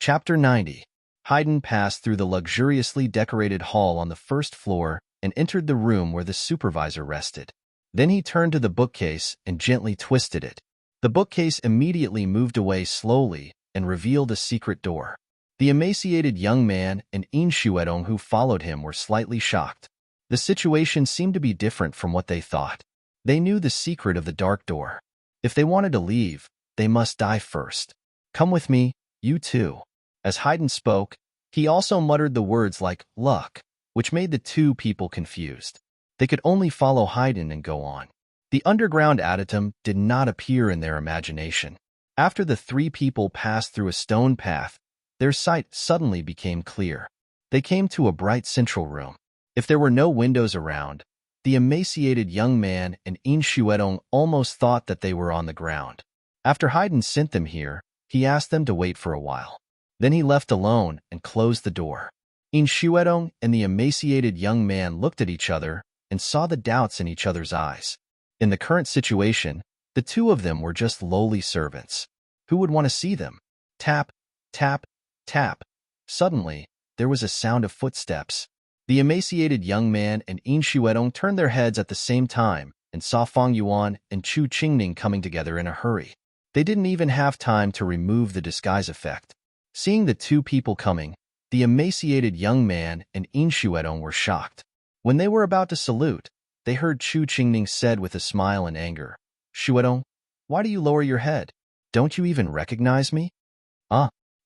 Chapter 90. Haydn passed through the luxuriously decorated hall on the first floor and entered the room where the supervisor rested. Then he turned to the bookcase and gently twisted it. The bookcase immediately moved away slowly and revealed a secret door. The emaciated young man and enchanting who followed him were slightly shocked. The situation seemed to be different from what they thought. They knew the secret of the dark door. If they wanted to leave, they must die first. Come with me, you too. As Haydn spoke, he also muttered the words like luck, which made the two people confused. They could only follow Haydn and go on. The underground adytum did not appear in their imagination. After the three people passed through a stone path, their sight suddenly became clear. They came to a bright central room. If there were no windows around, the emaciated young man and enchanting almost thought that they were on the ground. After Haydn sent them here, he asked them to wait for a while. Then he left alone and closed the door. Enchanting and the emaciated young man looked at each other and saw the doubts in each other's eyes. In the current situation, the two of them were just lowly servants. Who would want to see them? Tap, tap, tap. Suddenly, there was a sound of footsteps. The emaciated young man and enchanting turned their heads at the same time and saw Fang Yuan and Chu Qingning coming together in a hurry. They didn't even have time to remove the disguise effect. Seeing the two people coming, the emaciated young man and enchanting were shocked. When they were about to salute, they heard Chu Qingning said with a smile and anger, "Shuedong, why do you lower your head? Don't you even recognize me?"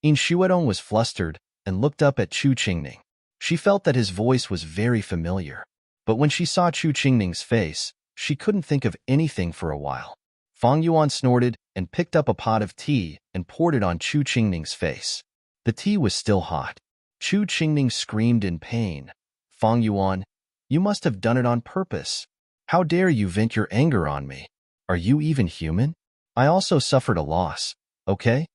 Enchanting was flustered and looked up at Chu Qingning. She felt that his voice was very familiar. But when she saw Chu Qingning's face, she couldn't think of anything for a while. Fang Yuan snorted and picked up a pot of tea and poured it on Chu Qingning's face. The tea was still hot. Chu Qingning screamed in pain. "Fang Yuan, you must have done it on purpose. How dare you vent your anger on me? Are you even human? I also suffered a loss, okay?"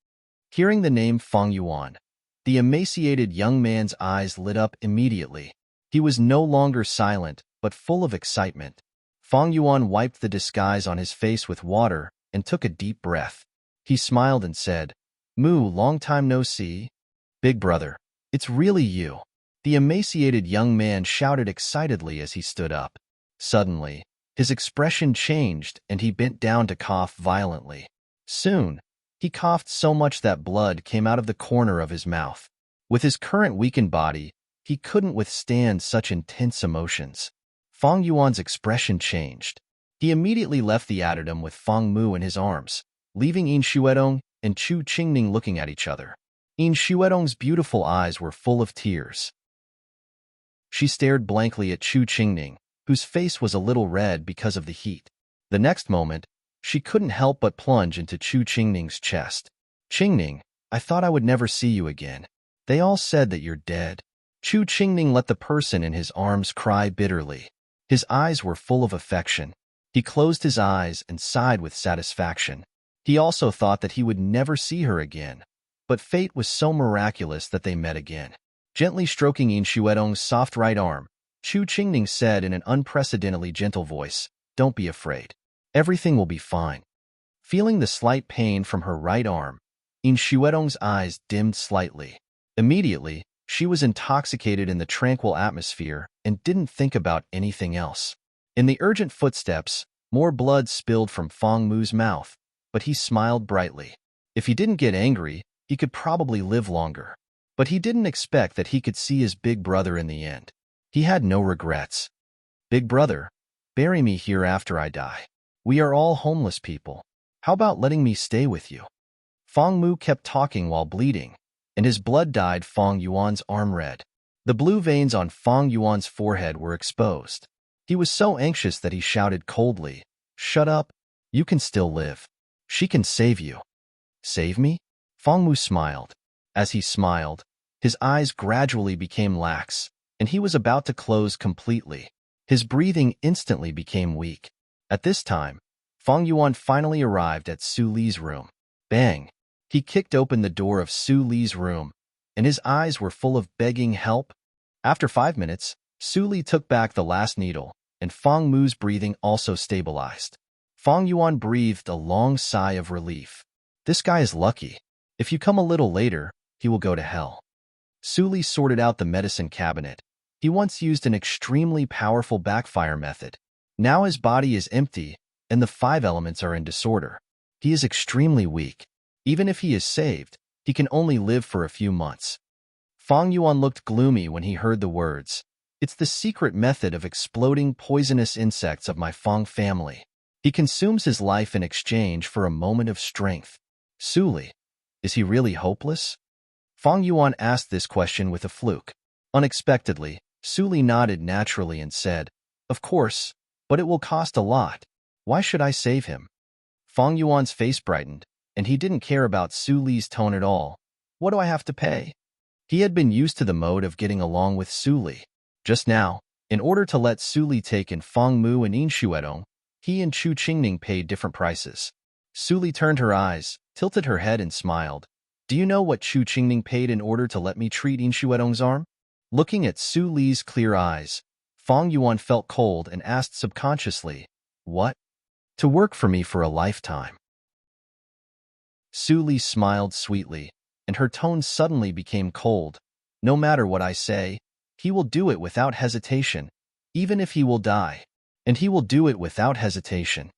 Hearing the name Fang Yuan, the emaciated young man's eyes lit up immediately. He was no longer silent, but full of excitement. Fang Yuan wiped the disguise on his face with water and took a deep breath. He smiled and said, "Mu, long time no see. Big brother, it's really you." The emaciated young man shouted excitedly as he stood up. Suddenly, his expression changed and he bent down to cough violently. Soon, he coughed so much that blood came out of the corner of his mouth. With his current weakened body, he couldn't withstand such intense emotions. Fang Yuan's expression changed. He immediately left the adytum with Fang Mu in his arms, leaving enchanting and Chu Qingning looking at each other. Enchanting's beautiful eyes were full of tears. She stared blankly at Chu Qingning, whose face was a little red because of the heat. The next moment, she couldn't help but plunge into Chu Qingning's chest. "Qingning, I thought I would never see you again. They all said that you're dead." Chu Qingning let the person in his arms cry bitterly. His eyes were full of affection. He closed his eyes and sighed with satisfaction. He also thought that he would never see her again, but fate was so miraculous that they met again. Gently stroking enchanting's soft right arm, Chu Qingning said in an unprecedentedly gentle voice, "Don't be afraid. Everything will be fine." Feeling the slight pain from her right arm, enchanting's eyes dimmed slightly. Immediately, she was intoxicated in the tranquil atmosphere and didn't think about anything else. In the urgent footsteps, more blood spilled from Fang Mu's mouth, but he smiled brightly. If he didn't get angry, he could probably live longer. But he didn't expect that he could see his big brother in the end. He had no regrets. "Big brother, bury me here after I die. We are all homeless people. How about letting me stay with you?" Fang Mu kept talking while bleeding, and his blood dyed Fang Yuan's arm red. The blue veins on Fang Yuan's forehead were exposed. He was so anxious that he shouted coldly, "Shut up. You can still live. She can save you." "Save me?" Fang Mu smiled. As he smiled, his eyes gradually became lax, and he was about to close completely. His breathing instantly became weak. At this time, Fang Yuan finally arrived at Su Li's room. Bang! He kicked open the door of Su Li's room, and his eyes were full of begging help. After 5 minutes, Su Li took back the last needle, and Fang Mu's breathing also stabilized. Fang Yuan breathed a long sigh of relief. "This guy is lucky. If you come a little later, he will go to hell. Su Li sorted out the medicine cabinet. He once used an extremely powerful backfire method. Now his body is empty, and the 5 elements are in disorder. He is extremely weak. Even if he is saved, he can only live for a few months. Fang Yuan looked gloomy when he heard the words. It's the secret method of exploding poisonous insects of my Fang family. He consumes his life in exchange for a moment of strength. Su Li, is he really hopeless? Fang Yuan asked this question with a fluke. Unexpectedly, Su Li nodded naturally and said, Of course, but it will cost a lot. Why should I save him? Fang Yuan's face brightened, and he didn't care about Su Li's tone at all. What do I have to pay? He had been used to the mode of getting along with Su Li. Just now, in order to let Su Li take in Fang Mu and Yin Xuedong, he and Chu Qingning paid different prices. Su Li turned her eyes, tilted her head and smiled. Do you know what Chu Qingning paid in order to let me treat Yin Xuedong's arm? Looking at Su Li's clear eyes, Fang Yuan felt cold and asked subconsciously, What? To work for me for a lifetime. Su Li smiled sweetly, and her tone suddenly became cold. No matter what I say, he will do it without hesitation, even if he will die. And he will do it without hesitation.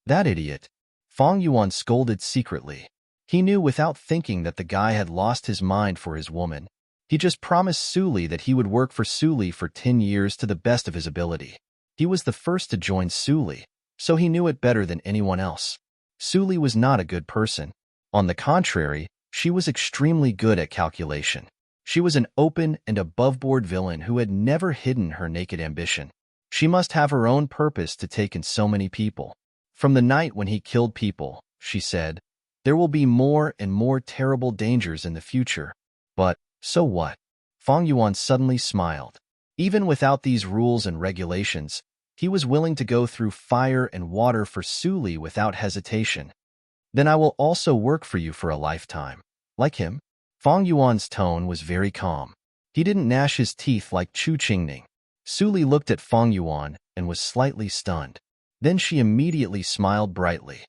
That idiot. Fang Yuan scolded secretly. He knew without thinking that the guy had lost his mind for his woman. He just promised Su Li that he would work for Su Li for 10 years to the best of his ability. He was the first to join Su Li, so he knew it better than anyone else. Su Li was not a good person. On the contrary, she was extremely good at calculation. She was an open and above-board villain who had never hidden her naked ambition. She must have her own purpose to take in so many people. From the night when he killed people, she said, there will be more and more terrible dangers in the future. But, so what? Fang Yuan suddenly smiled. Even without these rules and regulations, he was willing to go through fire and water for Su Li without hesitation. Then I will also work for you for a lifetime. Like him? Fang Yuan's tone was very calm. He didn't gnash his teeth like Chu Qingning. Su Li looked at Fang Yuan and was slightly stunned. Then she immediately smiled brightly.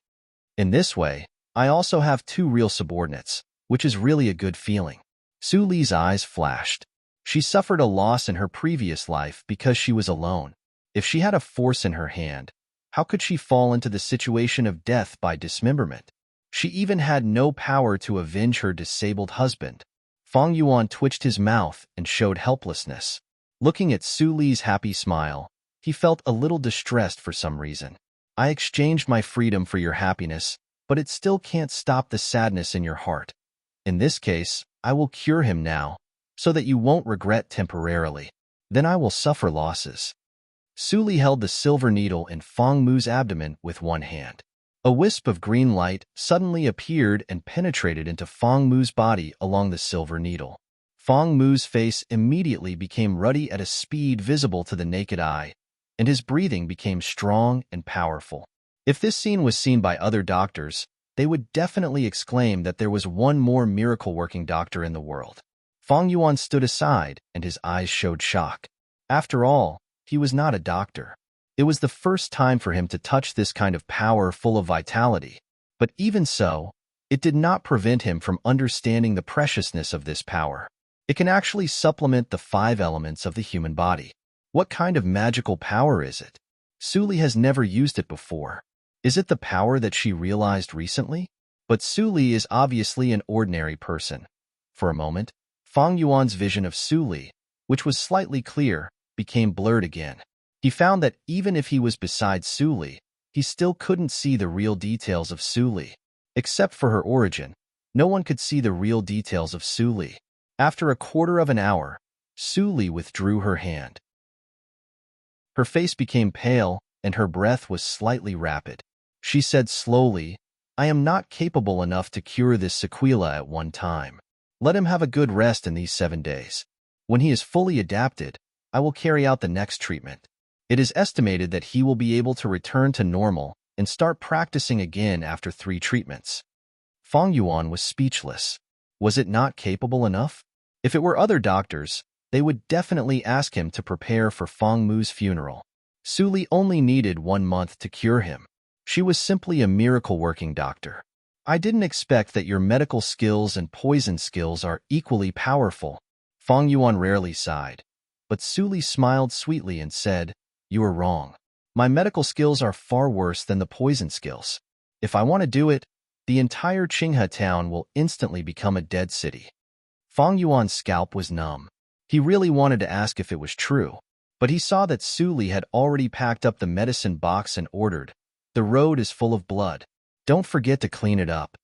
In this way, I also have 2 real subordinates, which is really a good feeling. Su Li's eyes flashed. She suffered a loss in her previous life because she was alone. If she had a force in her hand, how could she fall into the situation of death by dismemberment? She even had no power to avenge her disabled husband. Fang Yuan twitched his mouth and showed helplessness. Looking at Su Li's happy smile, he felt a little distressed for some reason. I exchanged my freedom for your happiness, but it still can't stop the sadness in your heart. In this case, I will cure him now, so that you won't regret temporarily. Then I will suffer losses. Su Li held the silver needle in Fang Mu's abdomen with one hand. A wisp of green light suddenly appeared and penetrated into Fang Mu's body along the silver needle. Fang Mu's face immediately became ruddy at a speed visible to the naked eye, and his breathing became strong and powerful. If this scene was seen by other doctors, they would definitely exclaim that there was one more miracle-working doctor in the world. Fang Yuan stood aside, and his eyes showed shock. After all, he was not a doctor. It was the first time for him to touch this kind of power full of vitality. But even so, it did not prevent him from understanding the preciousness of this power. It can actually supplement the 5 elements of the human body. What kind of magical power is it? Su Li has never used it before. Is it the power that she realized recently? But Su Li is obviously an ordinary person. For a moment, Fang Yuan's vision of Su Li, which was slightly clear, became blurred again. He found that even if he was beside Su Li, he still couldn't see the real details of Su Li. Except for her origin, no one could see the real details of Su Li. After a quarter of an hour, Su Li withdrew her hand. Her face became pale, and her breath was slightly rapid. She said slowly, I am not capable enough to cure this sequela at one time. Let him have a good rest in these 7 days. When he is fully adapted, I will carry out the next treatment. It is estimated that he will be able to return to normal and start practicing again after 3 treatments. Fang Yuan was speechless. Was it not capable enough? If it were other doctors, they would definitely ask him to prepare for Fang Mu's funeral. Su Li only needed 1 month to cure him. She was simply a miracle-working doctor. I didn't expect that your medical skills and poison skills are equally powerful. Fang Yuan rarely sighed, but Su Li smiled sweetly and said, "You are wrong. My medical skills are far worse than the poison skills. If I want to do it, the entire Qinghe town will instantly become a dead city." Fang Yuan's scalp was numb. He really wanted to ask if it was true, but he saw that Su Li had already packed up the medicine box and ordered, "The road is full of blood. Don't forget to clean it up."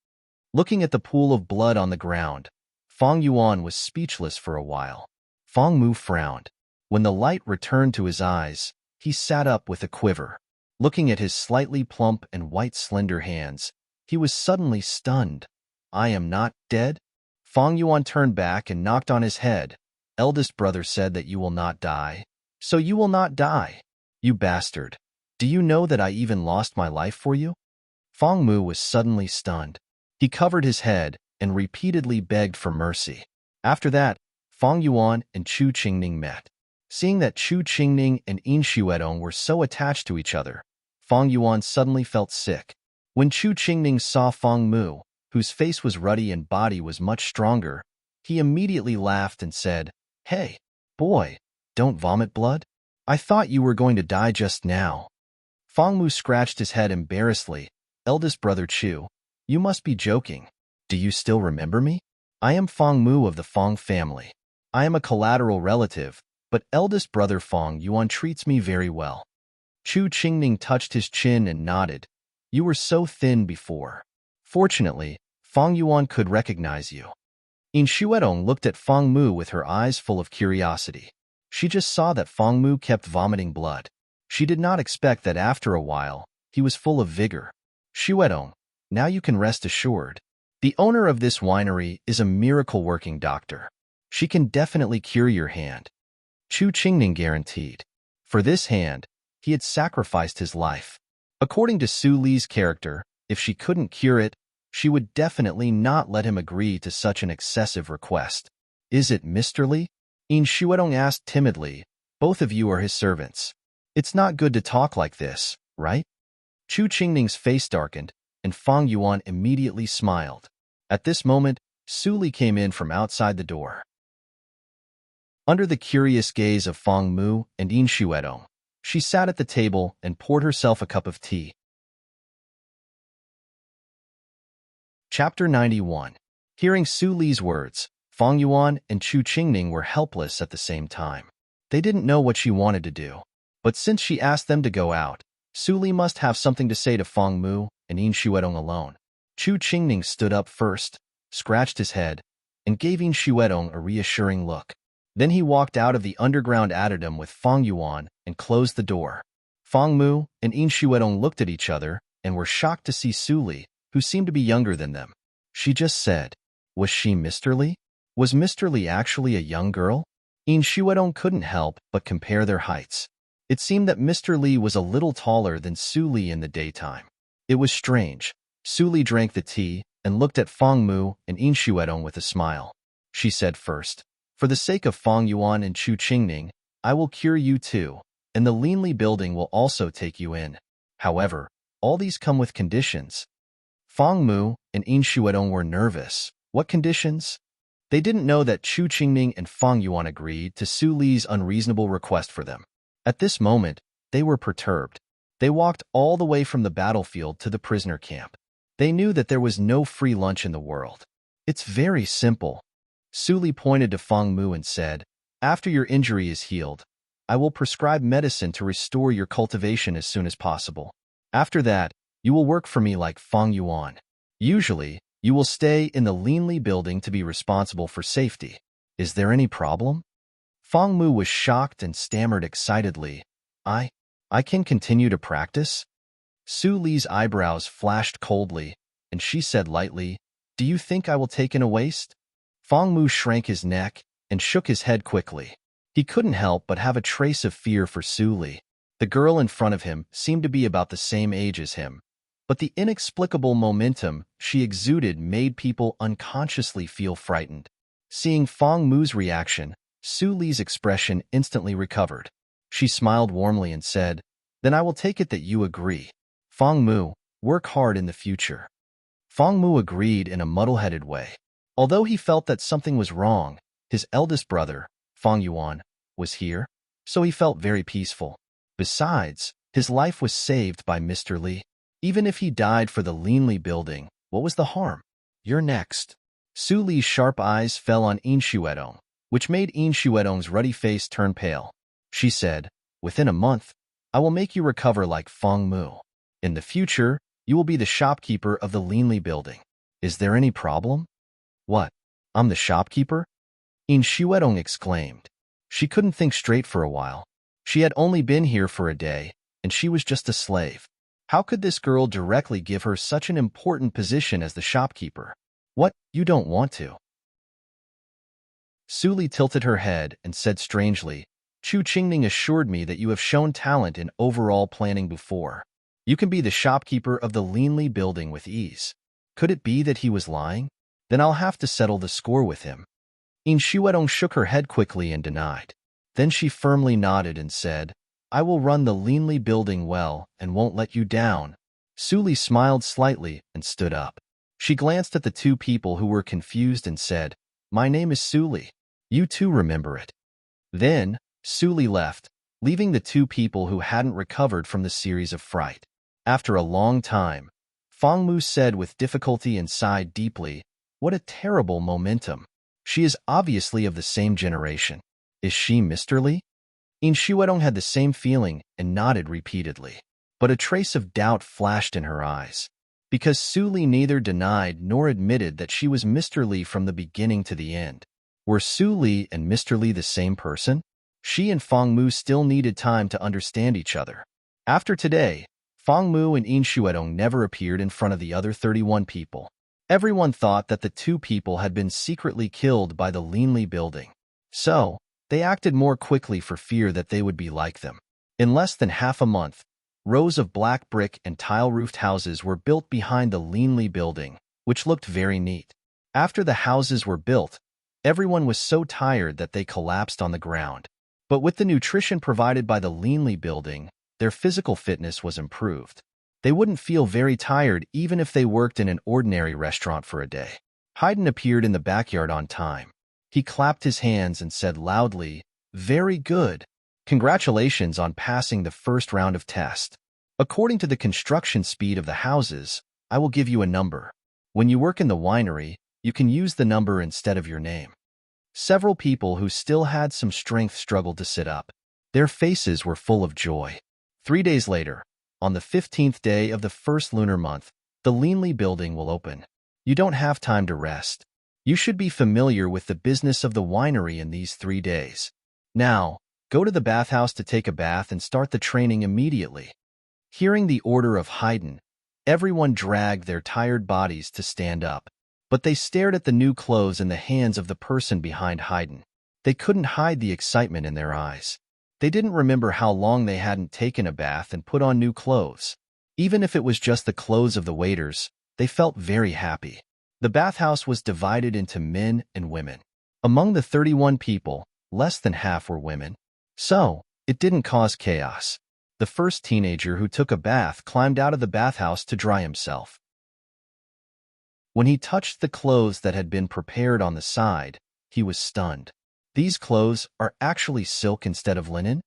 Looking at the pool of blood on the ground, Fang Yuan was speechless for a while. Fang Mu frowned. When the light returned to his eyes, he sat up with a quiver. Looking at his slightly plump and white slender hands, he was suddenly stunned. "I am not dead?" Fang Yuan turned back and knocked on his head. "Eldest brother said that you will not die. So you will not die. You bastard. Do you know that I even lost my life for you?" Fang Mu was suddenly stunned. He covered his head and repeatedly begged for mercy. After that, Fang Yuan and Chu Qingning met. Seeing that Chu Qingning and Yin Xuedong were so attached to each other, Fang Yuan suddenly felt sick. When Chu Qingning saw Fang Mu, whose face was ruddy and body was much stronger, he immediately laughed and said, "Hey, boy, don't vomit blood. I thought you were going to die just now." Fang Mu scratched his head embarrassedly. "Eldest brother Chu, you must be joking. Do you still remember me? I am Fang Mu of the Fang family. I am a collateral relative, but eldest brother Fang Yuan treats me very well." Chu Qingning touched his chin and nodded. "You were so thin before. Fortunately, Fang Yuan could recognize you." Yin Xuedong looked at Fang Mu with her eyes full of curiosity. She just saw that Fang Mu kept vomiting blood. She did not expect that after a while, he was full of vigor. "Xuedong, now you can rest assured. The owner of this winery is a miracle-working doctor. She can definitely cure your hand." Chu Qingning guaranteed. For this hand, he had sacrificed his life. According to Su Li's character, if she couldn't cure it, she would definitely not let him agree to such an excessive request. "Is it Mr. Li?" Yin Xuedong asked timidly. "Both of you are his servants. It's not good to talk like this, right?" Chu Qingning's face darkened, and Fang Yuan immediately smiled. At this moment, Su Li came in from outside the door. Under the curious gaze of Fang Mu and Yin Xuedong, she sat at the table and poured herself a cup of tea. Chapter 91. Hearing Su Li's words, Fang Yuan and Chu Qingning were helpless at the same time. They didn't know what she wanted to do, but since she asked them to go out, Su Li must have something to say to Fang Mu and Yin Xuedong alone. Chu Qingning stood up first, scratched his head, and gave Yin Xuedong a reassuring look. Then he walked out of the underground addendum with Fang Yuan and closed the door. Fang Mu and Yin Xuedong looked at each other and were shocked to see Su Li, who seemed to be younger than them. She just said, "Was she Mr. Li? Was Mr. Li actually a young girl?" Yin Xuedong couldn't help but compare their heights. It seemed that Mr. Li was a little taller than Su Li in the daytime. It was strange. Su Li drank the tea and looked at Fang Mu and Yin Xuedong with a smile. She said first, "For the sake of Fang Yuan and Chu Qingning, I will cure you too, and the Linli building will also take you in. However, all these come with conditions." Fang Mu and Yin Xuedong were nervous. What conditions? They didn't know that Chu Qingning and Fang Yuan agreed to Su Li's unreasonable request for them. At this moment, they were perturbed. They walked all the way from the battlefield to the prisoner camp. They knew that there was no free lunch in the world. "It's very simple." Su Li pointed to Fang Mu and said, "After your injury is healed, I will prescribe medicine to restore your cultivation as soon as possible. After that, you will work for me like Fang Yuan. Usually, you will stay in the Linli building to be responsible for safety. Is there any problem?" Fang Mu was shocked and stammered excitedly, I can continue to practice?" Su Li's eyebrows flashed coldly, and she said lightly, "Do you think I will take in a waste?" Fang Mu shrank his neck and shook his head quickly. He couldn't help but have a trace of fear for Su Li. The girl in front of him seemed to be about the same age as him, but the inexplicable momentum she exuded made people unconsciously feel frightened. Seeing Fang Mu's reaction, Su Li's expression instantly recovered. She smiled warmly and said, "Then I will take it that you agree. Fang Mu, work hard in the future." Fang Mu agreed in a muddle-headed way. Although he felt that something was wrong, his eldest brother, Fang Yuan, was here, so he felt very peaceful. Besides, his life was saved by Mr. Li. Even if he died for the Linli building, what was the harm? You're next. Su Li's sharp eyes fell on Yin Xuedong, which made Yin Xuedong's ruddy face turn pale. She said, "Within a month, I will make you recover like Fang Mu. In the future, you will be the shopkeeper of the Linli building. Is there any problem?" "What? I'm the shopkeeper?" Yin Xuedong exclaimed. She couldn't think straight for a while. She had only been here for a day, and she was just a slave. How could this girl directly give her such an important position as the shopkeeper? "What, you don't want to?" Su Li tilted her head and said strangely, "Chu Qingning assured me that you have shown talent in overall planning before. You can be the shopkeeper of the Linli building with ease." Could it be that he was lying? Then I'll have to settle the score with him. Yin Xuedong shook her head quickly and denied. Then she firmly nodded and said, "I will run the Linli building well and won't let you down." Su Li smiled slightly and stood up. She glanced at the two people who were confused and said, "My name is Su Li. You too remember it." Then, Su Li left, leaving the two people who hadn't recovered from the series of fright. After a long time, Fang Mu said with difficulty and sighed deeply, "What a terrible momentum. She is obviously of the same generation. Is she Mr. Li?" Yin Xuedong had the same feeling and nodded repeatedly. But a trace of doubt flashed in her eyes. Because Su Li neither denied nor admitted that she was Mr. Li from the beginning to the end. Were Su Li and Mr. Li the same person? She and Fang Mu still needed time to understand each other. After today, Fang Mu and Yin Xuedong never appeared in front of the other 31 people. Everyone thought that the two people had been secretly killed by the Linli building. So, they acted more quickly for fear that they would be like them. In less than half a month, rows of black brick and tile-roofed houses were built behind the Linli building, which looked very neat. After the houses were built, everyone was so tired that they collapsed on the ground. But with the nutrition provided by the Linli building, their physical fitness was improved. They wouldn't feel very tired even if they worked in an ordinary restaurant for a day. Haydn appeared in the backyard on time. He clapped his hands and said loudly, "Very good. Congratulations on passing the first round of test. According to the construction speed of the houses, I will give you a number. When you work in the winery, you can use the number instead of your name." Several people who still had some strength struggled to sit up. Their faces were full of joy. 3 days later, on the 15th day of the first lunar month, the Linli building will open. You don't have time to rest. You should be familiar with the business of the winery in these 3 days. Now, go to the bathhouse to take a bath and start the training immediately. Hearing the order of Haydn, everyone dragged their tired bodies to stand up. But they stared at the new clothes in the hands of the person behind Haydn. They couldn't hide the excitement in their eyes. They didn't remember how long they hadn't taken a bath and put on new clothes. Even if it was just the clothes of the waiters, they felt very happy. The bathhouse was divided into men and women. Among the 31 people, less than half were women. So, it didn't cause chaos. The first teenager who took a bath climbed out of the bathhouse to dry himself. When he touched the clothes that had been prepared on the side, he was stunned. These clothes are actually silk instead of linen?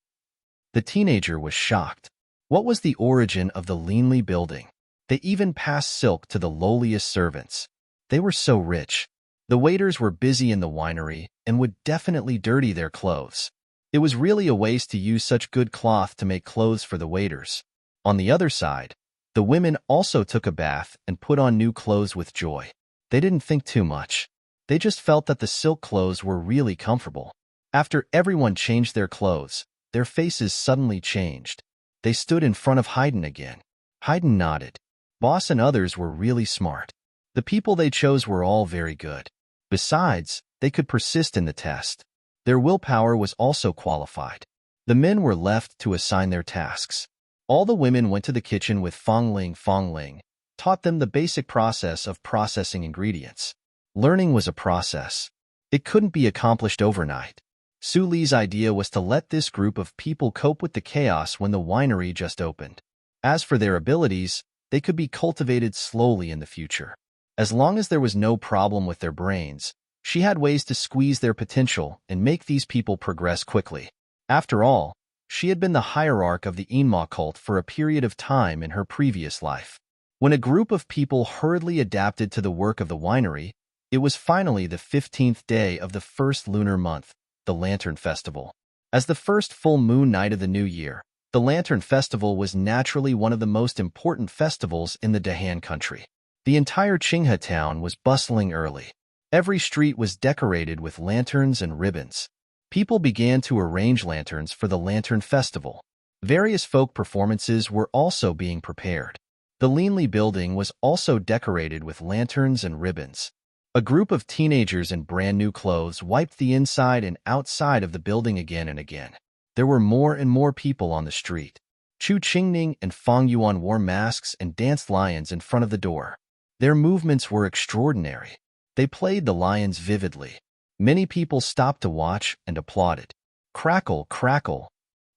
The teenager was shocked. What was the origin of the Linli building? They even passed silk to the lowliest servants. They were so rich. The waiters were busy in the winery and would definitely dirty their clothes. It was really a waste to use such good cloth to make clothes for the waiters. On the other side, the women also took a bath and put on new clothes with joy. They didn't think too much. They just felt that the silk clothes were really comfortable. After everyone changed their clothes, their faces suddenly changed. They stood in front of Haydn again. Haydn nodded. Boss and others were really smart. The people they chose were all very good. Besides, they could persist in the test. Their willpower was also qualified. The men were left to assign their tasks. All the women went to the kitchen with Fang Ling, taught them the basic process of processing ingredients. Learning was a process. It couldn't be accomplished overnight. Su Li's idea was to let this group of people cope with the chaos when the winery just opened. As for their abilities, they could be cultivated slowly in the future. As long as there was no problem with their brains, she had ways to squeeze their potential and make these people progress quickly. After all, she had been the hierarch of the Enma cult for a period of time in her previous life. When a group of people hurriedly adapted to the work of the winery, it was finally the 15th day of the first lunar month, the Lantern Festival. As the first full moon night of the new year, the Lantern Festival was naturally one of the most important festivals in the Dahan country. The entire Qinghe town was bustling early. Every street was decorated with lanterns and ribbons. People began to arrange lanterns for the Lantern Festival. Various folk performances were also being prepared. The Linli building was also decorated with lanterns and ribbons. A group of teenagers in brand-new clothes wiped the inside and outside of the building again and again. There were more and more people on the street. Chu Qingning and Fang Yuan wore masks and danced lions in front of the door. Their movements were extraordinary. They played the lions vividly. Many people stopped to watch and applauded. Crackle, crackle.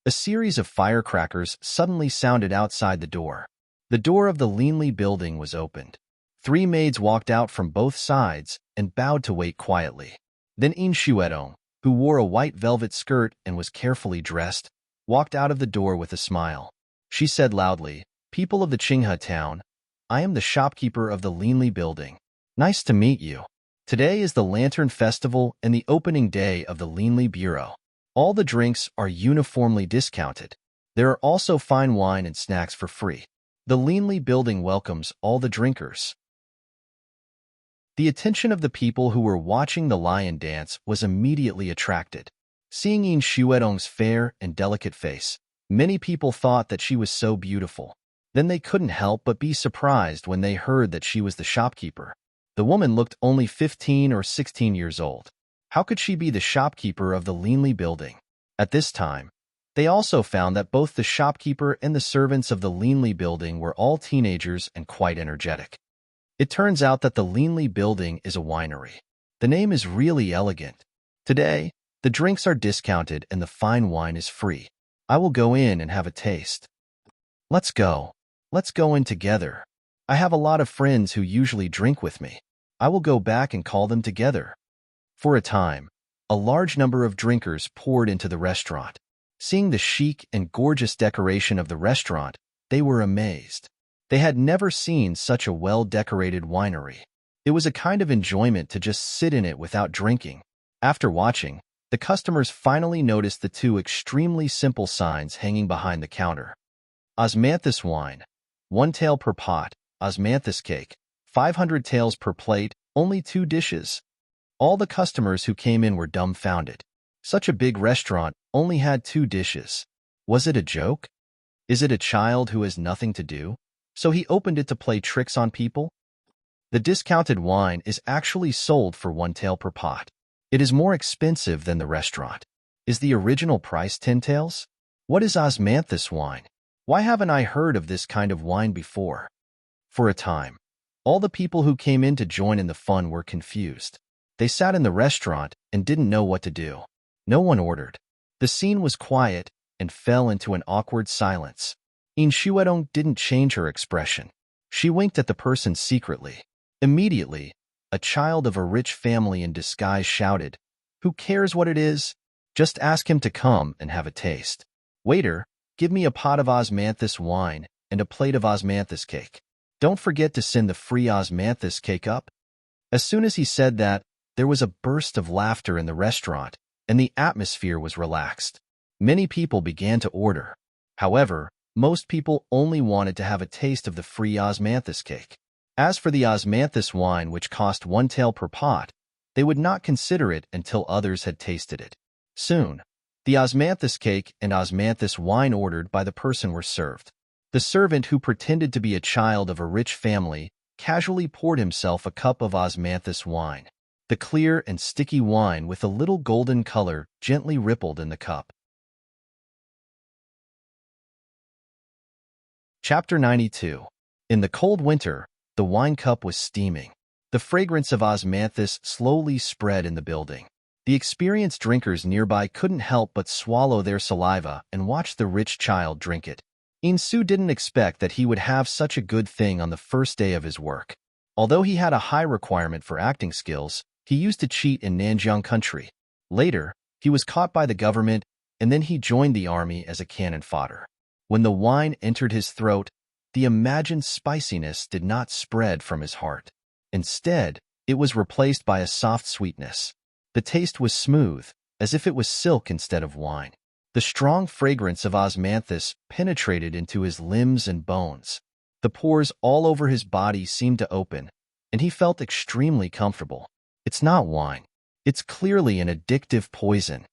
A series of firecrackers suddenly sounded outside the door. The door of the Linli building was opened. 3 maids walked out from both sides and bowed to wait quietly. Then Yin Xuedong, who wore a white velvet skirt and was carefully dressed, walked out of the door with a smile. She said loudly, "People of the Qinghe town, I am the shopkeeper of the Linli building. Nice to meet you. Today is the Lantern Festival and the opening day of the Linli Bureau. All the drinks are uniformly discounted. There are also fine wine and snacks for free. The Linli building welcomes all the drinkers." The attention of the people who were watching the lion dance was immediately attracted. Seeing Yin Xuedong's fair and delicate face, many people thought that she was so beautiful. Then they couldn't help but be surprised when they heard that she was the shopkeeper. The woman looked only 15 or 16 years old. How could she be the shopkeeper of the Linli building? At this time, they also found that both the shopkeeper and the servants of the Linli building were all teenagers and quite energetic. It turns out that the Linli building is a winery. The name is really elegant. Today, the drinks are discounted and the fine wine is free. I will go in and have a taste. Let's go. Let's go in together. I have a lot of friends who usually drink with me. I will go back and call them together. For a time, a large number of drinkers poured into the restaurant. Seeing the chic and gorgeous decoration of the restaurant, they were amazed. They had never seen such a well-decorated winery. It was a kind of enjoyment to just sit in it without drinking. After watching, the customers finally noticed the 2 extremely simple signs hanging behind the counter. Osmanthus wine, 1 tael per pot. Osmanthus cake, 500 taels per plate, only 2 dishes. All the customers who came in were dumbfounded. Such a big restaurant only had 2 dishes. Was it a joke? Is it a child who has nothing to do? So he opened it to play tricks on people? The discounted wine is actually sold for 1 tael per pot. It is more expensive than the restaurant. Is the original price 10 taels? What is osmanthus wine? Why haven't I heard of this kind of wine before? For a time, all the people who came in to join in the fun were confused. They sat in the restaurant and didn't know what to do. No one ordered. The scene was quiet and fell into an awkward silence. Yin Xuedong didn't change her expression. She winked at the person secretly. Immediately, a child of a rich family in disguise shouted, "Who cares what it is? Just ask him to come and have a taste. Waiter, give me a pot of osmanthus wine and a plate of osmanthus cake. Don't forget to send the free osmanthus cake up." As soon as he said that, there was a burst of laughter in the restaurant, and the atmosphere was relaxed. Many people began to order. However, most people only wanted to have a taste of the free osmanthus cake. As for the osmanthus wine, which cost 1 tael per pot, they would not consider it until others had tasted it. Soon, the osmanthus cake and osmanthus wine ordered by the person were served. The servant, who pretended to be a child of a rich family, casually poured himself a cup of osmanthus wine. The clear and sticky wine with a little golden color gently rippled in the cup. Chapter 92. In the cold winter, the wine cup was steaming. The fragrance of osmanthus slowly spread in the building. The experienced drinkers nearby couldn't help but swallow their saliva and watch the rich child drink it. Insu didn't expect that he would have such a good thing on the first day of his work. Although he had a high requirement for acting skills, he used to cheat in Nanjiang country. Later, he was caught by the government, and then he joined the army as a cannon fodder. When the wine entered his throat, the imagined spiciness did not spread from his heart. Instead, it was replaced by a soft sweetness. The taste was smooth, as if it was silk instead of wine. The strong fragrance of osmanthus penetrated into his limbs and bones. The pores all over his body seemed to open, and he felt extremely comfortable. It's not wine. It's clearly an addictive poison.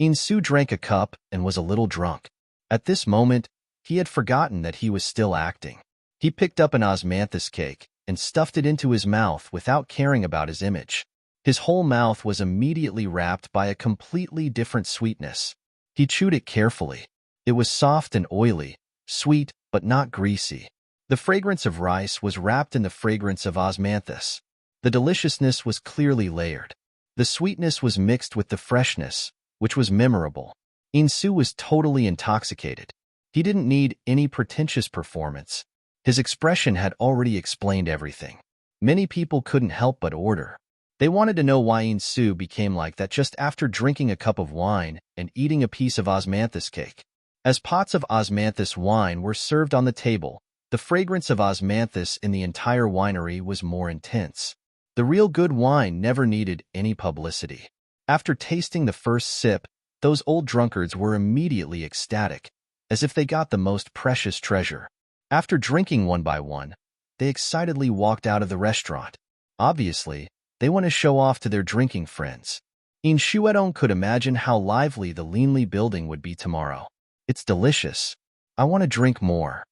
Insu drank a cup and was a little drunk. At this moment, he had forgotten that he was still acting. He picked up an osmanthus cake and stuffed it into his mouth without caring about his image. His whole mouth was immediately wrapped by a completely different sweetness. He chewed it carefully. It was soft and oily, sweet but not greasy. The fragrance of rice was wrapped in the fragrance of osmanthus. The deliciousness was clearly layered. The sweetness was mixed with the freshness, which was memorable. Insu was totally intoxicated. He didn't need any pretentious performance. His expression had already explained everything. Many people couldn't help but order. They wanted to know why Insu became like that just after drinking a cup of wine and eating a piece of osmanthus cake. As pots of osmanthus wine were served on the table, the fragrance of osmanthus in the entire winery was more intense. The real good wine never needed any publicity. After tasting the first sip, those old drunkards were immediately ecstatic, as if they got the most precious treasure. After drinking one by one, they excitedly walked out of the restaurant. Obviously, they want to show off to their drinking friends. In Shuedong could imagine how lively the Linli building would be tomorrow. It's delicious. I want to drink more.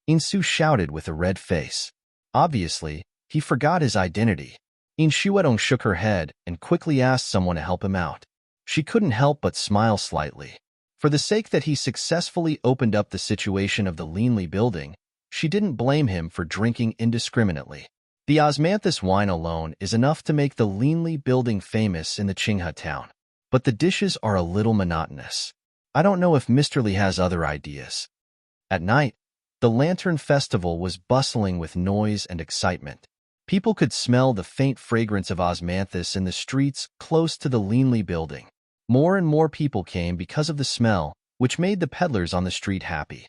Insu shouted with a red face. Obviously, he forgot his identity. In Shuedong shook her head and quickly asked someone to help him out. She couldn't help but smile slightly. For the sake that he successfully opened up the situation of the Linli building, she didn't blame him for drinking indiscriminately. The osmanthus wine alone is enough to make the Linli building famous in the Qinghe town. But the dishes are a little monotonous. I don't know if Mr. Li has other ideas. At night, the Lantern Festival was bustling with noise and excitement. People could smell the faint fragrance of osmanthus in the streets close to the Linli building. More and more people came because of the smell, which made the peddlers on the street happy.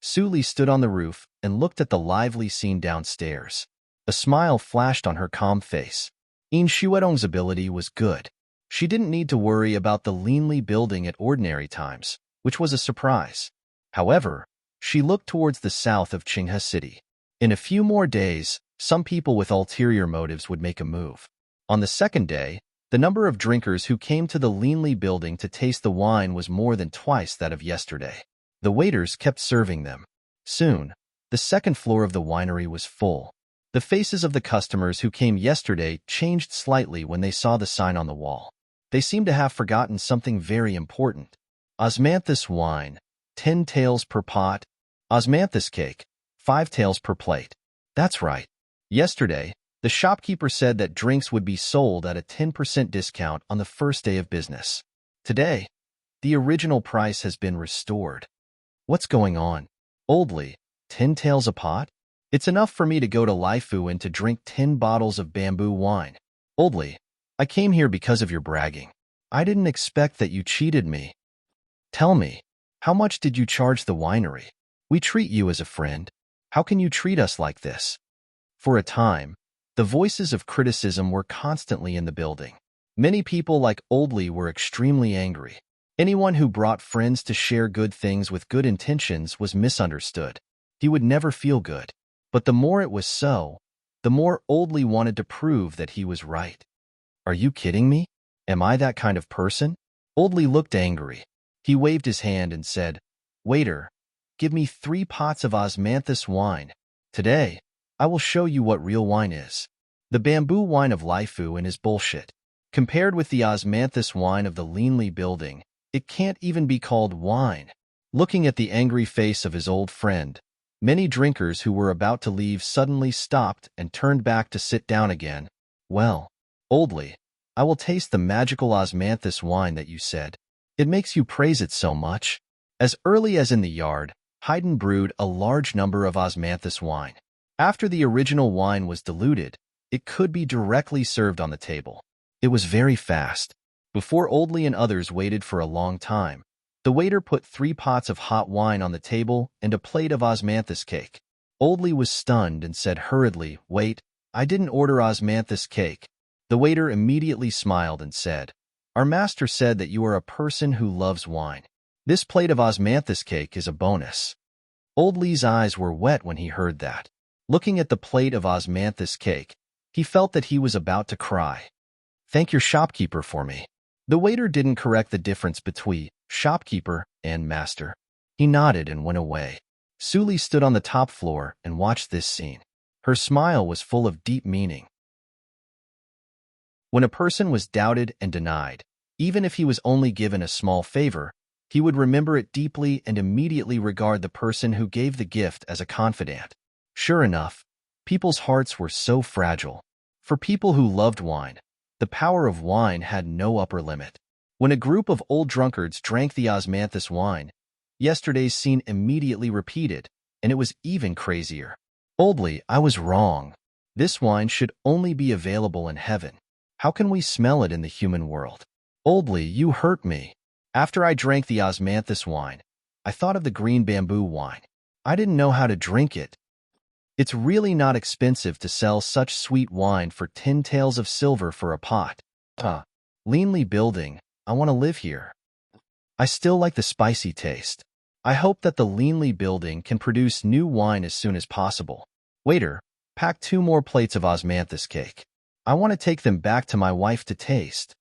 Su Li stood on the roof and looked at the lively scene downstairs. A smile flashed on her calm face. In Shuedong's ability was good. She didn't need to worry about the Linli building at ordinary times, which was a surprise. However, she looked towards the south of Qinghe City. In a few more days, some people with ulterior motives would make a move. On the second day, the number of drinkers who came to the Linli building to taste the wine was more than twice that of yesterday. The waiters kept serving them. Soon, the second floor of the winery was full. The faces of the customers who came yesterday changed slightly when they saw the sign on the wall. They seemed to have forgotten something very important. Osmanthus wine, 10 taels per pot. Osmanthus cake, 5 taels per plate. That's right. Yesterday, the shopkeeper said that drinks would be sold at a 10% discount on the first day of business. Today, the original price has been restored. What's going on? Oldly, 10 taels a pot? It's enough for me to go to Laifu and to drink 10 bottles of bamboo wine. Oldly, I came here because of your bragging. I didn't expect that you cheated me. Tell me, how much did you charge the winery? We treat you as a friend. How can you treat us like this? For a time, the voices of criticism were constantly in the building. Many people like Oldly were extremely angry. Anyone who brought friends to share good things with good intentions was misunderstood. He would never feel good. But the more it was so, the more Oldly wanted to prove that he was right. Are you kidding me? Am I that kind of person? Oldly looked angry. He waved his hand and said, Waiter, give me 3 pots of osmanthus wine. Today, I will show you what real wine is. The bamboo wine of Laifu and his bullshit. Compared with the osmanthus wine of the Linli building, it can't even be called wine. Looking at the angry face of his old friend, many drinkers who were about to leave suddenly stopped and turned back to sit down again. Well, Oldly, I will taste the magical osmanthus wine that you said. It makes you praise it so much. As early as in the yard, Haydn brewed a large number of osmanthus wine. After the original wine was diluted, it could be directly served on the table. It was very fast. Before Oldley and others waited for a long time, the waiter put 3 pots of hot wine on the table and a plate of osmanthus cake. Oldley was stunned and said hurriedly, "Wait, I didn't order osmanthus cake." The waiter immediately smiled and said, "Our master said that you are a person who loves wine. This plate of osmanthus cake is a bonus." Oldley's eyes were wet when he heard that. Looking at the plate of osmanthus cake, he felt that he was about to cry. "Thank your shopkeeper for me." The waiter didn't correct the difference between shopkeeper and master. He nodded and went away. Suli stood on the top floor and watched this scene. Her smile was full of deep meaning. When a person was doubted and denied, even if he was only given a small favor, he would remember it deeply and immediately regard the person who gave the gift as a confidant. Sure enough, people's hearts were so fragile. For people who loved wine, the power of wine had no upper limit. When a group of old drunkards drank the osmanthus wine, yesterday's scene immediately repeated, and it was even crazier. "Oldley, I was wrong. This wine should only be available in heaven. How can we smell it in the human world? Oldley, you hurt me. After I drank the osmanthus wine, I thought of the green bamboo wine. I didn't know how to drink it. It's really not expensive to sell such sweet wine for 10 taels of silver for a pot. Leanly building, I want to live here. I still like the spicy taste. I hope that the Leanly building can produce new wine as soon as possible. Waiter, pack 2 more plates of osmanthus cake. I want to take them back to my wife to taste."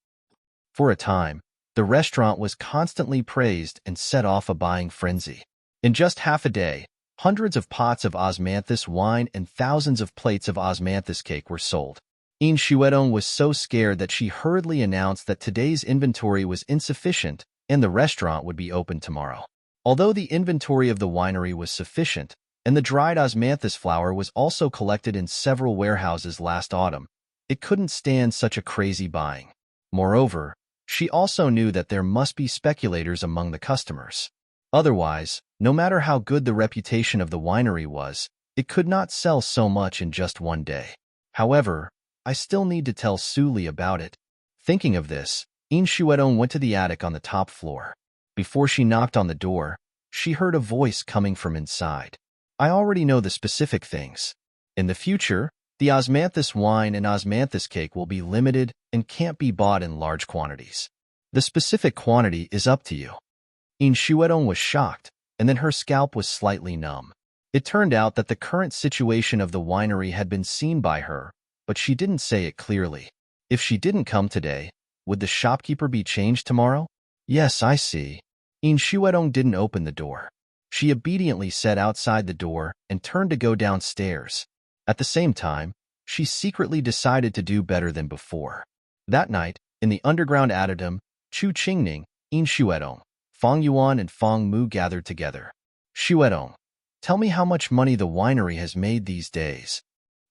For a time, the restaurant was constantly praised and set off a buying frenzy. In just half a day, hundreds of pots of osmanthus wine and thousands of plates of osmanthus cake were sold. In Shuedong was so scared that she hurriedly announced that today's inventory was insufficient and the restaurant would be open tomorrow. Although the inventory of the winery was sufficient, and the dried osmanthus flower was also collected in several warehouses last autumn, it couldn't stand such a crazy buying. Moreover, she also knew that there must be speculators among the customers. Otherwise, no matter how good the reputation of the winery was, it could not sell so much in just one day. However, I still need to tell Suli about it. Thinking of this, In Shuedong went to the attic on the top floor. Before she knocked on the door, she heard a voice coming from inside. "I already know the specific things. In the future, the osmanthus wine and osmanthus cake will be limited and can't be bought in large quantities. The specific quantity is up to you." In Shuedong was shocked, and then her scalp was slightly numb. It turned out that the current situation of the winery had been seen by her, but she didn't say it clearly. If she didn't come today, would the shopkeeper be changed tomorrow? "Yes, I see." In Shuedong didn't open the door. She obediently sat outside the door and turned to go downstairs. At the same time, she secretly decided to do better than before. That night, in the underground adytum, Chu Qingning, In Shuedong, Fong Yuan and Fong Mu gathered together. "Shuedong, tell me how much money the winery has made these days."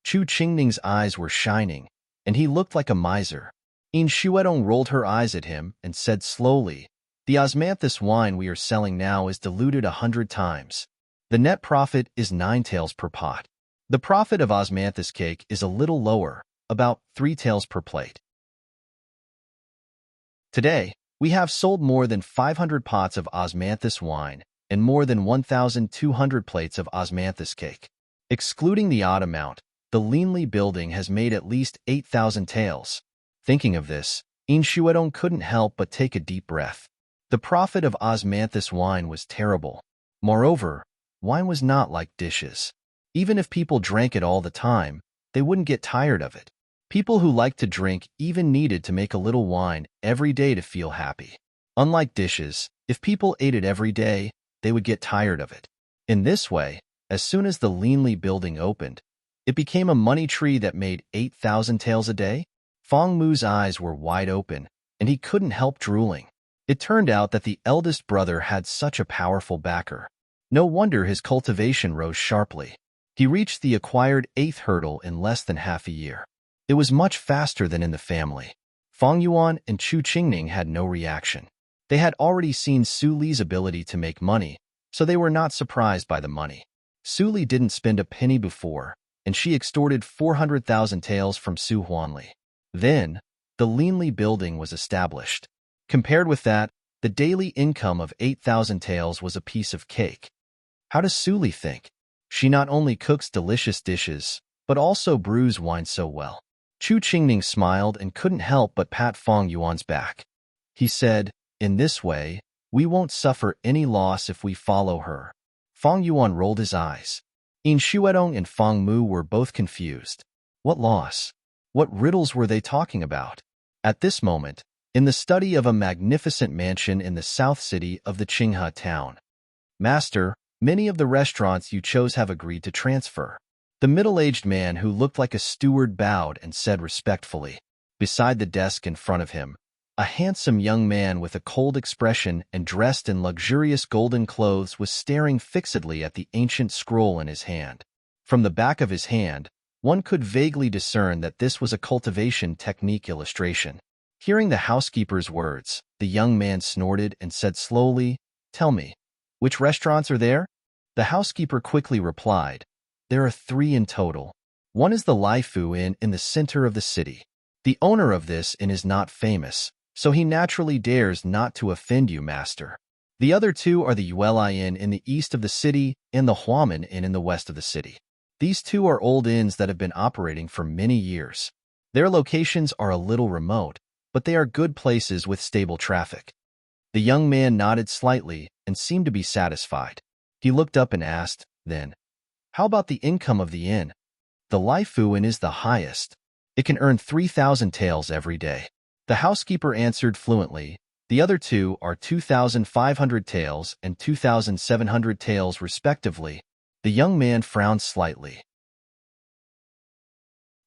Chu Qingning's eyes were shining, and he looked like a miser. In Shuedong rolled her eyes at him and said slowly, "The osmanthus wine we are selling now is diluted 100 times. The net profit is 9 taels per pot. The profit of osmanthus cake is a little lower, about 3 taels per plate. Today, we have sold more than 500 pots of osmanthus wine and more than 1,200 plates of osmanthus cake. Excluding the odd amount, the Leanly building has made at least 8,000 taels." Thinking of this, In Shuedong couldn't help but take a deep breath. The profit of osmanthus wine was terrible. Moreover, wine was not like dishes. Even if people drank it all the time, they wouldn't get tired of it. People who liked to drink even needed to make a little wine every day to feel happy. Unlike dishes, if people ate it every day, they would get tired of it. In this way, as soon as the Leanly building opened, it became a money tree that made 8,000 taels a day. Fong Mu's eyes were wide open, and he couldn't help drooling. It turned out that the eldest brother had such a powerful backer. No wonder his cultivation rose sharply. He reached the acquired 8th hurdle in less than half a year. It was much faster than in the family. Fong Yuan and Chu Qingning had no reaction. They had already seen Su Li's ability to make money, so they were not surprised by the money. Su Li didn't spend a penny before, and she extorted 400,000 taels from Su Huanli. Then, the Linli building was established. Compared with that, the daily income of 8,000 taels was a piece of cake. How does Suli think? She not only cooks delicious dishes, but also brews wine so well. Chu Qingning smiled and couldn't help but pat Fang Yuan's back. He said, in this way, we won't suffer any loss if we follow her. Fang Yuan rolled his eyes. Yin Xuedong and Fang Mu were both confused. What loss? What riddles were they talking about? At this moment, in the study of a magnificent mansion in the south city of the Qinghe town. Master, many of the restaurants you chose have agreed to transfer. The middle-aged man who looked like a steward bowed and said respectfully. Beside the desk in front of him, a handsome young man with a cold expression and dressed in luxurious golden clothes was staring fixedly at the ancient scroll in his hand. From the back of his hand, one could vaguely discern that this was a cultivation technique illustration. Hearing the housekeeper's words, the young man snorted and said slowly, "Tell me, which restaurants are there?" The housekeeper quickly replied, "There are 3 in total. One is the Laifu Inn in the center of the city. The owner of this inn is not famous, so he naturally dares not to offend you, master. The other 2 are the Yuelai Inn in the east of the city and the Huamen Inn in the west of the city. These 2 are old inns that have been operating for many years. Their locations are a little remote, but they are good places with stable traffic." The young man nodded slightly and seemed to be satisfied. He looked up and asked, then, "How about the income of the inn?" "The Laifu Inn is the highest. It can earn 3,000 taels every day." The housekeeper answered fluently. The other 2 are 2,500 taels and 2,700 taels respectively. The young man frowned slightly.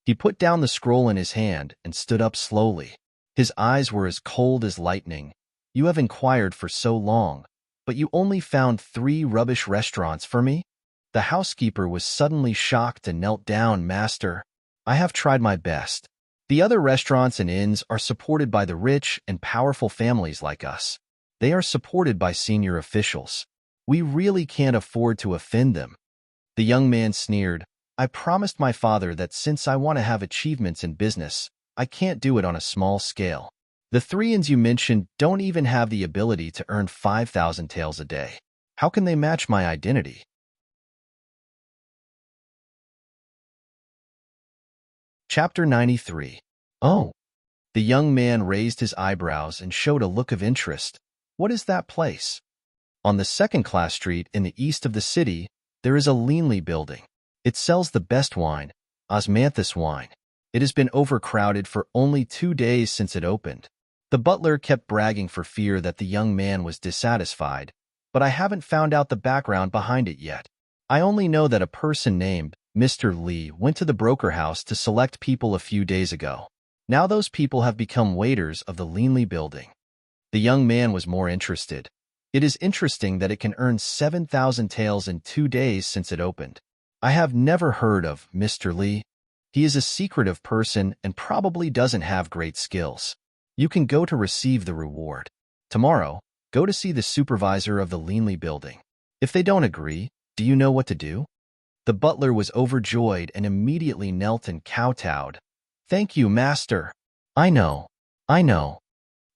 He put down the scroll in his hand and stood up slowly. His eyes were as cold as lightning. "You have inquired for so long, but you only found 3 rubbish restaurants for me?" The housekeeper was suddenly shocked and knelt down. "Master, I have tried my best. The other restaurants and inns are supported by the rich and powerful families like us. They are supported by senior officials. We really can't afford to offend them." The young man sneered. "I promised my father that since I want to have achievements in business, I can't do it on a small scale. The 3 inns you mentioned don't even have the ability to earn 5,000 taels a day. How can they match my identity?" Chapter 93. Oh. The young man raised his eyebrows and showed a look of interest. "What is that place?" "On the second-class street in the east of the city, there is a Linli building. It sells the best wine, osmanthus wine. It has been overcrowded for only 2 days since it opened." The butler kept bragging for fear that the young man was dissatisfied, "But I haven't found out the background behind it yet. I only know that a person named Mr. Li went to the broker house to select people a few days ago. Now those people have become waiters of the Linli building." The young man was more interested. "It is interesting that it can earn 7,000 taels in 2 days since it opened. I have never heard of Mr. Li. He is a secretive person and probably doesn't have great skills. You can go to receive the reward. Tomorrow, go to see the supervisor of the Linli building. If they don't agree, do you know what to do?" The butler was overjoyed and immediately knelt and kowtowed. "Thank you, master. I know. I know."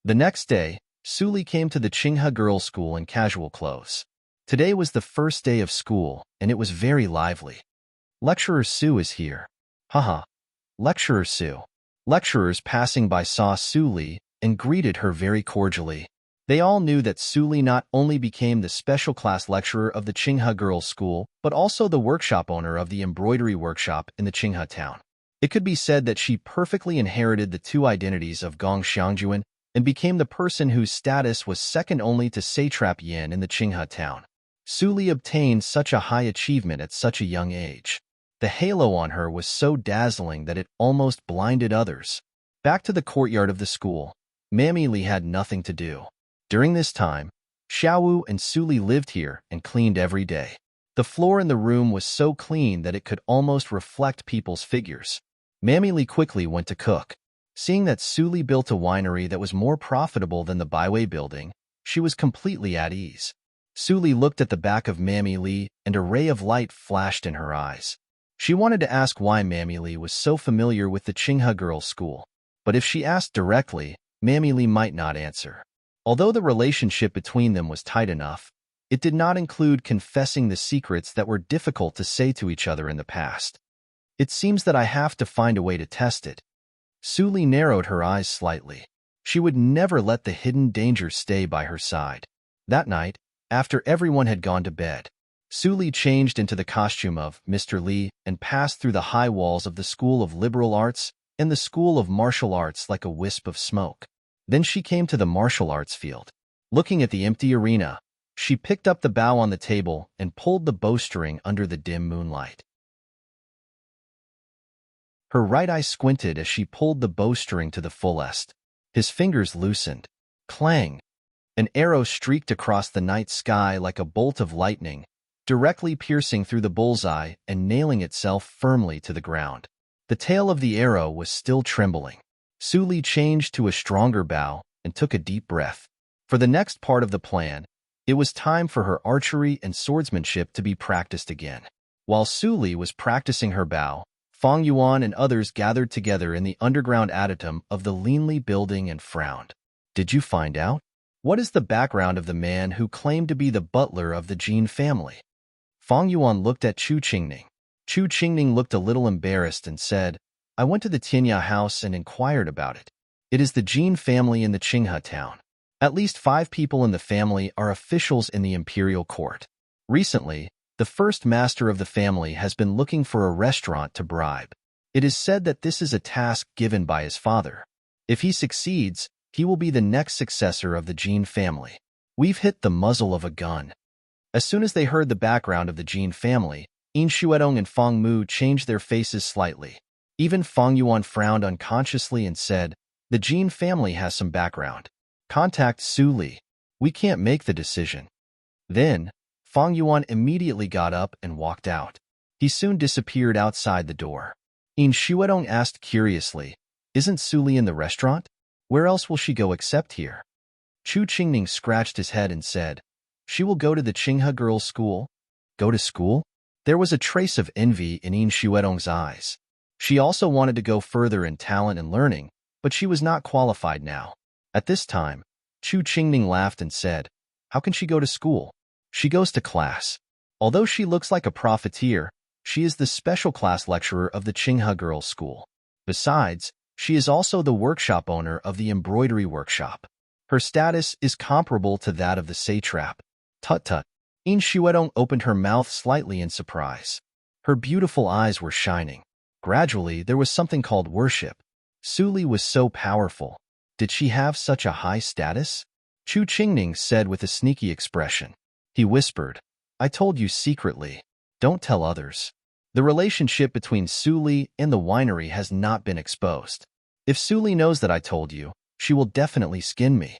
The next day, Suli came to the Qinghe girls' school in casual clothes. Today was the first day of school, and it was very lively. "Lecturer Su is here." "Haha. Lecturer Su." Lecturers passing by saw Suli and greeted her very cordially. They all knew that Suli not only became the special class lecturer of the Qinghe girls' school, but also the workshop owner of the embroidery workshop in the Qinghe town. It could be said that she perfectly inherited the 2 identities of Gong Xiangjuan and became the person whose status was second only to Satrap Yin in the Qinghe town. Suli obtained such a high achievement at such a young age. The halo on her was so dazzling that it almost blinded others. Back to the courtyard of the school, Mammy Li had nothing to do. During this time, Xiaowu and Suli lived here and cleaned every day. The floor in the room was so clean that it could almost reflect people's figures. Mammy Li quickly went to cook. Seeing that Suli built a winery that was more profitable than the Baiwei building, she was completely at ease. Suli looked at the back of Mammy Li, and a ray of light flashed in her eyes. She wanted to ask why Mammy Lee was so familiar with the Qinghe girls' school, but if she asked directly, Mammy Lee might not answer. Although the relationship between them was tight enough, it did not include confessing the secrets that were difficult to say to each other in the past. It seems that I have to find a way to test it. Su Li narrowed her eyes slightly. She would never let the hidden danger stay by her side. That night, after everyone had gone to bed, Su Li changed into the costume of Mr. Li and passed through the high walls of the School of Liberal Arts and the School of Martial Arts like a wisp of smoke. Then she came to the martial arts field. Looking at the empty arena, she picked up the bow on the table and pulled the bowstring under the dim moonlight. Her right eye squinted as she pulled the bowstring to the fullest. His fingers loosened. Clang! An arrow streaked across the night sky like a bolt of lightning, directly piercing through the bullseye and nailing itself firmly to the ground. The tail of the arrow was still trembling. Su Li changed to a stronger bow and took a deep breath. For the next part of the plan, it was time for her archery and swordsmanship to be practiced again. While Su Li was practicing her bow, Fang Yuan and others gathered together in the underground adytum of the Linli building and frowned. Did you find out? What is the background of the man who claimed to be the butler of the Jin family? Fang Yuan looked at Chu Qingning. Chu Qingning looked a little embarrassed and said, I went to the Tianya house and inquired about it. It is the Jin family in the Qinghe town. At least 5 people in the family are officials in the imperial court. Recently, the first master of the family has been looking for a restaurant to bribe. It is said that this is a task given by his father. If he succeeds, he will be the next successor of the Jin family. We've hit the muzzle of a gun. As soon as they heard the background of the Jin family, Yin Xuedong and Fang Mu changed their faces slightly. Even Fang Yuan frowned unconsciously and said, the Jin family has some background. Contact Su Li. We can't make the decision. Then, Fang Yuan immediately got up and walked out. He soon disappeared outside the door. Yin Xuedong asked curiously, isn't Su Li in the restaurant? Where else will she go except here? Chu Qingning scratched his head and said, she will go to the Qinghe girls' school. Go to school? There was a trace of envy in Yin Xuedong's eyes. She also wanted to go further in talent and learning, but she was not qualified now. At this time, Chu Qingning laughed and said, how can she go to school? She goes to class. Although she looks like a profiteer, she is the special class lecturer of the Qinghe girls' school. Besides, she is also the workshop owner of the embroidery workshop. Her status is comparable to that of the satrap. Tut-tut. Yin Xuedong opened her mouth slightly in surprise. Her beautiful eyes were shining. Gradually, there was something called worship. Su Li was so powerful. Did she have such a high status? Chu Qingning said with a sneaky expression. He whispered, I told you secretly. Don't tell others. The relationship between Su Li and the winery has not been exposed. If Su Li knows that I told you, she will definitely skin me.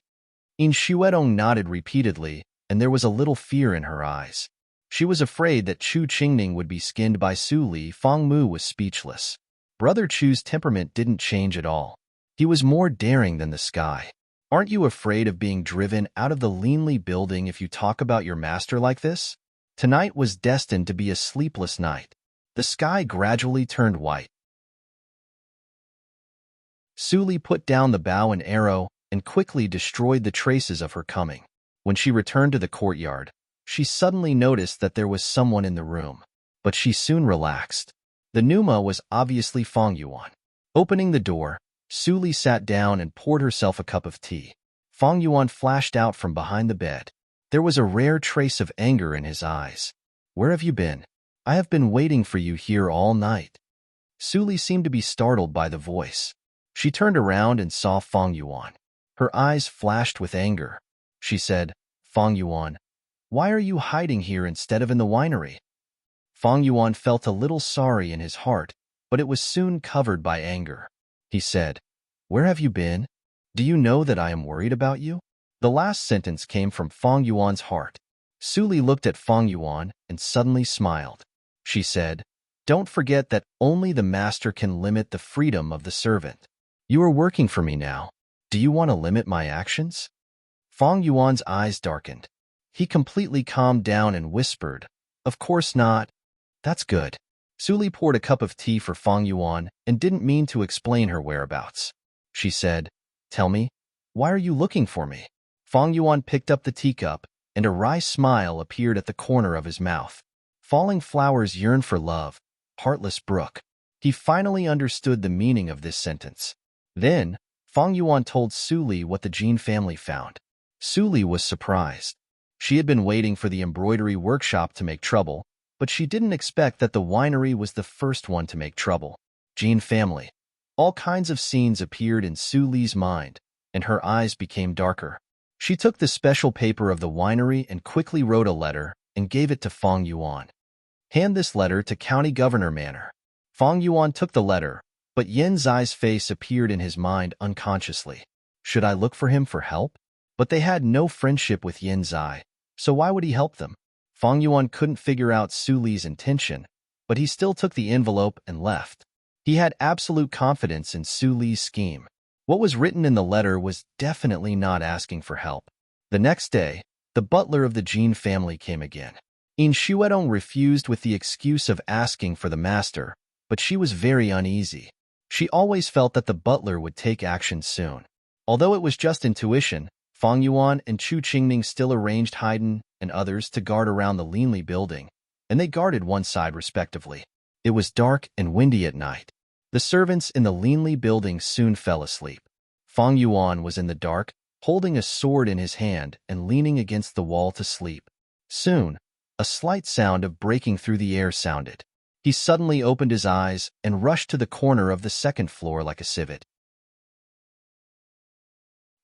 Yin Xuedong nodded repeatedly, and there was a little fear in her eyes. She was afraid that Chu Qingning would be skinned by Su Li. Fang Mu was speechless. Brother Chu's temperament didn't change at all. He was more daring than the sky. Aren't you afraid of being driven out of the Linli building if you talk about your master like this? Tonight was destined to be a sleepless night. The sky gradually turned white. Su Li put down the bow and arrow and quickly destroyed the traces of her coming. When she returned to the courtyard, she suddenly noticed that there was someone in the room. But she soon relaxed. The Numa was obviously Fang Yuan. Opening the door, Su Li sat down and poured herself a cup of tea. Fang Yuan flashed out from behind the bed. There was a rare trace of anger in his eyes. Where have you been? I have been waiting for you here all night. Su Li seemed to be startled by the voice. She turned around and saw Fang Yuan. Her eyes flashed with anger. She said, Fang Yuan, why are you hiding here instead of in the winery? Fang Yuan felt a little sorry in his heart, but it was soon covered by anger. He said, where have you been? Do you know that I am worried about you? The last sentence came from Fang Yuan's heart. Su Li looked at Fang Yuan and suddenly smiled. She said, don't forget that only the master can limit the freedom of the servant. You are working for me now. Do you want to limit my actions? Fang Yuan's eyes darkened. He completely calmed down and whispered, of course not. That's good. Su Li poured a cup of tea for Fang Yuan and didn't mean to explain her whereabouts. She said, "Tell me, why are you looking for me?" Fang Yuan picked up the teacup, and a wry smile appeared at the corner of his mouth. Falling flowers yearn for love, heartless brook. He finally understood the meaning of this sentence. Then, Fang Yuan told Su Li what the Jin family found. Su Li was surprised. She had been waiting for the embroidery workshop to make trouble, but she didn't expect that the winery was the first one to make trouble. Jin family. All kinds of scenes appeared in Su Li's mind, and her eyes became darker. She took the special paper of the winery and quickly wrote a letter and gave it to Fang Yuan. "Hand this letter to County Governor Manor." Fang Yuan took the letter, but Yin Zai's face appeared in his mind unconsciously. Should I look for him for help? But they had no friendship with Yin Zai, so why would he help them? Fang Yuan couldn't figure out Su Li's intention, but he still took the envelope and left. He had absolute confidence in Su Li's scheme. What was written in the letter was definitely not asking for help. The next day, the butler of the Jin family came again. In Shuedong refused with the excuse of asking for the master, but she was very uneasy. She always felt that the butler would take action soon. Although it was just intuition, Fang Yuan and Chu Qingning still arranged Haydn and others to guard around the Linli building, and they guarded one side respectively. It was dark and windy at night. The servants in the Linli building soon fell asleep. Fang Yuan was in the dark, holding a sword in his hand and leaning against the wall to sleep. Soon, a slight sound of breaking through the air sounded. He suddenly opened his eyes and rushed to the corner of the second floor like a civet.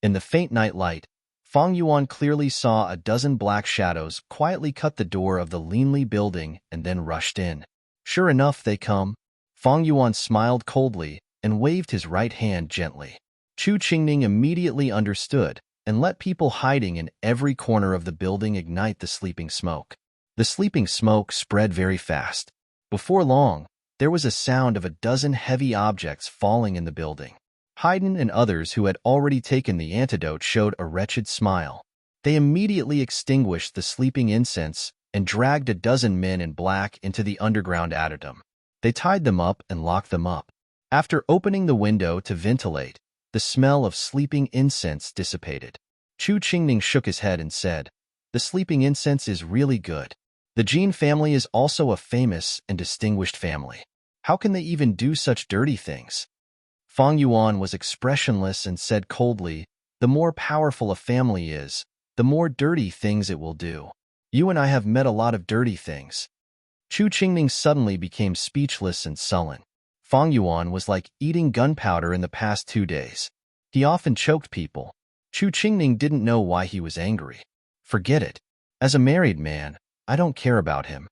In the faint night light, Fang Yuan clearly saw a dozen black shadows quietly cut the door of the Linli building and then rushed in. Sure enough, they come. Fang Yuan smiled coldly and waved his right hand gently. Chu Qingning immediately understood and let people hiding in every corner of the building ignite the sleeping smoke. The sleeping smoke spread very fast. Before long, there was a sound of a dozen heavy objects falling in the building. Haydn and others who had already taken the antidote showed a wretched smile. They immediately extinguished the sleeping incense and dragged a dozen men in black into the underground adytum. They tied them up and locked them up. After opening the window to ventilate, the smell of sleeping incense dissipated. Chu Qingning shook his head and said, "The sleeping incense is really good. The Jin family is also a famous and distinguished family. How can they even do such dirty things?" Fang Yuan was expressionless and said coldly, "The more powerful a family is, the more dirty things it will do. You and I have met a lot of dirty things." Chu Qingning suddenly became speechless and sullen. Fang Yuan was like eating gunpowder in the past 2 days. He often choked people. Chu Qingning didn't know why he was angry. Forget it. As a married man, I don't care about him.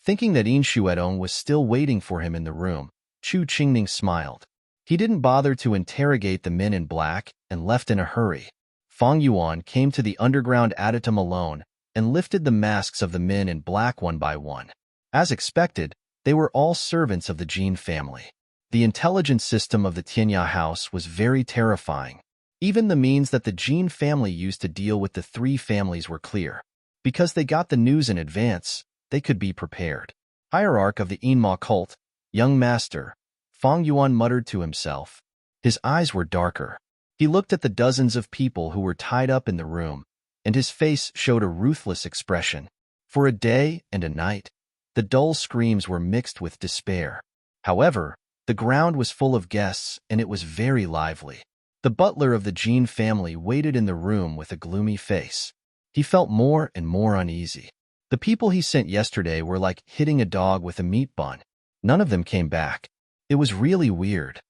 Thinking that In Shuedong was still waiting for him in the room, Chu Qingning smiled. He didn't bother to interrogate the men in black and left in a hurry. Fang Yuan came to the underground adytum alone and lifted the masks of the men in black one by one. As expected, they were all servants of the Jin family. The intelligence system of the Tianya house was very terrifying. Even the means that the Jin family used to deal with the three families were clear. Because they got the news in advance, they could be prepared. Hierarch of the Inma cult, young master, Fang Yuan muttered to himself. His eyes were darker. He looked at the dozens of people who were tied up in the room, and his face showed a ruthless expression. For a day and a night, the dull screams were mixed with despair. However, the ground was full of guests, and it was very lively. The butler of the Jin family waited in the room with a gloomy face. He felt more and more uneasy. The people he sent yesterday were like hitting a dog with a meat bun. None of them came back. It was really weird.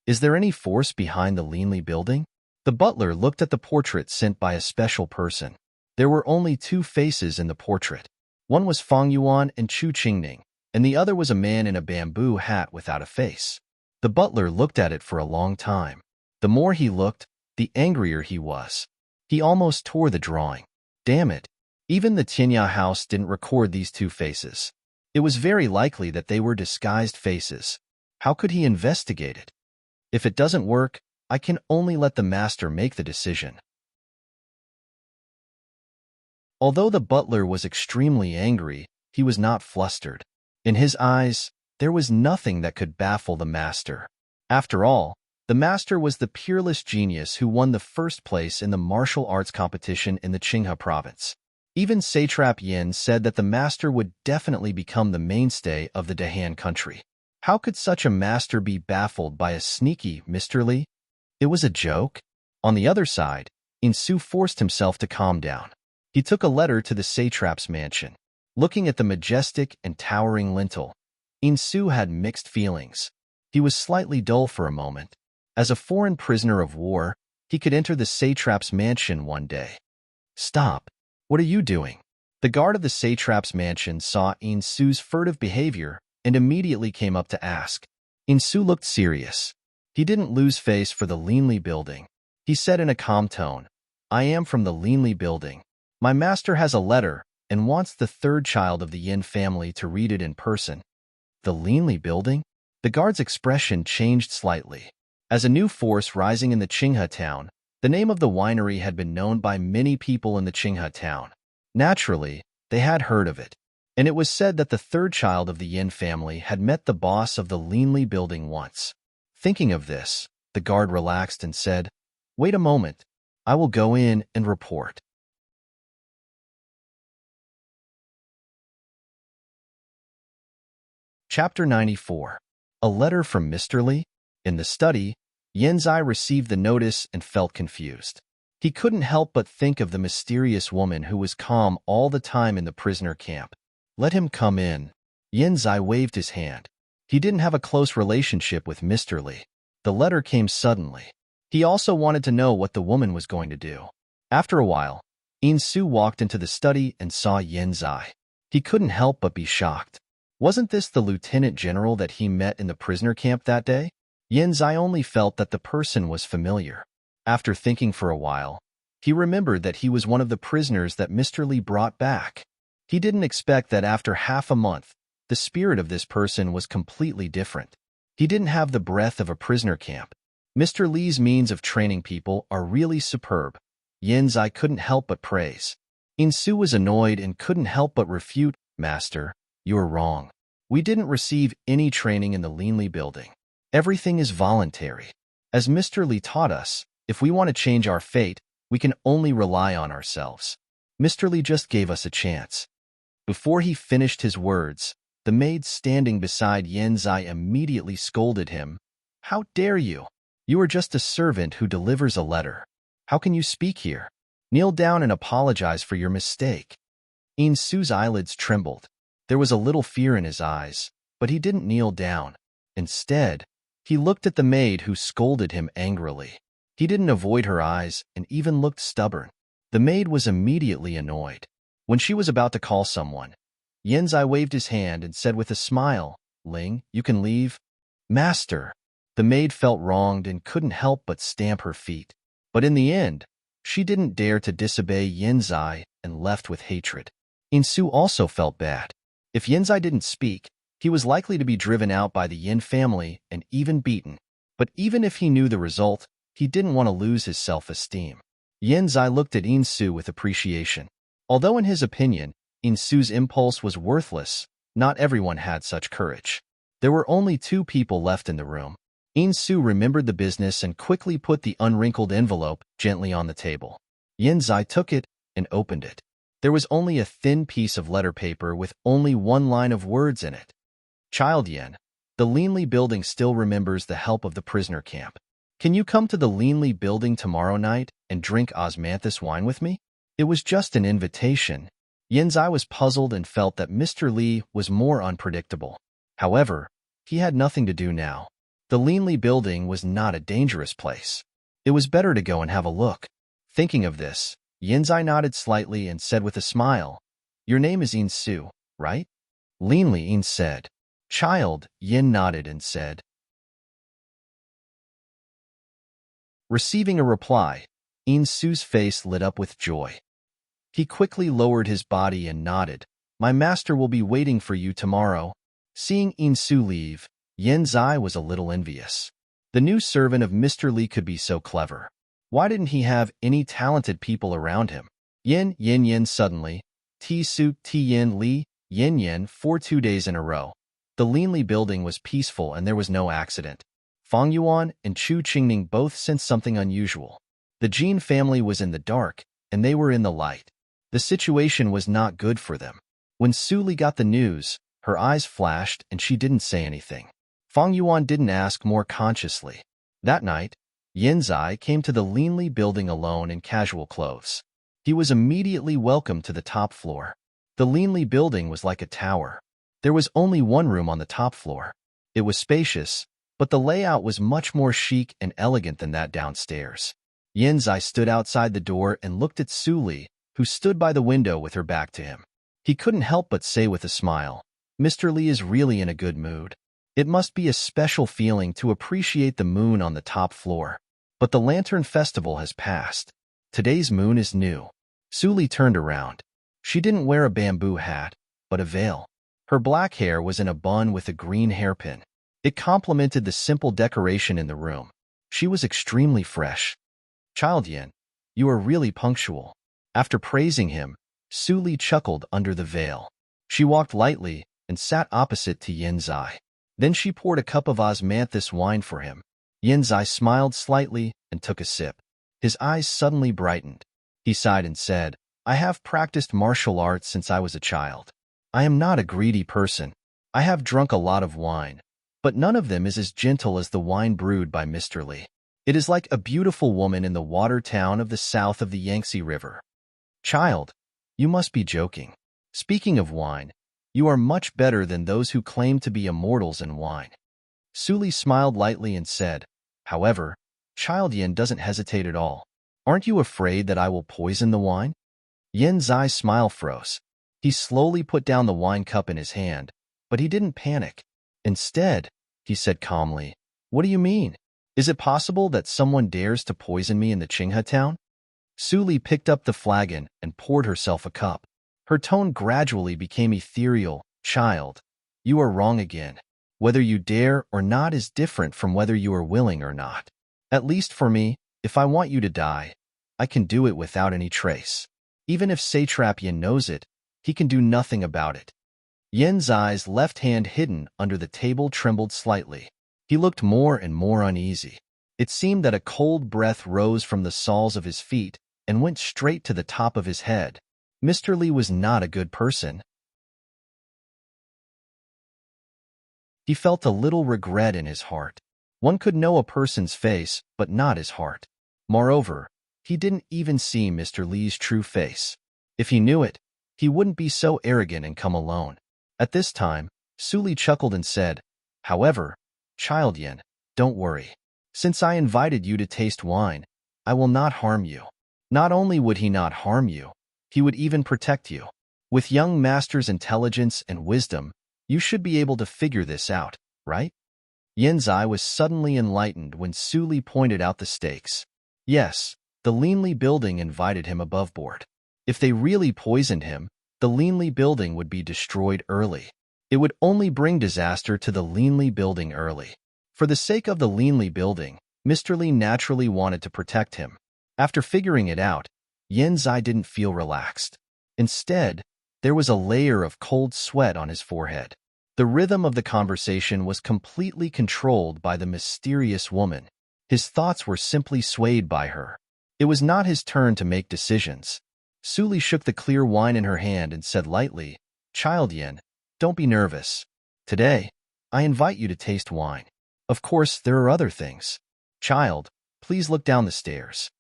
Is there any force behind the Linli building? The butler looked at the portrait sent by a special person. There were only 2 faces in the portrait. One was Fang Yuan and Chu Qingning, and the other was a man in a bamboo hat without a face. The butler looked at it for a long time. The more he looked, the angrier he was. He almost tore the drawing. Damn it. Even the Tianya house didn't record these 2 faces. It was very likely that they were disguised faces. How could he investigate it? If it doesn't work, I can only let the master make the decision. Although the butler was extremely angry, he was not flustered. In his eyes, There was nothing that could baffle the master. After all, the master was the peerless genius who won the first place in the martial arts competition in the Qinghe province. Even satrap Yin said that the master would definitely become the mainstay of the Dahan country. How could such a master be baffled by a sneaky Mr. Li? It was a joke. On the other side, Insu forced himself to calm down. He took a letter to the satrap's mansion. Looking at the majestic and towering lintel, Insu had mixed feelings. He was slightly dull for a moment. As a foreign prisoner of war, he could enter the satrap's mansion one day. Stop! What are you doing? The guard of the satrap's mansion saw Insu's furtive behavior and immediately came up to ask. Insu looked serious. He didn't lose face for the Linli building. He said in a calm tone, I am from the Linli building. My master has a letter and wants the third child of the Yin family to read it in person. The Linli building? The guard's expression changed slightly. As a new force rising in the Qinghe town, the name of the winery had been known by many people in the Qinghe town. Naturally, they had heard of it, and it was said that the third child of the Yin family had met the boss of the Linli building once. Thinking of this, the guard relaxed and said, Wait a moment, I will go in and report. Chapter 94. A Letter from Mr. Li? In the study, Yenzai received the notice and felt confused. He couldn't help but think of the mysterious woman who was calm all the time in the prisoner camp. Let him come in. Yenzai waved his hand. He didn't have a close relationship with Mr. Li. The letter came suddenly. He also wanted to know what the woman was going to do. After a while, Insu walked into the study and saw Yenzai. He couldn't help but be shocked. Wasn't this the lieutenant general that he met in the prisoner camp that day? Yenzai only felt that the person was familiar. After thinking for a while, he remembered that he was one of the prisoners that Mr. Li brought back. He didn't expect that after half a month, the spirit of this person was completely different. He didn't have the breath of a prisoner camp. Mr. Li's means of training people are really superb. Yenzai couldn't help but praise. Insu was annoyed and couldn't help but refute, Master, you are wrong. We didn't receive any training in the Linli building. Everything is voluntary. As Mr. Li taught us, if we want to change our fate, we can only rely on ourselves. Mr. Li just gave us a chance. Before he finished his words, the maid standing beside Yenzai immediately scolded him. How dare you? You are just a servant who delivers a letter. How can you speak here? Kneel down and apologize for your mistake. Insu's eyelids trembled. There was a little fear in his eyes, but he didn't kneel down. Instead, he looked at the maid who scolded him angrily. He didn't avoid her eyes and even looked stubborn. The maid was immediately annoyed. When she was about to call someone, Yenzai waved his hand and said with a smile, Ling, you can leave. Master. The maid felt wronged and couldn't help but stamp her feet. But in the end, she didn't dare to disobey Yenzai and left with hatred. Insu also felt bad. If Yenzai didn't speak, he was likely to be driven out by the Yin family and even beaten. But even if he knew the result, he didn't want to lose his self-esteem. Yenzai looked at Insu with appreciation. Although in his opinion, Insu's impulse was worthless, not everyone had such courage. There were only 2 people left in the room. Insu remembered the business and quickly put the unwrinkled envelope gently on the table. Yenzai took it and opened it. There was only a thin piece of letter paper with only 1 line of words in it. Child Yen, the Linli building still remembers the help of the prisoner camp. Can you come to the Linli building tomorrow night and drink osmanthus wine with me? It was just an invitation. Yenzai was puzzled and felt that Mr. Li was more unpredictable. However, he had nothing to do now. The Linli building was not a dangerous place. It was better to go and have a look. Thinking of this, Yenzai nodded slightly and said with a smile, Your name is Insu, right? Linli Yin said. Child, Yin nodded and said. Receiving a reply, Insu's face lit up with joy. He quickly lowered his body and nodded. My master will be waiting for you tomorrow. Seeing Insu leave, Yenzai was a little envious. The new servant of Mr. Li could be so clever. Why didn't he have any talented people around him? Yin suddenly. T-Su T-Yin Li, Yin for 2 days in a row. The Linli building was peaceful and there was no accident. Fang Yuan and Chu Qingning both sensed something unusual. The Jin family was in the dark, and they were in the light. The situation was not good for them. When Su Li got the news, her eyes flashed and she didn't say anything. Fang Yuan didn't ask more consciously. That night, Yin Zai came to the Linli building alone in casual clothes. He was immediately welcomed to the top floor. The Linli building was like a tower. There was only one room on the top floor. It was spacious, but the layout was much more chic and elegant than that downstairs. Yin Zai stood outside the door and looked at Su Li, who stood by the window with her back to him. He couldn't help but say with a smile, "Mr. Li is really in a good mood. It must be a special feeling to appreciate the moon on the top floor. But the Lantern Festival has passed. Today's moon is new." Su Li turned around. She didn't wear a bamboo hat, but a veil. Her black hair was in a bun with a green hairpin. It complemented the simple decoration in the room. She was extremely fresh. "Child Yin, you are really punctual." After praising him, Su Li chuckled under the veil. She walked lightly and sat opposite to Yin Zai. Then she poured a cup of osmanthus wine for him. Yin Zai smiled slightly and took a sip. His eyes suddenly brightened. He sighed and said, "I have practiced martial arts since I was a child. I am not a greedy person. I have drunk a lot of wine, but none of them is as gentle as the wine brewed by Mr. Li. It is like a beautiful woman in the water town of the south of the Yangtze River." "Child, you must be joking. Speaking of wine, you are much better than those who claim to be immortals in wine." Su Li smiled lightly and said, "However, Child Yin doesn't hesitate at all. Aren't you afraid that I will poison the wine?" Yin Zai's smile froze. He slowly put down the wine cup in his hand, but he didn't panic. Instead, he said calmly, "What do you mean? Is it possible that someone dares to poison me in the Qinghe town?" Su Li picked up the flagon and poured herself a cup. Her tone gradually became ethereal. "Child, you are wrong again. Whether you dare or not is different from whether you are willing or not. At least for me, if I want you to die, I can do it without any trace. Even if Satrap Yin knows it, he can do nothing about it." Yin Zai's left hand hidden under the table trembled slightly. He looked more and more uneasy. It seemed that a cold breath rose from the soles of his feet and went straight to the top of his head. Mr. Li was not a good person. He felt a little regret in his heart. One could know a person's face, but not his heart. Moreover, he didn't even see Mr. Li's true face. If he knew it, he wouldn't be so arrogant and come alone. At this time, Su Li chuckled and said, "However, Child Yin, don't worry. Since I invited you to taste wine, I will not harm you." Not only would he not harm you, he would even protect you. With young master's intelligence and wisdom, you should be able to figure this out, right? Yin Zai was suddenly enlightened when Su Li pointed out the stakes. Yes, the Linli building invited him above board. If they really poisoned him, the Linli building would be destroyed early. It would only bring disaster to the Linli building early. For the sake of the Linli building, Mr. Li naturally wanted to protect him. After figuring it out, Yin Zai didn't feel relaxed. Instead, there was a layer of cold sweat on his forehead. The rhythm of the conversation was completely controlled by the mysterious woman. His thoughts were simply swayed by her. It was not his turn to make decisions. Su Li shook the clear wine in her hand and said lightly, "Child Yin, don't be nervous. Today, I invite you to taste wine. Of course, there are other things. Child, please look down the stairs."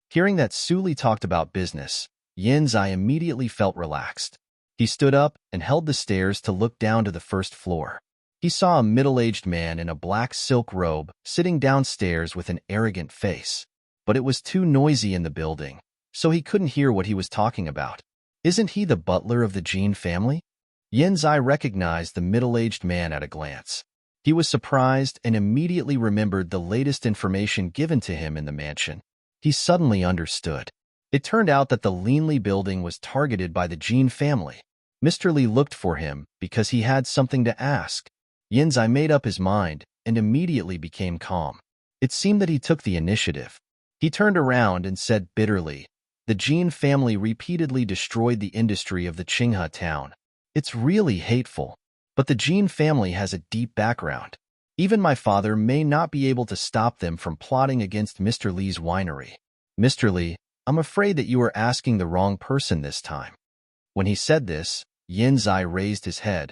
Hearing that Su Li talked about business, Yin Zai immediately felt relaxed. He stood up and held the stairs to look down to the first floor. He saw a middle-aged man in a black silk robe sitting downstairs with an arrogant face. But it was too noisy in the building, so he couldn't hear what he was talking about. Isn't he the butler of the Jin family? Yin Zai recognized the middle-aged man at a glance. He was surprised and immediately remembered the latest information given to him in the mansion. He suddenly understood. It turned out that the Linli building was targeted by the Jin family. Mr. Li looked for him because he had something to ask. Yin Zai made up his mind and immediately became calm. It seemed that he took the initiative. He turned around and said bitterly, "The Jin family repeatedly destroyed the industry of the Qinghe town. It's really hateful. But the Jean family has a deep background. Even my father may not be able to stop them from plotting against Mr. Li's winery. Mr. Li, I'm afraid that you are asking the wrong person this time. When he said this, Yin Zai raised his head,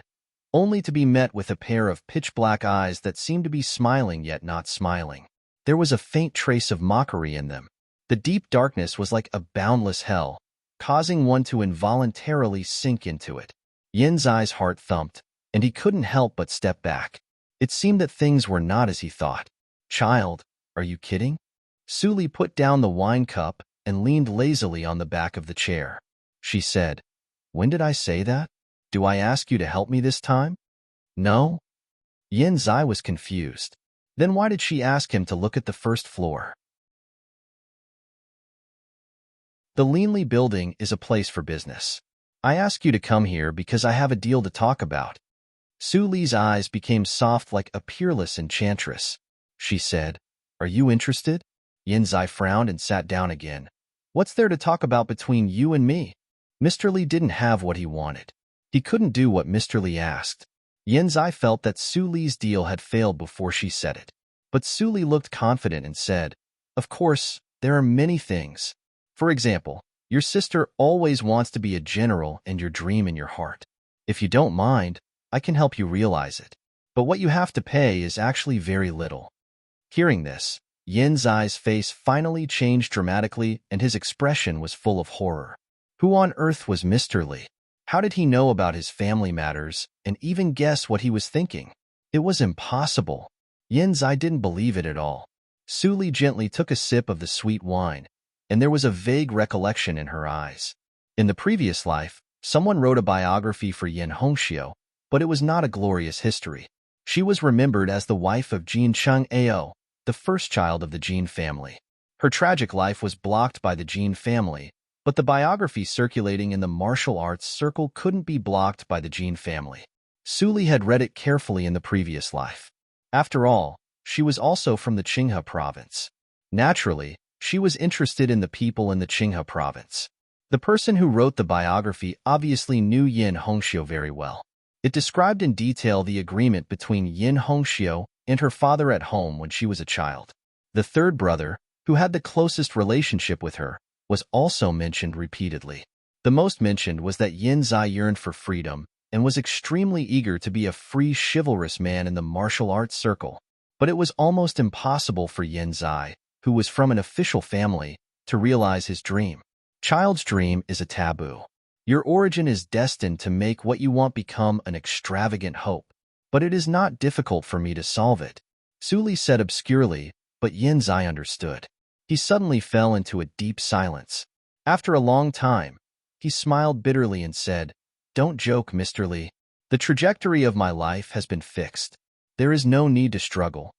only to be met with a pair of pitch-black eyes that seemed to be smiling yet not smiling. There was a faint trace of mockery in them. The deep darkness was like a boundless hell, causing one to involuntarily sink into it. Yin Zai's heart thumped, and he couldn't help but step back. It seemed that things were not as he thought. Child, are you kidding? Su Li put down the wine cup and leaned lazily on the back of the chair. She said, When did I say that? Do I ask you to help me this time? No? Yin Zai was confused. Then why did she ask him to look at the first floor? The Leanly building is a place for business. I ask you to come here because I have a deal to talk about. Su Li's eyes became soft like a peerless enchantress. She said, Are you interested? Yin Zai frowned and sat down again. What's there to talk about between you and me? Mr. Li didn't have what he wanted. He couldn't do what Mr. Li asked. Yin Zai felt that Su Li's deal had failed before she said it. But Su Li looked confident and said, Of course, there are many things. For example, your sister always wants to be a general and your dream in your heart. If you don't mind, I can help you realize it. But what you have to pay is actually very little. Hearing this, Yin Zai's face finally changed dramatically and his expression was full of horror. Who on earth was Mr. Li? How did he know about his family matters and even guess what he was thinking? It was impossible. Yin Zai didn't believe it at all. Su Li gently took a sip of the sweet wine, and there was a vague recollection in her eyes. In the previous life, someone wrote a biography for Yin Hongxiu, but it was not a glorious history. She was remembered as the wife of Jin Cheng Ao, the first child of the Jin family. Her tragic life was blocked by the Jin family, but the biography circulating in the martial arts circle couldn't be blocked by the Jin family. Su Li had read it carefully in the previous life. After all, she was also from the Qinghe province. Naturally, she was interested in the people in the Qinghe province. The person who wrote the biography obviously knew Yin Hongxiu very well. It described in detail the agreement between Yin Hongxiu and her father at home when she was a child. The third brother, who had the closest relationship with her, was also mentioned repeatedly. The most mentioned was that Yin Zai yearned for freedom and was extremely eager to be a free, chivalrous man in the martial arts circle. But it was almost impossible for Yin Zai, who was from an official family, to realize his dream. Child's dream is a taboo. Your origin is destined to make what you want become an extravagant hope. But it is not difficult for me to solve it. Su Li said obscurely, but Yin Zai understood. He suddenly fell into a deep silence. After a long time, he smiled bitterly and said, Don't joke, Mr. Li. The trajectory of my life has been fixed. There is no need to struggle.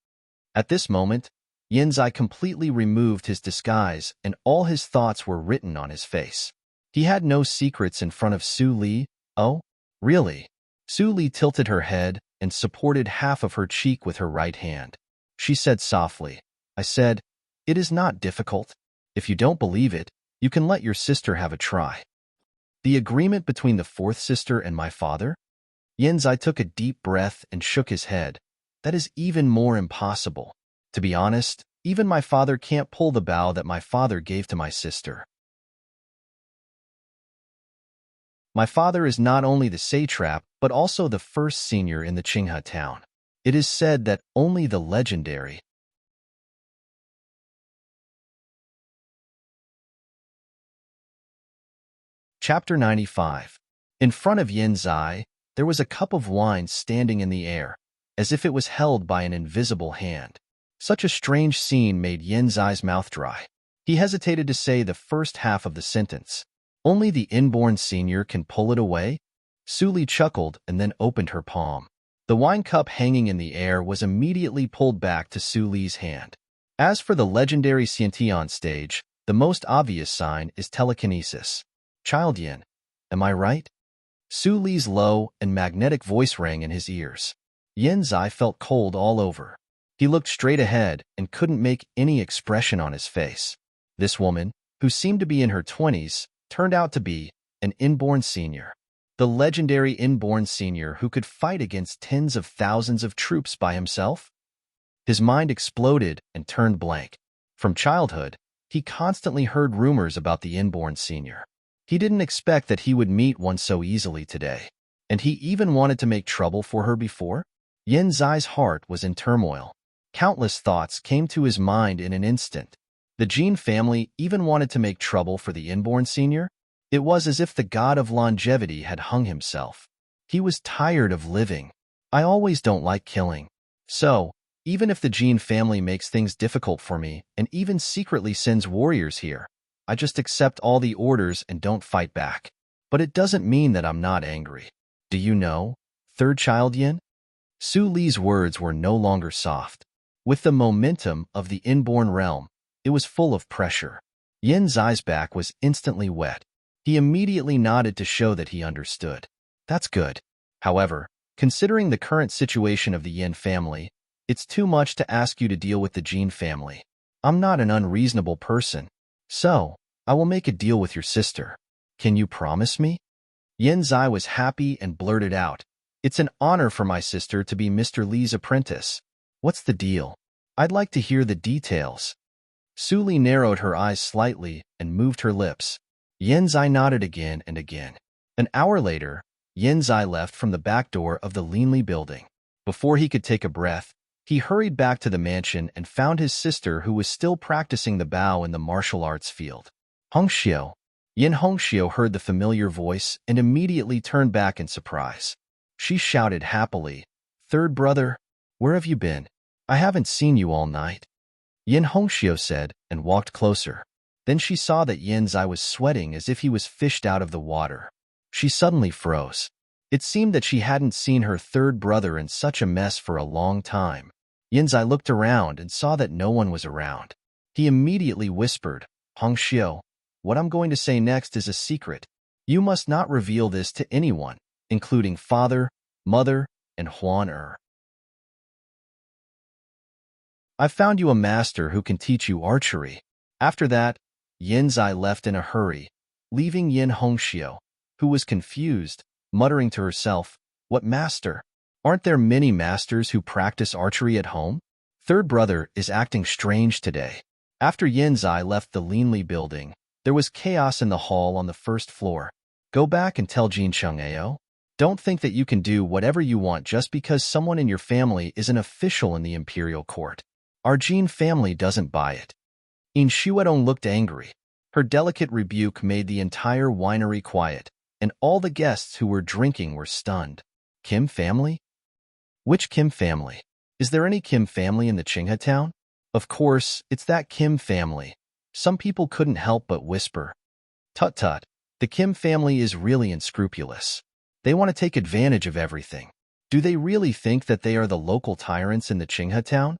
At this moment, Yin Zai completely removed his disguise and all his thoughts were written on his face. He had no secrets in front of Su Li. Oh, really? Su Li tilted her head and supported half of her cheek with her right hand. She said softly, I said, It is not difficult. If you don't believe it, you can let your sister have a try. The agreement between the fourth sister and my father? Yin Zai took a deep breath and shook his head. That is even more impossible. To be honest, even my father can't pull the bow that my father gave to my sister. My father is not only the satrap, but also the first senior in the Qinghe town. It is said that only the legendary Chapter 95. In front of Yin Zai, there was a cup of wine standing in the air, as if it was held by an invisible hand. Such a strange scene made Yin Zai's mouth dry. He hesitated to say the first half of the sentence. Only the inborn senior can pull it away? Su Li chuckled and then opened her palm. The wine cup hanging in the air was immediately pulled back to Su Li's hand. As for the legendary Xianti on stage, the most obvious sign is telekinesis. Child Yin, am I right? Su Li's low and magnetic voice rang in his ears. Yin Zai felt cold all over. He looked straight ahead and couldn't make any expression on his face. This woman, who seemed to be in her 20s, turned out to be an inborn senior. The legendary inborn senior who could fight against tens of thousands of troops by himself? His mind exploded and turned blank. From childhood, he constantly heard rumors about the inborn senior. He didn't expect that he would meet one so easily today. And he even wanted to make trouble for her before? Yin Zai's heart was in turmoil. Countless thoughts came to his mind in an instant. The Jin family even wanted to make trouble for the inborn senior? It was as if the god of longevity had hung himself. He was tired of living. I always don't like killing. So, even if the Jin family makes things difficult for me and even secretly sends warriors here, I just accept all the orders and don't fight back. But it doesn't mean that I'm not angry. Do you know, third child Yin? Su Li's words were no longer soft. With the momentum of the inborn realm, it was full of pressure. Yin Zai's back was instantly wet. He immediately nodded to show that he understood. That's good. However, considering the current situation of the Yin family, it's too much to ask you to deal with the Jin family. I'm not an unreasonable person. So, I will make a deal with your sister. Can you promise me? Yin Zai was happy and blurted out, "It's an honor for my sister to be Mr. Li's apprentice. What's the deal? I'd like to hear the details." Su Li narrowed her eyes slightly and moved her lips. Yin Zai nodded again and again. An hour later, Yin Zai left from the back door of the Linli building. Before he could take a breath, he hurried back to the mansion and found his sister who was still practicing the bow in the martial arts field. Hongxiu. Yin Hongxiu heard the familiar voice and immediately turned back in surprise. She shouted happily, "Third brother, where have you been? I haven't seen you all night." Yin Hongxiu said and walked closer. Then she saw that Yin Zai was sweating as if he was fished out of the water. She suddenly froze. It seemed that she hadn't seen her third brother in such a mess for a long time. Yin Zai looked around and saw that no one was around. He immediately whispered, "Hongxiu, what I'm going to say next is a secret. You must not reveal this to anyone, including father, mother, and Huan Er. I've found you a master who can teach you archery." After that, Yin Zai left in a hurry, leaving Yin Hongxiu, who was confused, muttering to herself, "What master? Aren't there many masters who practice archery at home?" Third brother is acting strange today. After Yin Zai left the Linli building, there was chaos in the hall on the first floor. Go back and tell Jin Chang'eo. Don't think that you can do whatever you want just because someone in your family is an official in the imperial court. Our Jin family doesn't buy it. In Shuedong looked angry. Her delicate rebuke made the entire winery quiet, and all the guests who were drinking were stunned. Kim family? Which Kim family? Is there any Kim family in the Qinghe town? Of course, it's that Kim family. Some people couldn't help but whisper. Tut-tut, the Kim family is really unscrupulous. They want to take advantage of everything. Do they really think that they are the local tyrants in the Qinghe town?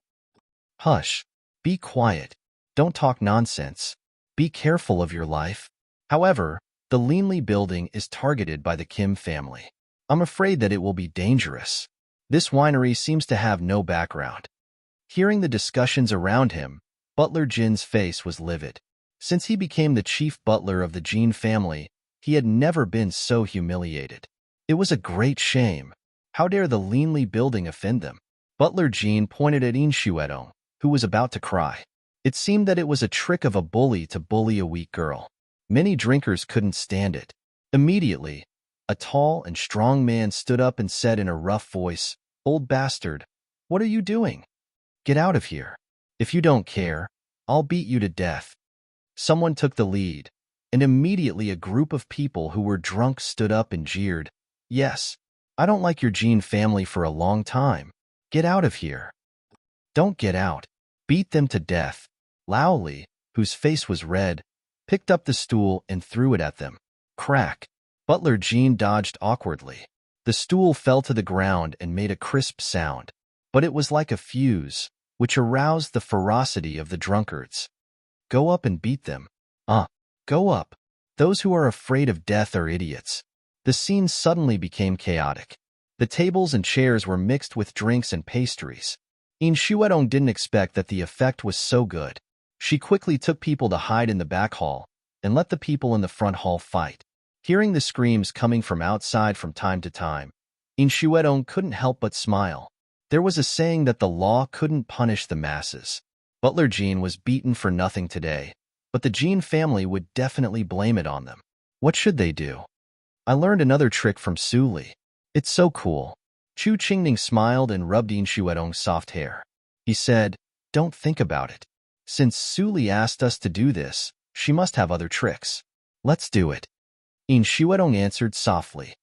Hush. Be quiet. Don't talk nonsense. Be careful of your life. However, the Linli building is targeted by the Kim family. I'm afraid that it will be dangerous. This winery seems to have no background. Hearing the discussions around him, Butler Jin's face was livid. Since he became the chief butler of the Jin family, he had never been so humiliated. It was a great shame. How dare the Linli building offend them? Butler Jin pointed at Inshuedong, who was about to cry. It seemed that it was a trick of a bully to bully a weak girl. Many drinkers couldn't stand it. Immediately, a tall and strong man stood up and said in a rough voice, "Old bastard, what are you doing? Get out of here. If you don't care, I'll beat you to death." Someone took the lead, and immediately a group of people who were drunk stood up and jeered, "Yes, I don't like your Jin family for a long time. Get out of here." "Don't get out. Beat them to death." Lao Li, whose face was red, picked up the stool and threw it at them. Crack. Butler Jin dodged awkwardly. The stool fell to the ground and made a crisp sound, but it was like a fuse, which aroused the ferocity of the drunkards. "Go up and beat them. Go up. Those who are afraid of death are idiots." The scene suddenly became chaotic. The tables and chairs were mixed with drinks and pastries. In Shuedong didn't expect that the effect was so good. She quickly took people to hide in the back hall and let the people in the front hall fight. Hearing the screams coming from outside from time to time, Inshuedong couldn't help but smile. There was a saying that the law couldn't punish the masses. Butler Jean was beaten for nothing today, but the Jean family would definitely blame it on them. What should they do? I learned another trick from Su Li. It's so cool. Chu Qingning smiled and rubbed Inshuedong's soft hair. He said, don't think about it. Since Su Li asked us to do this, she must have other tricks. Let's do it. Inshuedong answered softly.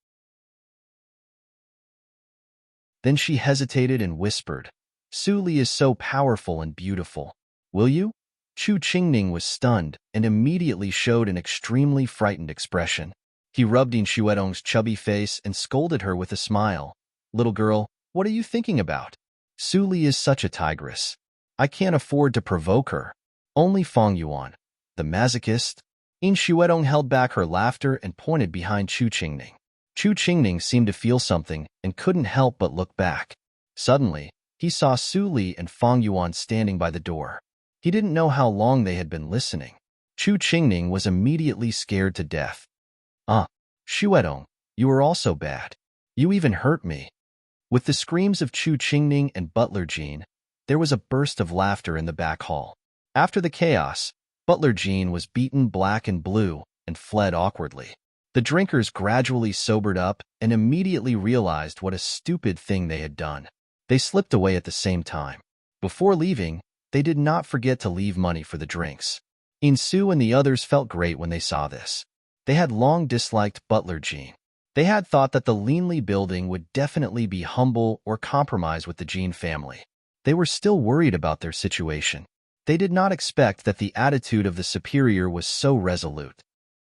Then she hesitated and whispered, Su Li is so powerful and beautiful. Will you? Chu Qingning was stunned and immediately showed an extremely frightened expression. He rubbed Inshuedong's chubby face and scolded her with a smile. Little girl, what are you thinking about? Su Li is such a tigress. I can't afford to provoke her. Only Fong Yuan, the masochist. Inshuedong held back her laughter and pointed behind Chu Qingning. Chu Qingning seemed to feel something and couldn't help but look back. Suddenly, he saw Su Li and Fong Yuan standing by the door. He didn't know how long they had been listening. Chu Qingning was immediately scared to death. Shuedong, you are also bad. You even hurt me. With the screams of Chu Qingning and Butler Jean, there was a burst of laughter in the back hall. After the chaos, Butler Jean was beaten black and blue and fled awkwardly. The drinkers gradually sobered up and immediately realized what a stupid thing they had done. They slipped away at the same time. Before leaving, they did not forget to leave money for the drinks. Insu and the others felt great when they saw this. They had long disliked Butler Jean. They had thought that the Leanly building would definitely be humble or compromise with the Jean family. They were still worried about their situation. They did not expect that the attitude of the superior was so resolute.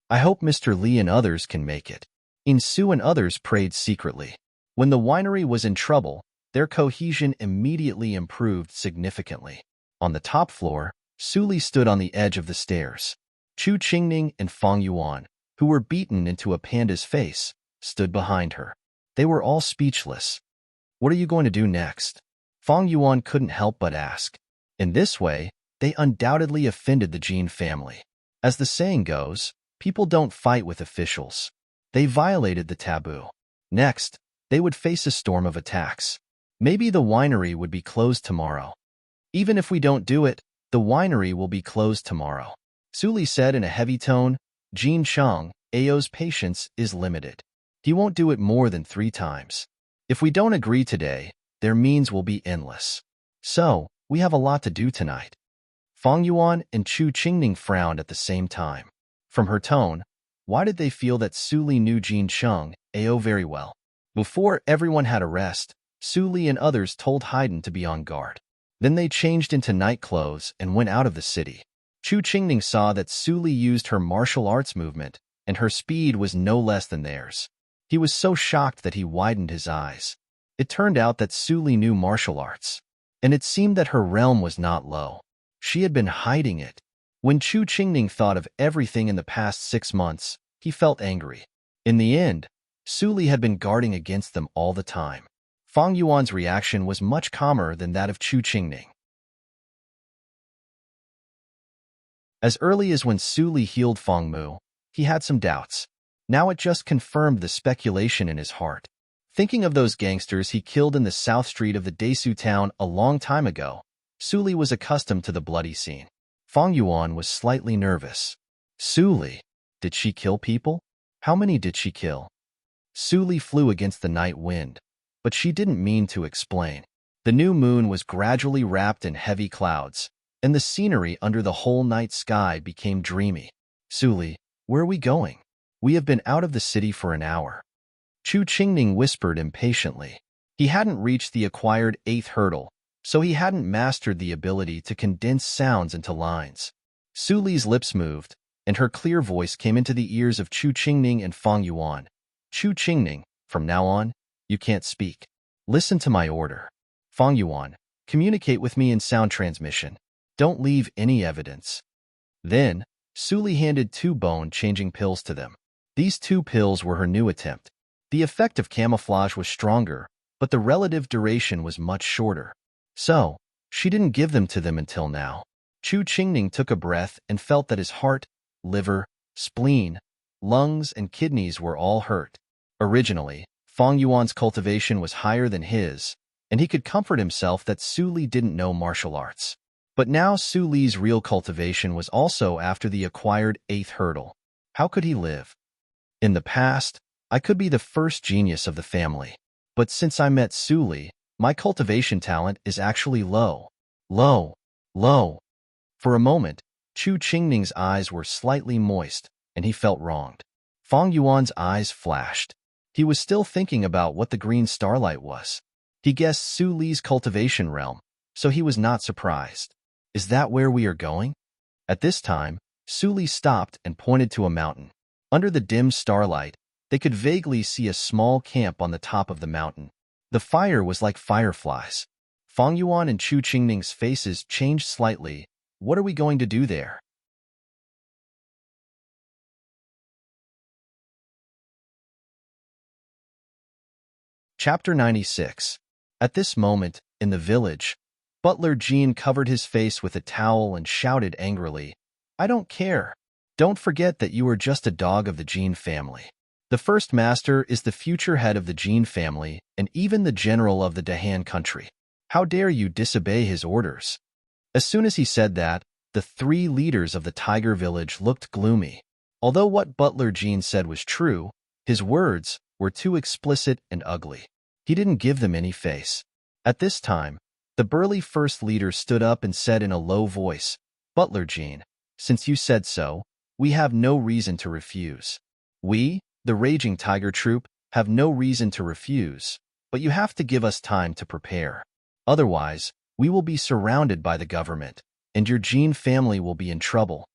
I hope Mr. Li and others can make it. Insu and others prayed secretly. When the winery was in trouble, their cohesion immediately improved significantly. On the top floor, Su Li stood on the edge of the stairs. Chu Qingning and Fong Yuan, who were beaten into a panda's face, stood behind her. They were all speechless. What are you going to do next? Fong Yuan couldn't help but ask. In this way, they undoubtedly offended the Jean family. As the saying goes, people don't fight with officials. They violated the taboo. Next, they would face a storm of attacks. Maybe the winery would be closed tomorrow. Even if we don't do it, the winery will be closed tomorrow. Su Li said in a heavy tone, Jean Chang, Ao's patience is limited. He won't do it more than 3 times. If we don't agree today, their means will be endless. So, we have a lot to do tonight. Fong Yuan and Chu Qingning frowned at the same time. From her tone, why did they feel that Su Li knew Jean Chang, Ao very well? Before everyone had a rest, Su Li and others told Haydn to be on guard. Then they changed into night clothes and went out of the city. Chu Qingning saw that Su Li used her martial arts movement, and her speed was no less than theirs. He was so shocked that he widened his eyes. It turned out that Su Li knew martial arts, and it seemed that her realm was not low. She had been hiding it. When Chu Qingning thought of everything in the past 6 months, he felt angry. In the end, Su Li had been guarding against them all the time. Fong Yuan's reaction was much calmer than that of Chu Qingning. As early as when Su Li healed Fong Mu, he had some doubts. Now it just confirmed the speculation in his heart. Thinking of those gangsters he killed in the South Street of the Desu town a long time ago, Su Li was accustomed to the bloody scene. Fong Yuan was slightly nervous. Su Li, did she kill people? How many did she kill? Su Li flew against the night wind, but she didn't mean to explain. The new moon was gradually wrapped in heavy clouds, and the scenery under the whole night sky became dreamy. Su Li, where are we going? We have been out of the city for an hour. Chu Qingning whispered impatiently. He hadn't reached the acquired 8th hurdle, so he hadn't mastered the ability to condense sounds into lines. Su Li's lips moved, and her clear voice came into the ears of Chu Qingning and Fong Yuan. Chu Qingning, from now on, you can't speak. Listen to my order. Fong Yuan, communicate with me in sound transmission. Don't leave any evidence. Then, Su Li handed 2 bone-changing pills to them. These 2 pills were her new attempt. The effect of camouflage was stronger, but the relative duration was much shorter. So, she didn't give them to them until now. Chu Qingning took a breath and felt that his heart, liver, spleen, lungs, and kidneys were all hurt. Originally, Fang Yuan's cultivation was higher than his, and he could comfort himself that Su Li didn't know martial arts. But now Su Li's real cultivation was also after the acquired 8th hurdle. How could he live? In the past, I could be the first genius of the family. But since I met Su Li, my cultivation talent is actually low. Low. Low. For a moment, Chu Qingning's eyes were slightly moist, and he felt wronged. Fang Yuan's eyes flashed. He was still thinking about what the green starlight was. He guessed Su Li's cultivation realm, so he was not surprised. Is that where we are going? At this time, Su Li stopped and pointed to a mountain. Under the dim starlight, they could vaguely see a small camp on the top of the mountain. The fire was like fireflies. Fang Yuan and Chu Qingning's faces changed slightly. What are we going to do there? Chapter 96. At this moment, in the village, Butler Jean covered his face with a towel and shouted angrily, "I don't care. Don't forget that you are just a dog of the Jean family. The first master is the future head of the Jean family and even the general of the Dahan country. How dare you disobey his orders?" As soon as he said that, the 3 leaders of the tiger village looked gloomy. Although what Butler Jean said was true, his words were too explicit and ugly. He didn't give them any face. At this time, the burly first leader stood up and said in a low voice, "Butler Jean, since you said so, we have no reason to refuse. We, the Raging Tiger Troop, have no reason to refuse, but you have to give us time to prepare. Otherwise, we will be surrounded by the government, and your Jean family will be in trouble."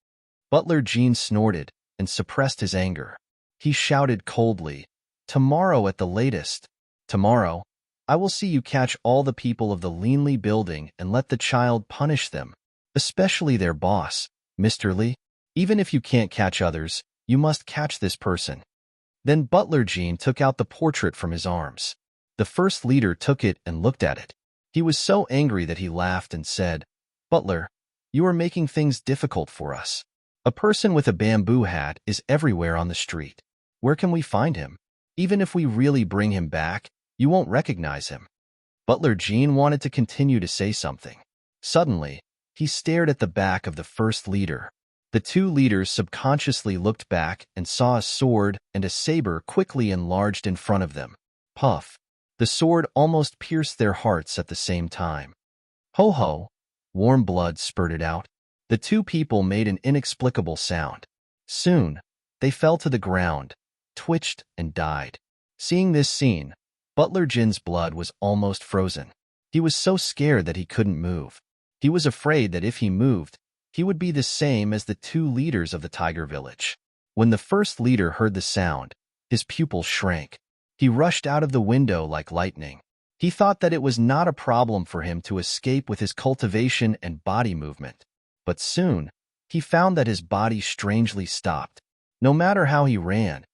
Butler Jean snorted and suppressed his anger. He shouted coldly, "Tomorrow at the latest. Tomorrow, I will see you catch all the people of the Leanly building and let the child punish them, especially their boss, Mr. Li. Even if you can't catch others, you must catch this person." Then Butler Jean took out the portrait from his arms. The first leader took it and looked at it. He was so angry that he laughed and said, "Butler, you are making things difficult for us. A person with a bamboo hat is everywhere on the street. Where can we find him? Even if we really bring him back, you won't recognize him." Butler Jean wanted to continue to say something. Suddenly, he stared at the back of the first leader. The 2 leaders subconsciously looked back and saw a sword and a saber quickly enlarged in front of them. Puff! The sword almost pierced their hearts at the same time. Ho ho! Warm blood spurted out. The 2 people made an inexplicable sound. Soon, they fell to the ground, twitched, and died. Seeing this scene, Butler Jin's blood was almost frozen. He was so scared that he couldn't move. He was afraid that if he moved, he would be the same as the 2 leaders of the tiger village. When the first leader heard the sound, his pupils shrank. He rushed out of the window like lightning. He thought that it was not a problem for him to escape with his cultivation and body movement. But soon, he found that his body strangely stopped. No matter how he ran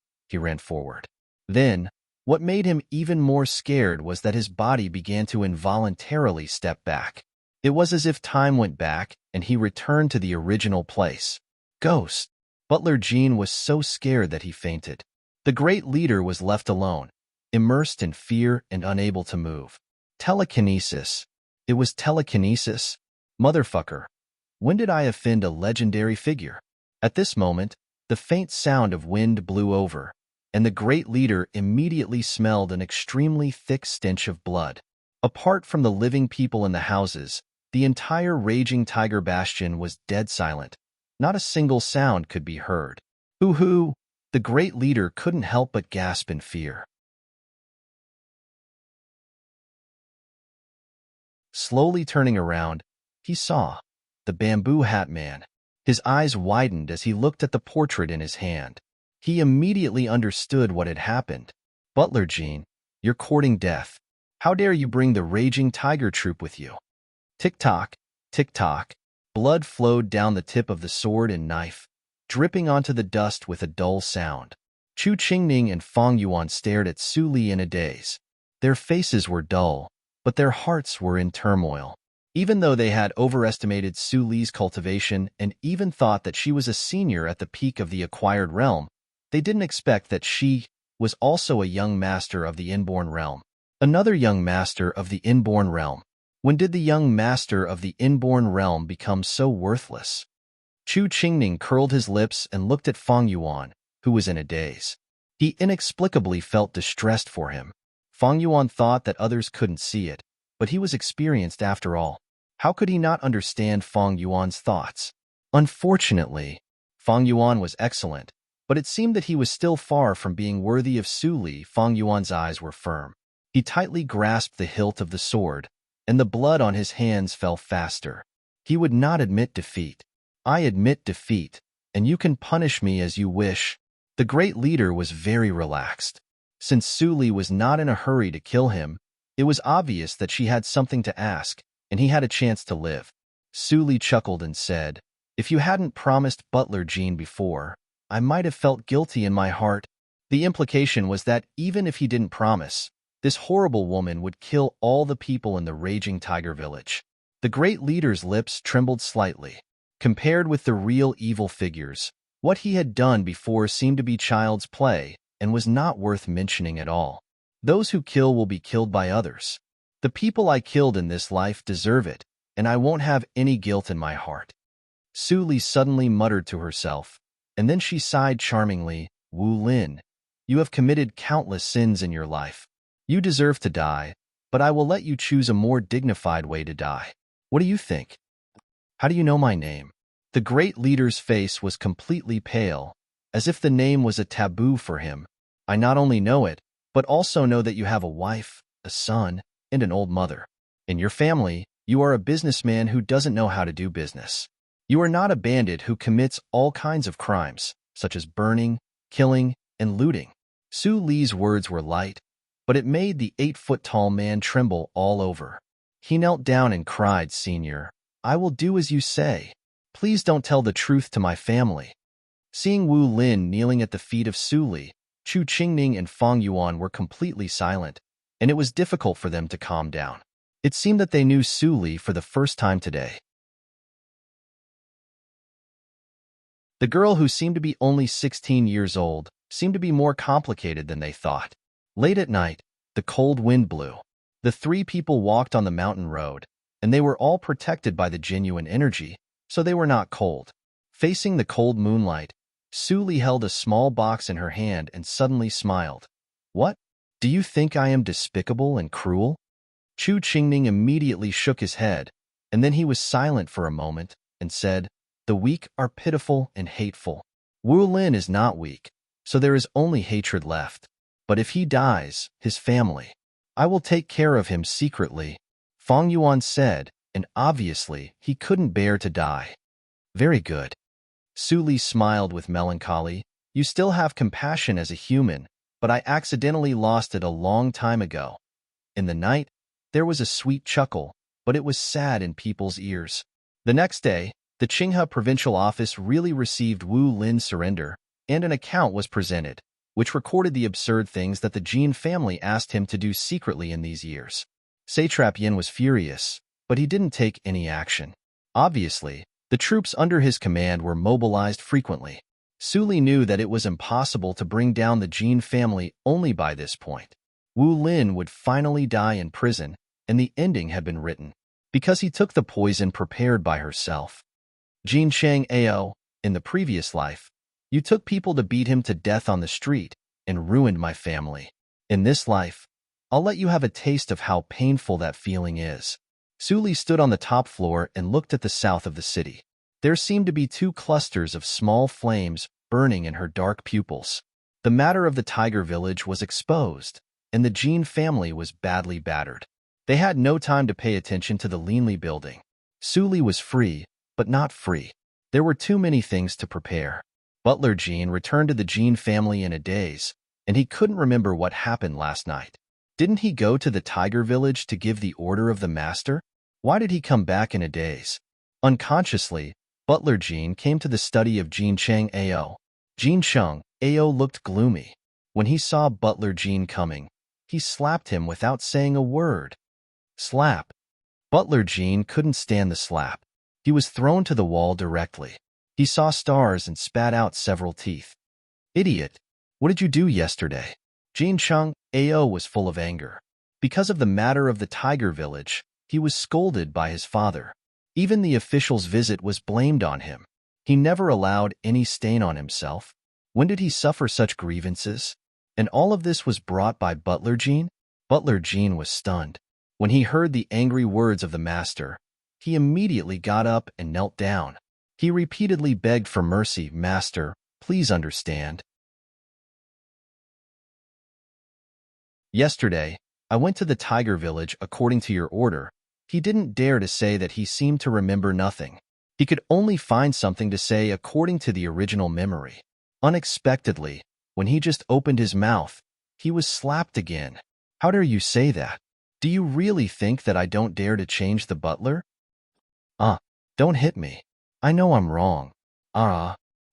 forward. Then, what made him even more scared was that his body began to involuntarily step back. It was as if time went back and he returned to the original place. Ghost! Butler Jean was so scared that he fainted. The great leader was left alone, immersed in fear and unable to move. Telekinesis. It was telekinesis? Motherfucker. When did I offend a legendary figure? At this moment, the faint sound of wind blew over, and the great leader immediately smelled an extremely thick stench of blood. Apart from the living people in the houses, the entire Raging Tiger Bastion was dead silent. Not a single sound could be heard. Hoo-hoo! The great leader couldn't help but gasp in fear. Slowly turning around, he saw the bamboo hat man. His eyes widened as he looked at the portrait in his hand. He immediately understood what had happened. Butler Jean, you're courting death. How dare you bring the Raging Tiger Troop with you? Tick-tock, tick-tock. Blood flowed down the tip of the sword and knife, dripping onto the dust with a dull sound. Chu Qingning and Fang Yuan stared at Su Li in a daze. Their faces were dull, but their hearts were in turmoil. Even though they had overestimated Su Li's cultivation and even thought that she was a senior at the peak of the acquired realm, They didn't expect that she was also a young master of the inborn realm. Another young master of the inborn realm. When did the young master of the inborn realm become so worthless? Chu Qingning curled his lips and looked at Fang Yuan, who was in a daze. He inexplicably felt distressed for him. Fang Yuan thought that others couldn't see it, but he was experienced after all. How could he not understand Fang Yuan's thoughts? Unfortunately, Fang Yuan was excellent, but it seemed that he was still far from being worthy of Su Li. Fang Yuan's eyes were firm. He tightly grasped the hilt of the sword, and the blood on his hands fell faster. He would not admit defeat. I admit defeat, and you can punish me as you wish. The great leader was very relaxed. Since Su Li was not in a hurry to kill him, it was obvious that she had something to ask, and he had a chance to live. Su Li chuckled and said, "If you hadn't promised Butler Jean before, I might have felt guilty in my heart." The implication was that even if he didn't promise, this horrible woman would kill all the people in the raging tiger village. The great leader's lips trembled slightly. Compared with the real evil figures, what he had done before seemed to be child's play and was not worth mentioning at all. Those who kill will be killed by others. The people I killed in this life deserve it, and I won't have any guilt in my heart. Su Li suddenly muttered to herself, and then she sighed charmingly, "Wu Lin, you have committed countless sins in your life. You deserve to die, but I will let you choose a more dignified way to die. What do you think? How do you know my name?" The great leader's face was completely pale, as if the name was a taboo for him. "I not only know it, but also know that you have a wife, a son, and an old mother. In your family, you are a businessman who doesn't know how to do business. You are not a bandit who commits all kinds of crimes, such as burning, killing, and looting." Su Li's words were light, but it made the 8-foot-tall man tremble all over. He knelt down and cried, "Senior, I will do as you say. Please don't tell the truth to my family." Seeing Wu Lin kneeling at the feet of Su Li, Chu Qingning and Fang Yuan were completely silent, and it was difficult for them to calm down. It seemed that they knew Su Li for the first time today. The girl, who seemed to be only 16 years old, seemed to be more complicated than they thought. Late at night, the cold wind blew. The three people walked on the mountain road, and they were all protected by the genuine energy, so they were not cold. Facing the cold moonlight, Su Li held a small box in her hand and suddenly smiled. "What? Do you think I am despicable and cruel?" Chu Qingning immediately shook his head, and then he was silent for a moment and said, "The weak are pitiful and hateful. Wu Lin is not weak, so there is only hatred left. But if he dies, his family, I will take care of him secretly," Fang Yuan said, and obviously he couldn't bear to die. "Very good." Su Li smiled with melancholy. "You still have compassion as a human, but I accidentally lost it a long time ago." In the night, there was a sweet chuckle, but it was sad in people's ears. The next day, the Qinghe provincial office really received Wu Lin's surrender, and an account was presented, which recorded the absurd things that the Jin family asked him to do secretly in these years. Satrap Yin was furious, but he didn't take any action. Obviously, the troops under his command were mobilized frequently. Su Li knew that it was impossible to bring down the Jin family only by this point. Wu Lin would finally die in prison, and the ending had been written, because he took the poison prepared by herself. Jin Chang Ao, in the previous life, you took people to beat him to death on the street and ruined my family. In this life, I'll let you have a taste of how painful that feeling is. Su Li stood on the top floor and looked at the south of the city. There seemed to be two clusters of small flames burning in her dark pupils. The matter of the tiger village was exposed, and the Jin family was badly battered. They had no time to pay attention to the Linli building. Su Li was free, but not free. There were too many things to prepare. Butler Jean returned to the Jean family in a daze, and he couldn't remember what happened last night. Didn't he go to the tiger village to give the order of the master? Why did he come back in a daze? Unconsciously, Butler Jean came to the study of Jin Chang Ao. Jin Chang Ao looked gloomy. When he saw Butler Jean coming, he slapped him without saying a word. Slap. Butler Jean couldn't stand the slap. He was thrown to the wall directly. He saw stars and spat out several teeth. Idiot! What did you do yesterday? Jin Chung Ao was full of anger. Because of the matter of the tiger village, he was scolded by his father. Even the official's visit was blamed on him. He never allowed any stain on himself. When did he suffer such grievances? And all of this was brought by Butler Jean? Butler Jean was stunned. When he heard the angry words of the master, he immediately got up and knelt down. He repeatedly begged for mercy. Master, please understand. Yesterday, I went to the tiger village according to your order. He didn't dare to say that he seemed to remember nothing. He could only find something to say according to the original memory. Unexpectedly, when he just opened his mouth, he was slapped again. How dare you say that? Do you really think that I don't dare to change the butler? Don't hit me. I know I'm wrong.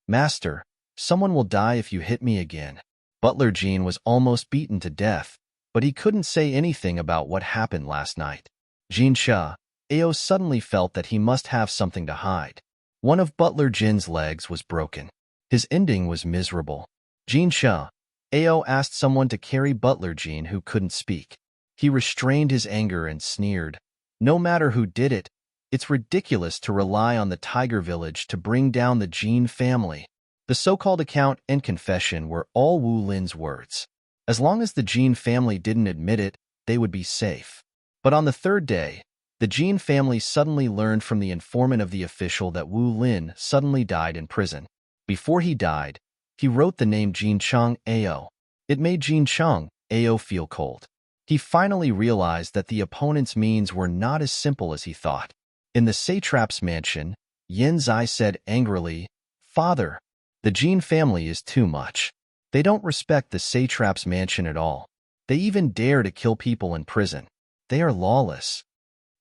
Master, someone will die if you hit me again. Butler Jean was almost beaten to death, but he couldn't say anything about what happened last night. Jin Cha Ao suddenly felt that he must have something to hide. One of Butler Jin's legs was broken. His ending was miserable. Jin Cha Ao asked someone to carry Butler Jean who couldn't speak. He restrained his anger and sneered. No matter who did it, it's ridiculous to rely on the tiger village to bring down the Jean family. The so-called account and confession were all Wu Lin's words. As long as the Jean family didn't admit it, they would be safe. But on the third day, the Jean family suddenly learned from the informant of the official that Wu Lin suddenly died in prison. Before he died, he wrote the name Jin Chung Ao. It made Jin Chung Ao feel cold. He finally realized that the opponent's means were not as simple as he thought. In the satrap's mansion, Yin Zai said angrily, "Father, the Jean family is too much. They don't respect the satrap's mansion at all. They even dare to kill people in prison. They are lawless."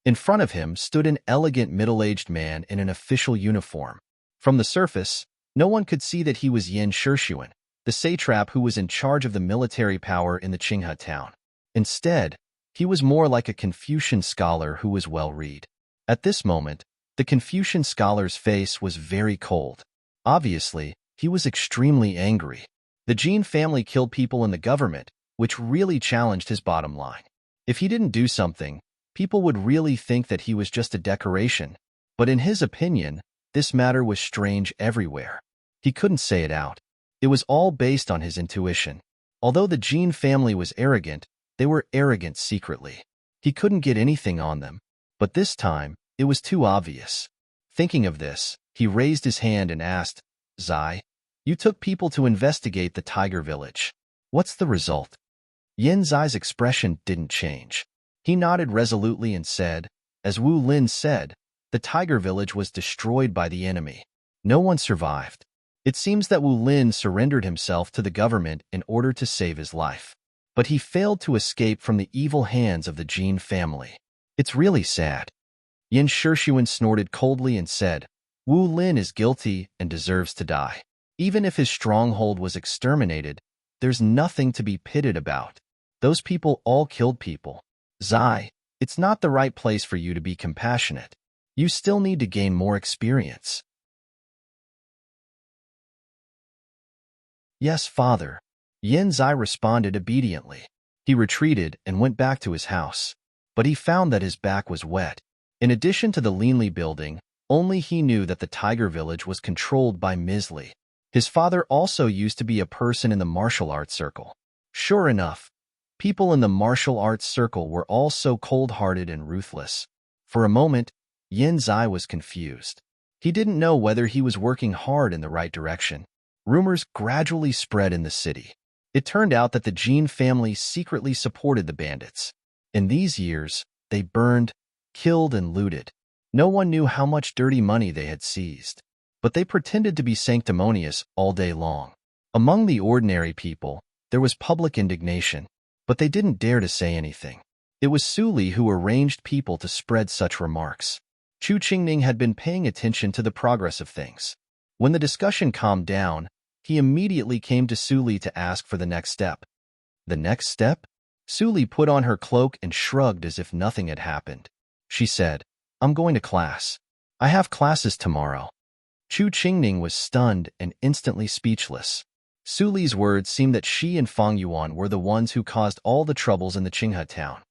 In front of him stood an elegant middle-aged man in an official uniform. From the surface, no one could see that he was Yin Shishuan, the satrap who was in charge of the military power in the Qinghe town. Instead, he was more like a Confucian scholar who was well-read. At this moment, the Confucian scholar's face was very cold. Obviously, he was extremely angry. The Jean family killed people in the government, which really challenged his bottom line. If he didn't do something, people would really think that he was just a decoration. But in his opinion, this matter was strange everywhere. He couldn't say it out. It was all based on his intuition. Although the Jean family was arrogant, they were arrogant secretly. He couldn't get anything on them. But this time, it was too obvious. Thinking of this, he raised his hand and asked, "Zai, you took people to investigate the tiger village. What's the result?" Yin Zai's expression didn't change. He nodded resolutely and said, "As Wu Lin said, the tiger village was destroyed by the enemy. No one survived. It seems that Wu Lin surrendered himself to the government in order to save his life. But he failed to escape from the evil hands of the Jean family. It's really sad." Yin Shishuan snorted coldly and said, "Wu Lin is guilty and deserves to die. Even if his stronghold was exterminated, there's nothing to be pitted about. Those people all killed people. Zai, it's not the right place for you to be compassionate. You still need to gain more experience." "Yes, father." Yin Zai responded obediently. He retreated and went back to his house. But he found that his back was wet. In addition to the Linli building, only he knew that the tiger village was controlled by Ms. Li. His father also used to be a person in the martial arts circle. Sure enough, people in the martial arts circle were all so cold-hearted and ruthless. For a moment, Yin Zai was confused. He didn't know whether he was working hard in the right direction. Rumors gradually spread in the city. It turned out that the Jean family secretly supported the bandits. In these years, they burned, killed, and looted. No one knew how much dirty money they had seized. But they pretended to be sanctimonious all day long. Among the ordinary people, there was public indignation, but they didn't dare to say anything. It was Su Li who arranged people to spread such remarks. Chu Qingning had been paying attention to the progress of things. When the discussion calmed down, he immediately came to Su Li to ask for the next step. The next step? Su Li put on her cloak and shrugged as if nothing had happened. She said, "I'm going to class. I have classes tomorrow." Chu Qingning was stunned and instantly speechless. Su Li's words seemed that she and Fang Yuan were the ones who caused all the troubles in the Qinghe town.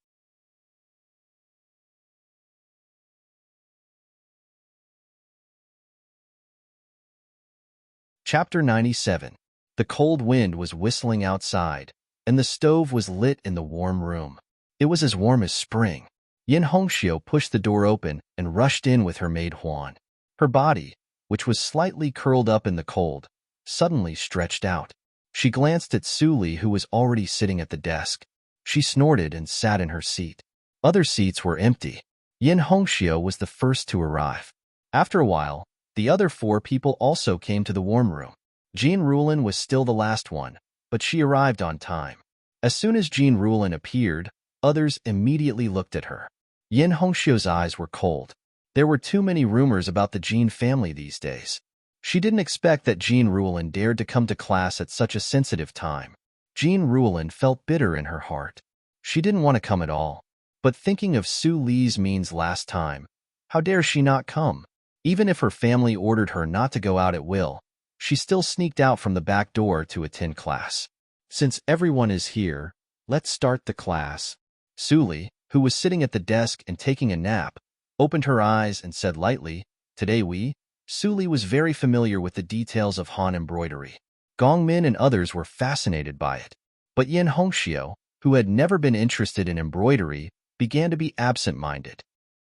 Chapter 97. The cold wind was whistling outside, and the stove was lit in the warm room. It was as warm as spring. Yin Hongxiu pushed the door open and rushed in with her maid Huan. Her body, which was slightly curled up in the cold, suddenly stretched out. She glanced at Su Li, who was already sitting at the desk. She snorted and sat in her seat. Other seats were empty. Yin Hongxiu was the first to arrive. After a while, the other 4 people also came to the warm room. Jean Rulin was still the last one, but she arrived on time. As soon as Jean Rulin appeared, others immediately looked at her. Yin Hongxiu's eyes were cold. There were too many rumors about the Jean family these days. She didn't expect that Jean Rulin dared to come to class at such a sensitive time. Jean Rulin felt bitter in her heart. She didn't want to come at all. But thinking of Su Li's means last time, how dare she not come? Even if her family ordered her not to go out at will, she still sneaked out from the back door to attend class. Since everyone is here, let's start the class. Su Li, who was sitting at the desk and taking a nap, opened her eyes and said lightly, "Today we..." Su Li was very familiar with the details of Han embroidery. Gong Min and others were fascinated by it. But Yin Hongxiu, who had never been interested in embroidery, began to be absent-minded.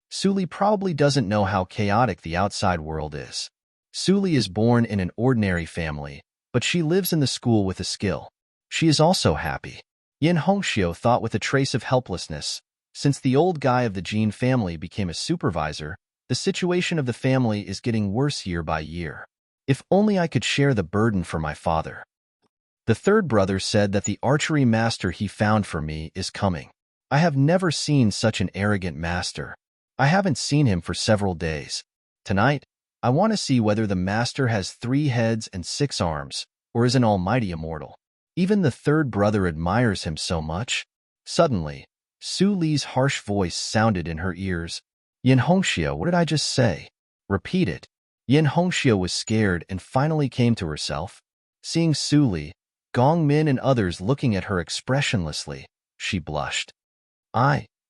Su Li probably doesn't know how chaotic the outside world is. Su Li is born in an ordinary family, but she lives in the school with a skill. She is also happy. Yin Hongxiu thought with a trace of helplessness. Since the old guy of the Jean family became a supervisor, the situation of the family is getting worse year by year. If only I could share the burden for my father. The third brother said that the archery master he found for me is coming. I have never seen such an arrogant master. I haven't seen him for several days. Tonight, I want to see whether the master has 3 heads and 6 arms, or is an almighty immortal. Even the third brother admires him so much. Suddenly, Su Li's harsh voice sounded in her ears. "Yin Hongxiu, what did I just say? Repeat it." Yin Hongxiu was scared and finally came to herself. Seeing Su Li, Gong Min and others looking at her expressionlessly, she blushed.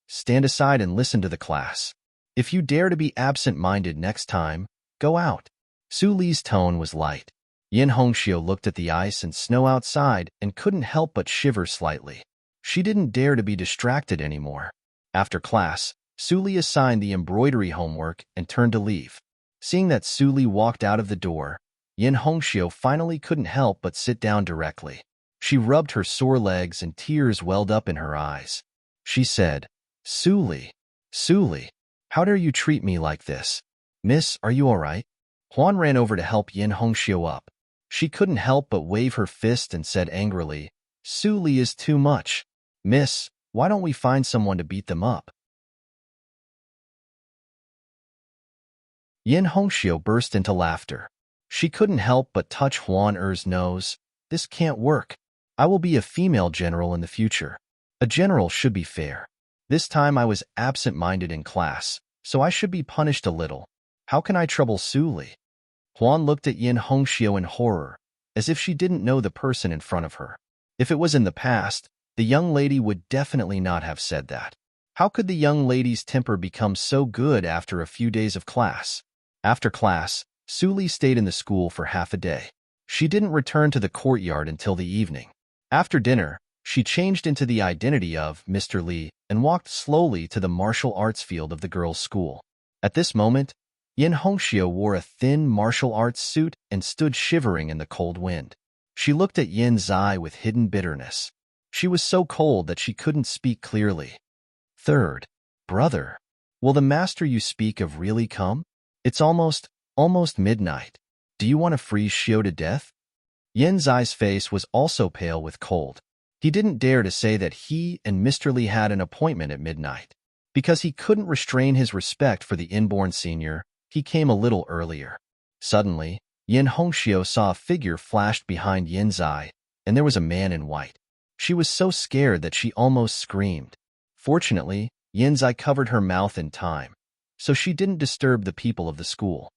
Stand aside and listen to the class. If you dare to be absent-minded next time, go out." Su Li's tone was light. Yin Hongxiu looked at the ice and snow outside and couldn't help but shiver slightly. She didn't dare to be distracted anymore. After class, Su Li assigned the embroidery homework and turned to leave. Seeing that Su Li walked out of the door, Yin Hongxiu finally couldn't help but sit down directly. She rubbed her sore legs and tears welled up in her eyes. She said, Su Li, how dare you treat me like this? Miss, are you all right?" Huan ran over to help Yin Hongxiu up. She couldn't help but wave her fist and said angrily, "Su Li is too much. Miss, why don't we find someone to beat them up?" Yin Hongxiu burst into laughter. She couldn't help but touch Huan Er's nose. "This can't work. I will be a female general in the future. A general should be fair. This time I was absent-minded in class, so I should be punished a little. How can I trouble Su Li?" Huan looked at Yin Hongxiu in horror, as if she didn't know the person in front of her. If it was in the past, the young lady would definitely not have said that. How could the young lady's temper become so good after a few days of class? After class, Su Li stayed in the school for half a day. She didn't return to the courtyard until the evening. After dinner, she changed into the identity of Mr. Li and walked slowly to the martial arts field of the girls' school. At this moment, Yin Hongxiu wore a thin martial arts suit and stood shivering in the cold wind. She looked at Yin Zai with hidden bitterness. She was so cold that she couldn't speak clearly. "Third brother, will the master you speak of really come? It's almost midnight. Do you want to freeze Xiu to death?" Yin Zai's face was also pale with cold. He didn't dare to say that he and Mr. Li had an appointment at midnight. Because he couldn't restrain his respect for the inborn senior, he came a little earlier. Suddenly, Yin Hongxiu saw a figure flashed behind Yin Zai, and there was a man in white. She was so scared that she almost screamed. Fortunately, Yin Zai covered her mouth in time, so she didn't disturb the people of the school.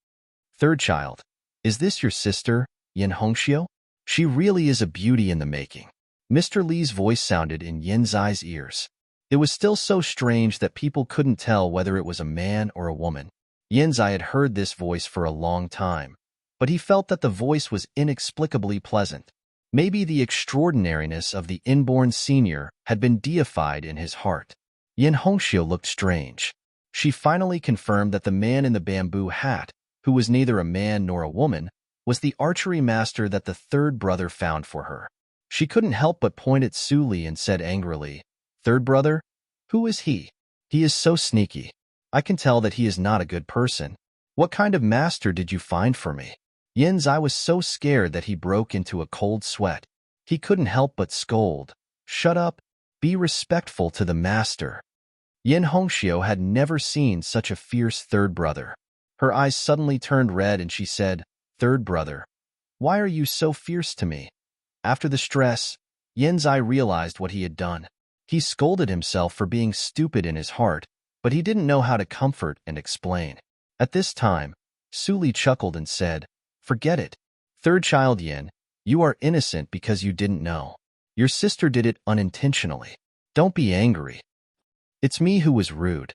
"Third child, is this your sister, Yin Hongxiu?" She really is a beauty in the making. Mr. Li's voice sounded in Yin Zai's ears. It was still so strange that people couldn't tell whether it was a man or a woman. Yin Zai had heard this voice for a long time, but he felt that the voice was inexplicably pleasant. Maybe the extraordinariness of the inborn senior had been deified in his heart. Yin Hongxiu looked strange. She finally confirmed that the man in the bamboo hat, who was neither a man nor a woman, was the archery master that the third brother found for her. She couldn't help but point at Su Li and said angrily, "Third brother? Who is he? He is so sneaky. I can tell that he is not a good person. What kind of master did you find for me?" Yin Zai was so scared that he broke into a cold sweat. He couldn't help but scold, "Shut up. Be respectful to the master." Yin Hongxiu had never seen such a fierce third brother. Her eyes suddenly turned red and she said, "Third brother, why are you so fierce to me?" After the stress, Yin Zai realized what he had done. He scolded himself for being stupid in his heart, but he didn't know how to comfort and explain. At this time, Su Li chuckled and said, "Forget it. Third child Yin, you are innocent because you didn't know. Your sister did it unintentionally. Don't be angry. It's me who was rude."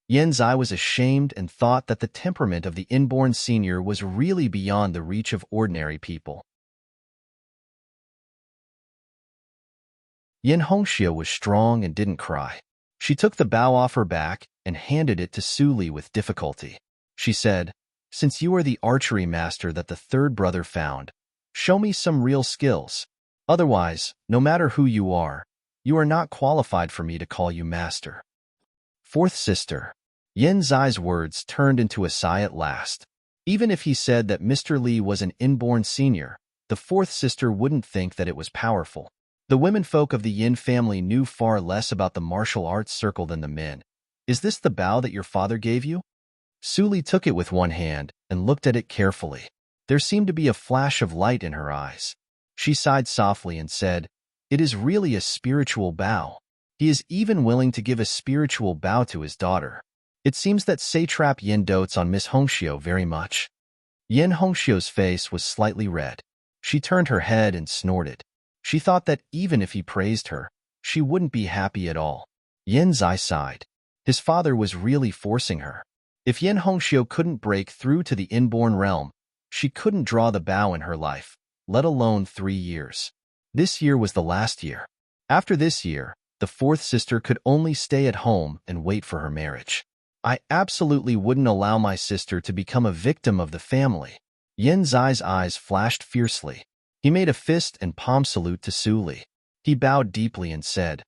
Yin Zai was ashamed and thought that the temperament of the inborn senior was really beyond the reach of ordinary people. Yin Hongxiu was strong and didn't cry. She took the bow off her back and handed it to Su Li with difficulty. She said, "Since you are the archery master that the third brother found, show me some real skills. Otherwise, no matter who you are not qualified for me to call you master." Fourth sister. Yin Zai's words turned into a sigh at last. Even if he said that Mr. Li was an inborn senior, the fourth sister wouldn't think that it was powerful. The womenfolk of the Yin family knew far less about the martial arts circle than the men. "Is this the bow that your father gave you?" Su Li took it with one hand and looked at it carefully. There seemed to be a flash of light in her eyes. She sighed softly and said, "It is really a spiritual bow. He is even willing to give a spiritual bow to his daughter. It seems that satrap Yin dotes on Miss Hongxiu very much." Yin Hongxiu's face was slightly red. She turned her head and snorted. She thought that even if he praised her, she wouldn't be happy at all. Yin Zai sighed. His father was really forcing her. If Yin Hongxiu couldn't break through to the inborn realm, she couldn't draw the bow in her life, let alone 3 years. This year was the last year. After this year, the fourth sister could only stay at home and wait for her marriage. "I absolutely wouldn't allow my sister to become a victim of the family." Yin Zai's eyes flashed fiercely. He made a fist and palm salute to Su Li. He bowed deeply and said,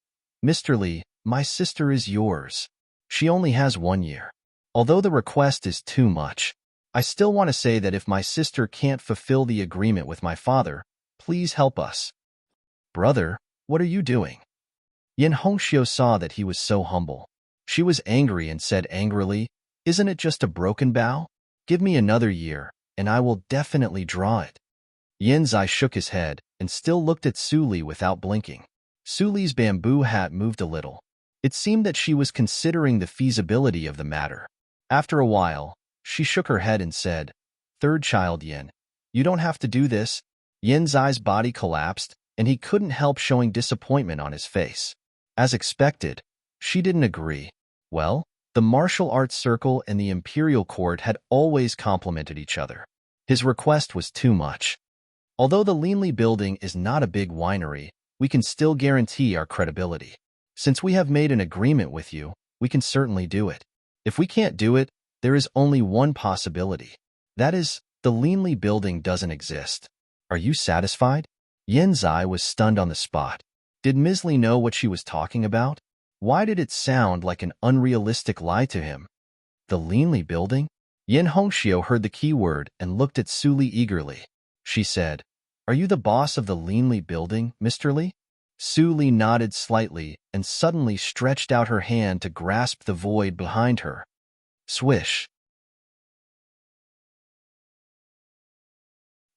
"Mr. Li, my sister is yours. She only has 1 year. Although the request is too much, I still want to say that if my sister can't fulfill the agreement with my father, please help us." "Brother, what are you doing?" Yin Hongxiu saw that he was so humble. She was angry and said angrily, "Isn't it just a broken bow? Give me another year, and I will definitely draw it." Yin Zai shook his head and still looked at Su Li without blinking. Su Li's bamboo hat moved a little. It seemed that she was considering the feasibility of the matter. After a while, she shook her head and said, "Third child Yin, you don't have to do this." Yin Zai's body collapsed, and he couldn't help showing disappointment on his face. As expected, she didn't agree. Well, the martial arts circle and the imperial court had always complemented each other. His request was too much. "Although the Linli building is not a big winery, we can still guarantee our credibility. Since we have made an agreement with you, we can certainly do it. If we can't do it, there is only one possibility. That is, the Linli building doesn't exist. Are you satisfied?" Yin Zai was stunned on the spot. Did Ms. Li know what she was talking about? Why did it sound like an unrealistic lie to him? The Linli building? Yin Hongxiu heard the keyword and looked at Su Li eagerly. She said, "Are you the boss of the Linli building, Mr. Li?" Su Li nodded slightly and suddenly stretched out her hand to grasp the void behind her. Swish.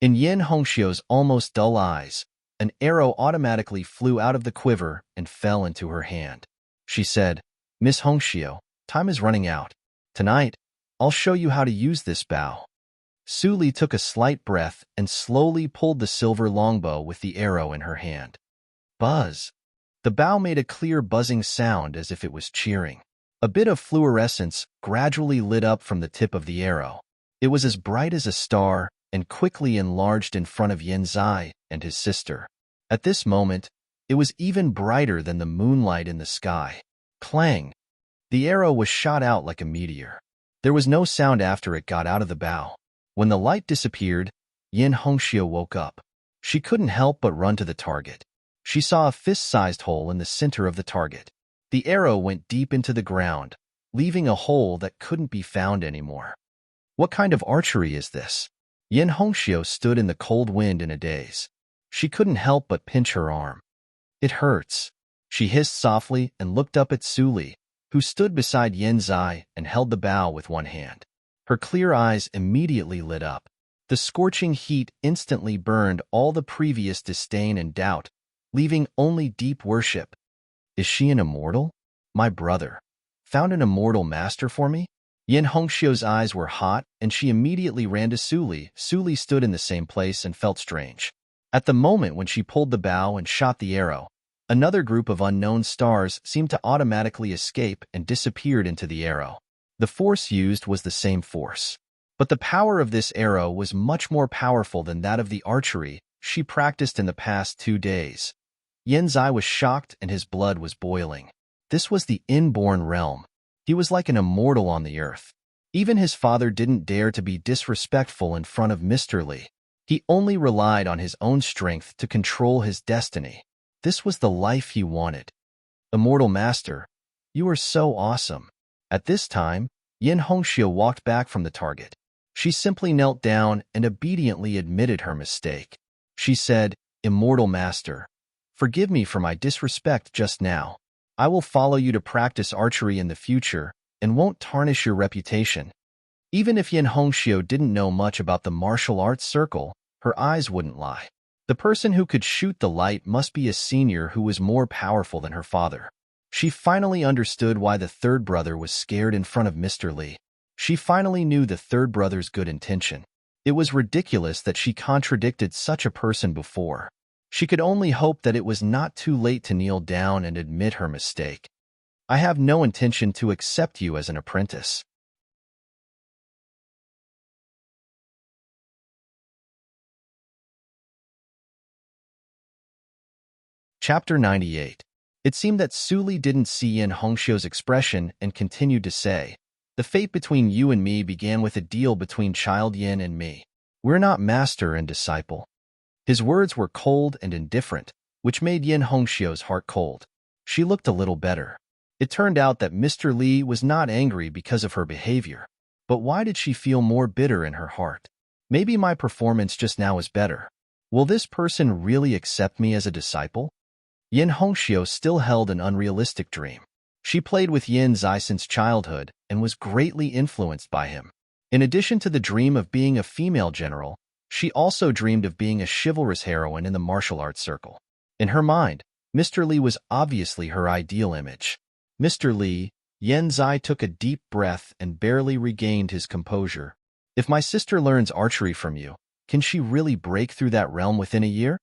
In Yin Hongxiu's almost dull eyes, an arrow automatically flew out of the quiver and fell into her hand. She said, "Miss Hongxiu, time is running out. Tonight, I'll show you how to use this bow." Su Li took a slight breath and slowly pulled the silver longbow with the arrow in her hand. Buzz! The bow made a clear buzzing sound as if it was cheering. A bit of fluorescence gradually lit up from the tip of the arrow. It was as bright as a star and quickly enlarged in front of Yin Zai and his sister. At this moment, it was even brighter than the moonlight in the sky. Clang! The arrow was shot out like a meteor. There was no sound after it got out of the bow. When the light disappeared, Yin Hongxiu woke up. She couldn't help but run to the target. She saw a fist-sized hole in the center of the target. The arrow went deep into the ground, leaving a hole that couldn't be found anymore. What kind of archery is this? Yin Hongxiu stood in the cold wind in a daze. She couldn't help but pinch her arm. It hurts. She hissed softly and looked up at Su Li, who stood beside Yin Zai and held the bow with one hand. Her clear eyes immediately lit up. The scorching heat instantly burned all the previous disdain and doubt, leaving only deep worship. Is she an immortal? My brother. Found an immortal master for me? Yin Hongxiu's eyes were hot, and she immediately ran to Su Li. Su Li stood in the same place and felt strange. At the moment when she pulled the bow and shot the arrow, another group of unknown stars seemed to automatically escape and disappeared into the arrow. The force used was the same force. But the power of this arrow was much more powerful than that of the archery she practiced in the past 2 days. Yin Zai was shocked and his blood was boiling. This was the inborn realm. He was like an immortal on the earth. Even his father didn't dare to be disrespectful in front of Mr. Li. He only relied on his own strength to control his destiny. This was the life he wanted. Immortal Master, you are so awesome. At this time, Yin Hongxiu walked back from the target. She simply knelt down and obediently admitted her mistake. She said, Immortal Master, forgive me for my disrespect just now. I will follow you to practice archery in the future and won't tarnish your reputation. Even if Yin Hongxiu didn't know much about the martial arts circle, her eyes wouldn't lie. The person who could shoot the light must be a senior who was more powerful than her father. She finally understood why the third brother was scared in front of Mr. Li. She finally knew the third brother's good intention. It was ridiculous that she contradicted such a person before. She could only hope that it was not too late to kneel down and admit her mistake. I have no intention to accept you as an apprentice. Chapter 98. It seemed that Su Li didn't see Yin Hongxiu's expression and continued to say, The fate between you and me began with a deal between Child Yin and me. We're not master and disciple. His words were cold and indifferent, which made Yin Hongxiu's heart cold. She looked a little better. It turned out that Mr. Li was not angry because of her behavior. But why did she feel more bitter in her heart? Maybe my performance just now is better. Will this person really accept me as a disciple? Yin Hongxiu still held an unrealistic dream. She played with Yin Zai since childhood and was greatly influenced by him. In addition to the dream of being a female general, she also dreamed of being a chivalrous heroine in the martial arts circle. In her mind, Mr. Li was obviously her ideal image. Mr. Li, Yin Zai took a deep breath and barely regained his composure. If my sister learns archery from you, can she really break through that realm within a year?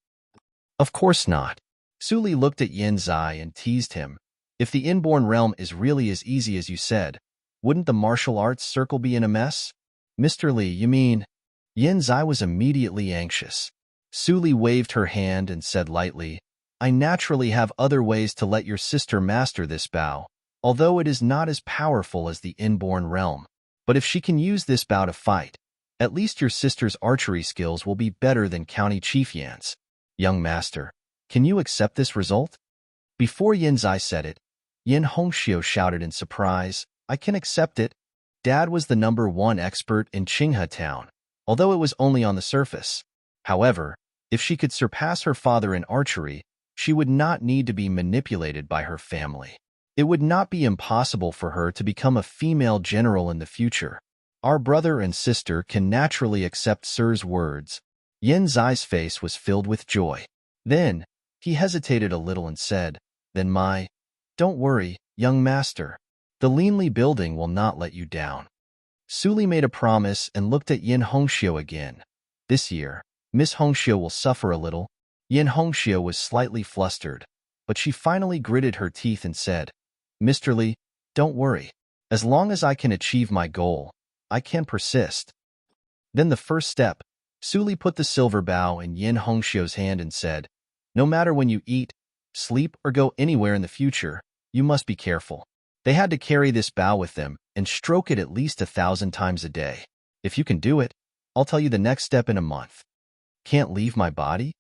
Of course not. Su Li looked at Yin Zai and teased him. If the inborn realm is really as easy as you said, wouldn't the martial arts circle be in a mess? Mr. Li, you mean? Yin Zai was immediately anxious. Su Li waved her hand and said lightly, I naturally have other ways to let your sister master this bow, although it is not as powerful as the inborn realm. But if she can use this bow to fight, at least your sister's archery skills will be better than County Chief Yan's. Young master, can you accept this result? Before Yin Zai said it, Yin Hongxiu shouted in surprise, I can accept it. Dad was the #1 expert in Qinghe town, although it was only on the surface. However, if she could surpass her father in archery, she would not need to be manipulated by her family. It would not be impossible for her to become a female general in the future. Our brother and sister can naturally accept Sir's words. Yin Zai's face was filled with joy. Then, he hesitated a little and said, Don't worry, young master. The Leanly building will not let you down. Suli made a promise and looked at Yin Hongxiu again. This year, Miss Hongxiu will suffer a little. Yin Hongxiu was slightly flustered, but she finally gritted her teeth and said, Mr. Li, don't worry. As long as I can achieve my goal, I can persist. Then the first step, Suli put the silver bow in Yin Hongxiu's hand and said, no matter when you eat, sleep, or go anywhere in the future, you must be careful. They had to carry this bow with them and stroke it at least 1,000 times a day. If you can do it, I'll tell you the next step in a month. Can't leave my body?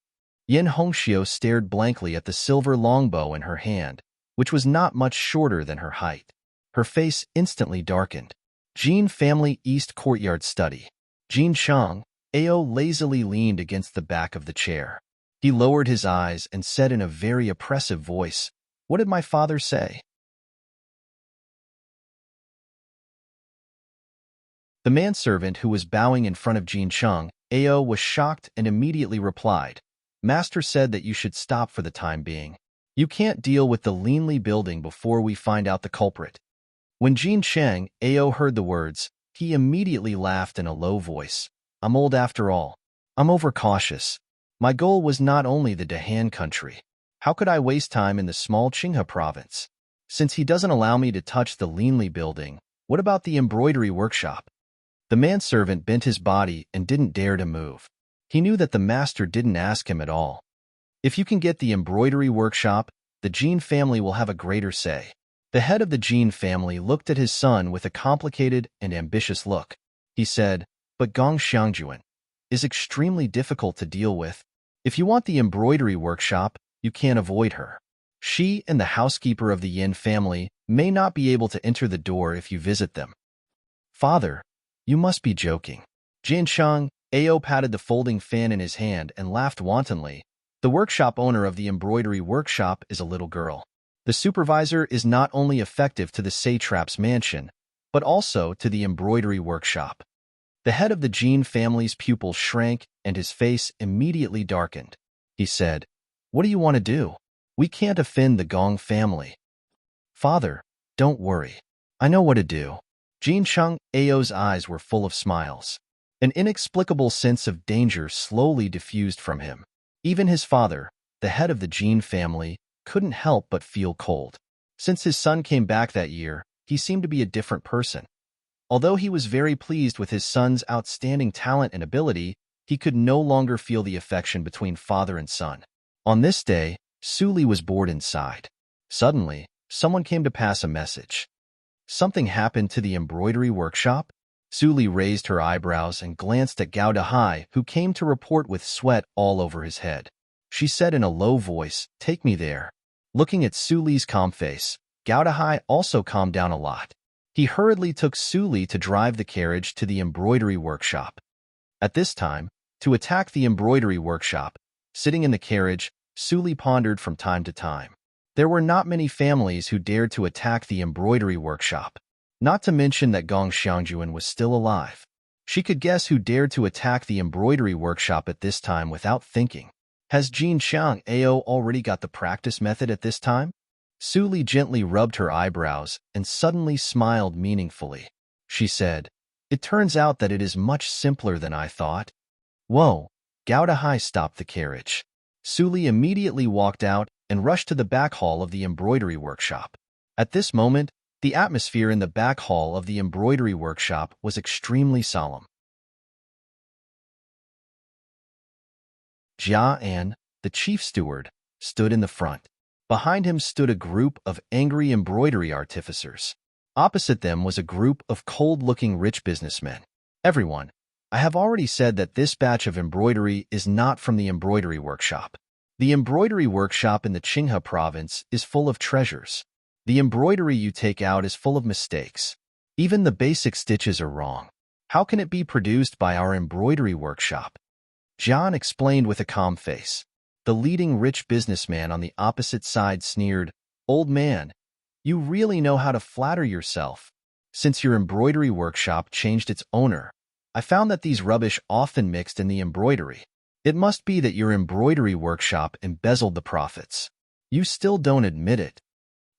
Yin Hongxiu stared blankly at the silver longbow in her hand, which was not much shorter than her height. Her face instantly darkened. Jin family East Courtyard study. Jin Chang, Ao lazily leaned against the back of the chair. He lowered his eyes and said in a very oppressive voice, what did my father say? The manservant who was bowing in front of Jin Chang, Ao, was shocked and immediately replied, Master said that you should stop for the time being. You can't deal with the Linli building before we find out the culprit. When Jin Chang, Ao, heard the words, he immediately laughed in a low voice. I'm old after all. I'm overcautious. My goal was not only the Dahan country. How could I waste time in the small Qinghe province? Since he doesn't allow me to touch the Linli building, what about the embroidery workshop? The manservant bent his body and didn't dare to move. He knew that the master didn't ask him at all. If you can get the embroidery workshop, the Jin family will have a greater say. The head of the Jin family looked at his son with a complicated and ambitious look. He said, but Gong Xiangjuan is extremely difficult to deal with. If you want the embroidery workshop, you can't avoid her. She and the housekeeper of the Yin family may not be able to enter the door if you visit them. Father, you must be joking. Jin Chang, Ao, patted the folding fan in his hand and laughed wantonly. The workshop owner of the embroidery workshop is a little girl. The supervisor is not only effective to the satrap's mansion, but also to the embroidery workshop. The head of the Jin family's pupils shrank and his face immediately darkened. He said, what do you want to do? We can't offend the Gong family. Father, don't worry. I know what to do. Jin Chang, Ao's eyes were full of smiles. An inexplicable sense of danger slowly diffused from him. Even his father, the head of the Jin family, couldn't help but feel cold. Since his son came back that year, he seemed to be a different person. Although he was very pleased with his son's outstanding talent and ability, he could no longer feel the affection between father and son. On this day, Suli was bored inside. Suddenly, someone came to pass a message. Something happened to the embroidery workshop? Suli raised her eyebrows and glanced at Gao Dehai, who came to report with sweat all over his head. She said in a low voice, take me there. Looking at Suli's calm face, Gao Dehai also calmed down a lot. He hurriedly took Suli to drive the carriage to the embroidery workshop. At this time, to attack the embroidery workshop, sitting in the carriage, Suli pondered from time to time. There were not many families who dared to attack the embroidery workshop, not to mention that Gong Xiangjuan was still alive. She could guess who dared to attack the embroidery workshop at this time without thinking. Has Jin Chang Ao already got the practice method at this time? Suli gently rubbed her eyebrows and suddenly smiled meaningfully. She said, it turns out that it is much simpler than I thought. Whoa! Gao Dehai stopped the carriage. Suli immediately walked out and rushed to the back hall of the embroidery workshop. At this moment, the atmosphere in the back hall of the embroidery workshop was extremely solemn. Jia An, the chief steward, stood in the front. Behind him stood a group of angry embroidery artificers. Opposite them was a group of cold-looking rich businessmen. Everyone, I have already said that this batch of embroidery is not from the embroidery workshop. The embroidery workshop in the Qinghe province is full of treasures. The embroidery you take out is full of mistakes. Even the basic stitches are wrong. How can it be produced by our embroidery workshop? Jian explained with a calm face. The leading rich businessman on the opposite side sneered, old man, you really know how to flatter yourself. Since your embroidery workshop changed its owner, I found that these rubbish often mixed in the embroidery. It must be that your embroidery workshop embezzled the profits. You still don't admit it.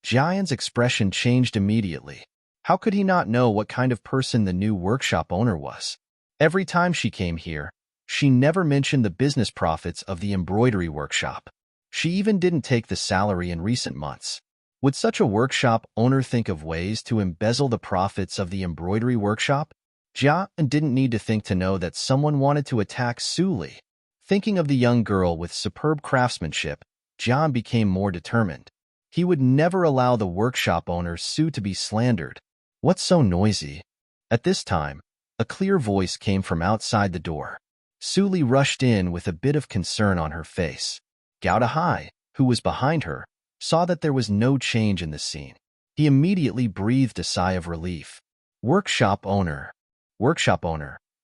Jian's expression changed immediately. How could he not know what kind of person the new workshop owner was? Every time she came here, she never mentioned the business profits of the embroidery workshop. She even didn't take the salary in recent months. Would such a workshop owner think of ways to embezzle the profits of the embroidery workshop? Jia didn't need to think to know that someone wanted to attack Su Li. Thinking of the young girl with superb craftsmanship, Jian became more determined. He would never allow the workshop owner Su to be slandered. What's so noisy? At this time, a clear voice came from outside the door. Su Li rushed in with a bit of concern on her face. Gao Dahai, who was behind her, saw that there was no change in the scene. He immediately breathed a sigh of relief. Workshop owner,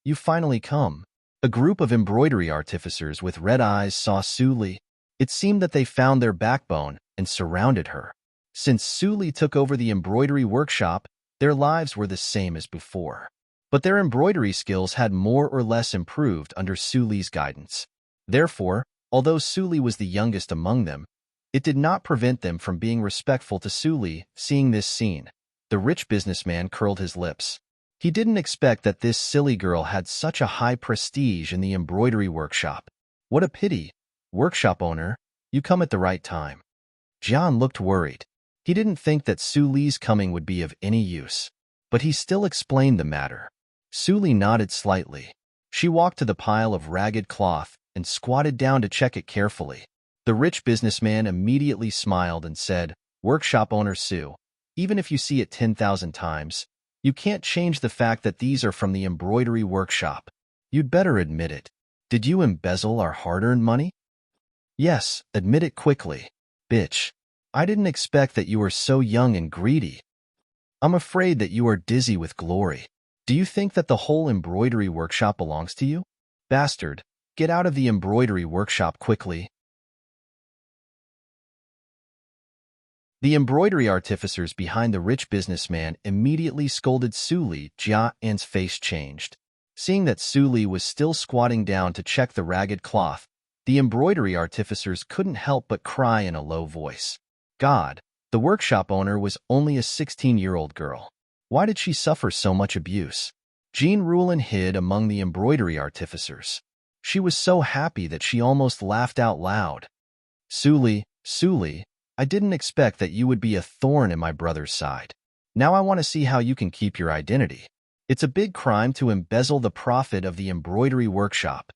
you finally come. A group of embroidery artificers with red eyes saw Su Li. It seemed that they found their backbone and surrounded her. Since Su Li took over the embroidery workshop, their lives were the same as before. But their embroidery skills had more or less improved under Su Li's guidance. Therefore, although Su Li was the youngest among them, it did not prevent them from being respectful to Su Li. Seeing this scene, the rich businessman curled his lips. He didn't expect that this silly girl had such a high prestige in the embroidery workshop. What a pity. Workshop owner, you come at the right time. Jian looked worried. He didn't think that Su Li's coming would be of any use, but he still explained the matter. Su Li nodded slightly. She walked to the pile of ragged cloth and squatted down to check it carefully. The rich businessman immediately smiled and said, Workshop owner Su, even if you see it 10,000 times, you can't change the fact that these are from the embroidery workshop. You'd better admit it. Did you embezzle our hard-earned money? Yes, admit it quickly. Bitch. I didn't expect that you were so young and greedy. I'm afraid that you are dizzy with glory. Do you think that the whole embroidery workshop belongs to you? Bastard, get out of the embroidery workshop quickly. The embroidery artificers behind the rich businessman immediately scolded Su Li. Jian's face changed. Seeing that Su Li was still squatting down to check the ragged cloth, the embroidery artificers couldn't help but cry in a low voice. God, the workshop owner was only a 16-year-old girl. Why did she suffer so much abuse? Jean Rulin hid among the embroidery artificers. She was so happy that she almost laughed out loud. Su Li, I didn't expect that you would be a thorn in my brother's side. Now I want to see how you can keep your identity. It's a big crime to embezzle the profit of the embroidery workshop.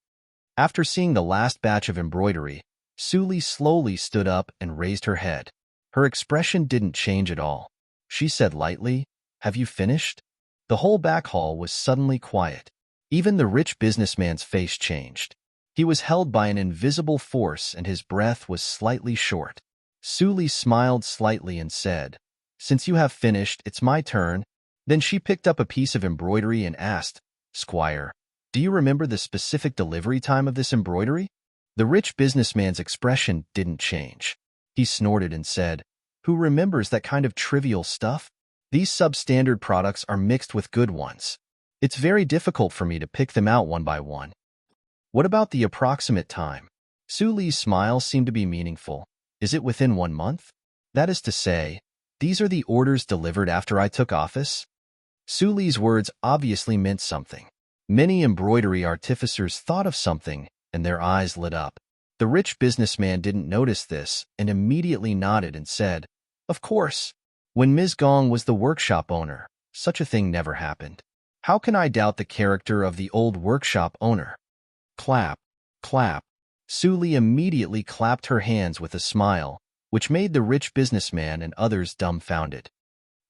After seeing the last batch of embroidery, Su Li slowly stood up and raised her head. Her expression didn't change at all. She said lightly, Have you finished? The whole back hall was suddenly quiet. Even the rich businessman's face changed. He was held by an invisible force and his breath was slightly short. Su Li smiled slightly and said, Since you have finished, it's my turn. Then she picked up a piece of embroidery and asked, Squire, do you remember the specific delivery time of this embroidery? The rich businessman's expression didn't change. He snorted and said, Who remembers that kind of trivial stuff? These substandard products are mixed with good ones. It's very difficult for me to pick them out one by one. What about the approximate time? Su Li's smile seemed to be meaningful. Is it within 1 month? That is to say, these are the orders delivered after I took office? Su Li's words obviously meant something. Many embroidery artificers thought of something, and their eyes lit up. The rich businessman didn't notice this and immediately nodded and said, Of course. When Ms. Gong was the workshop owner, such a thing never happened. How can I doubt the character of the old workshop owner? Clap, clap. Su Li immediately clapped her hands with a smile, which made the rich businessman and others dumbfounded.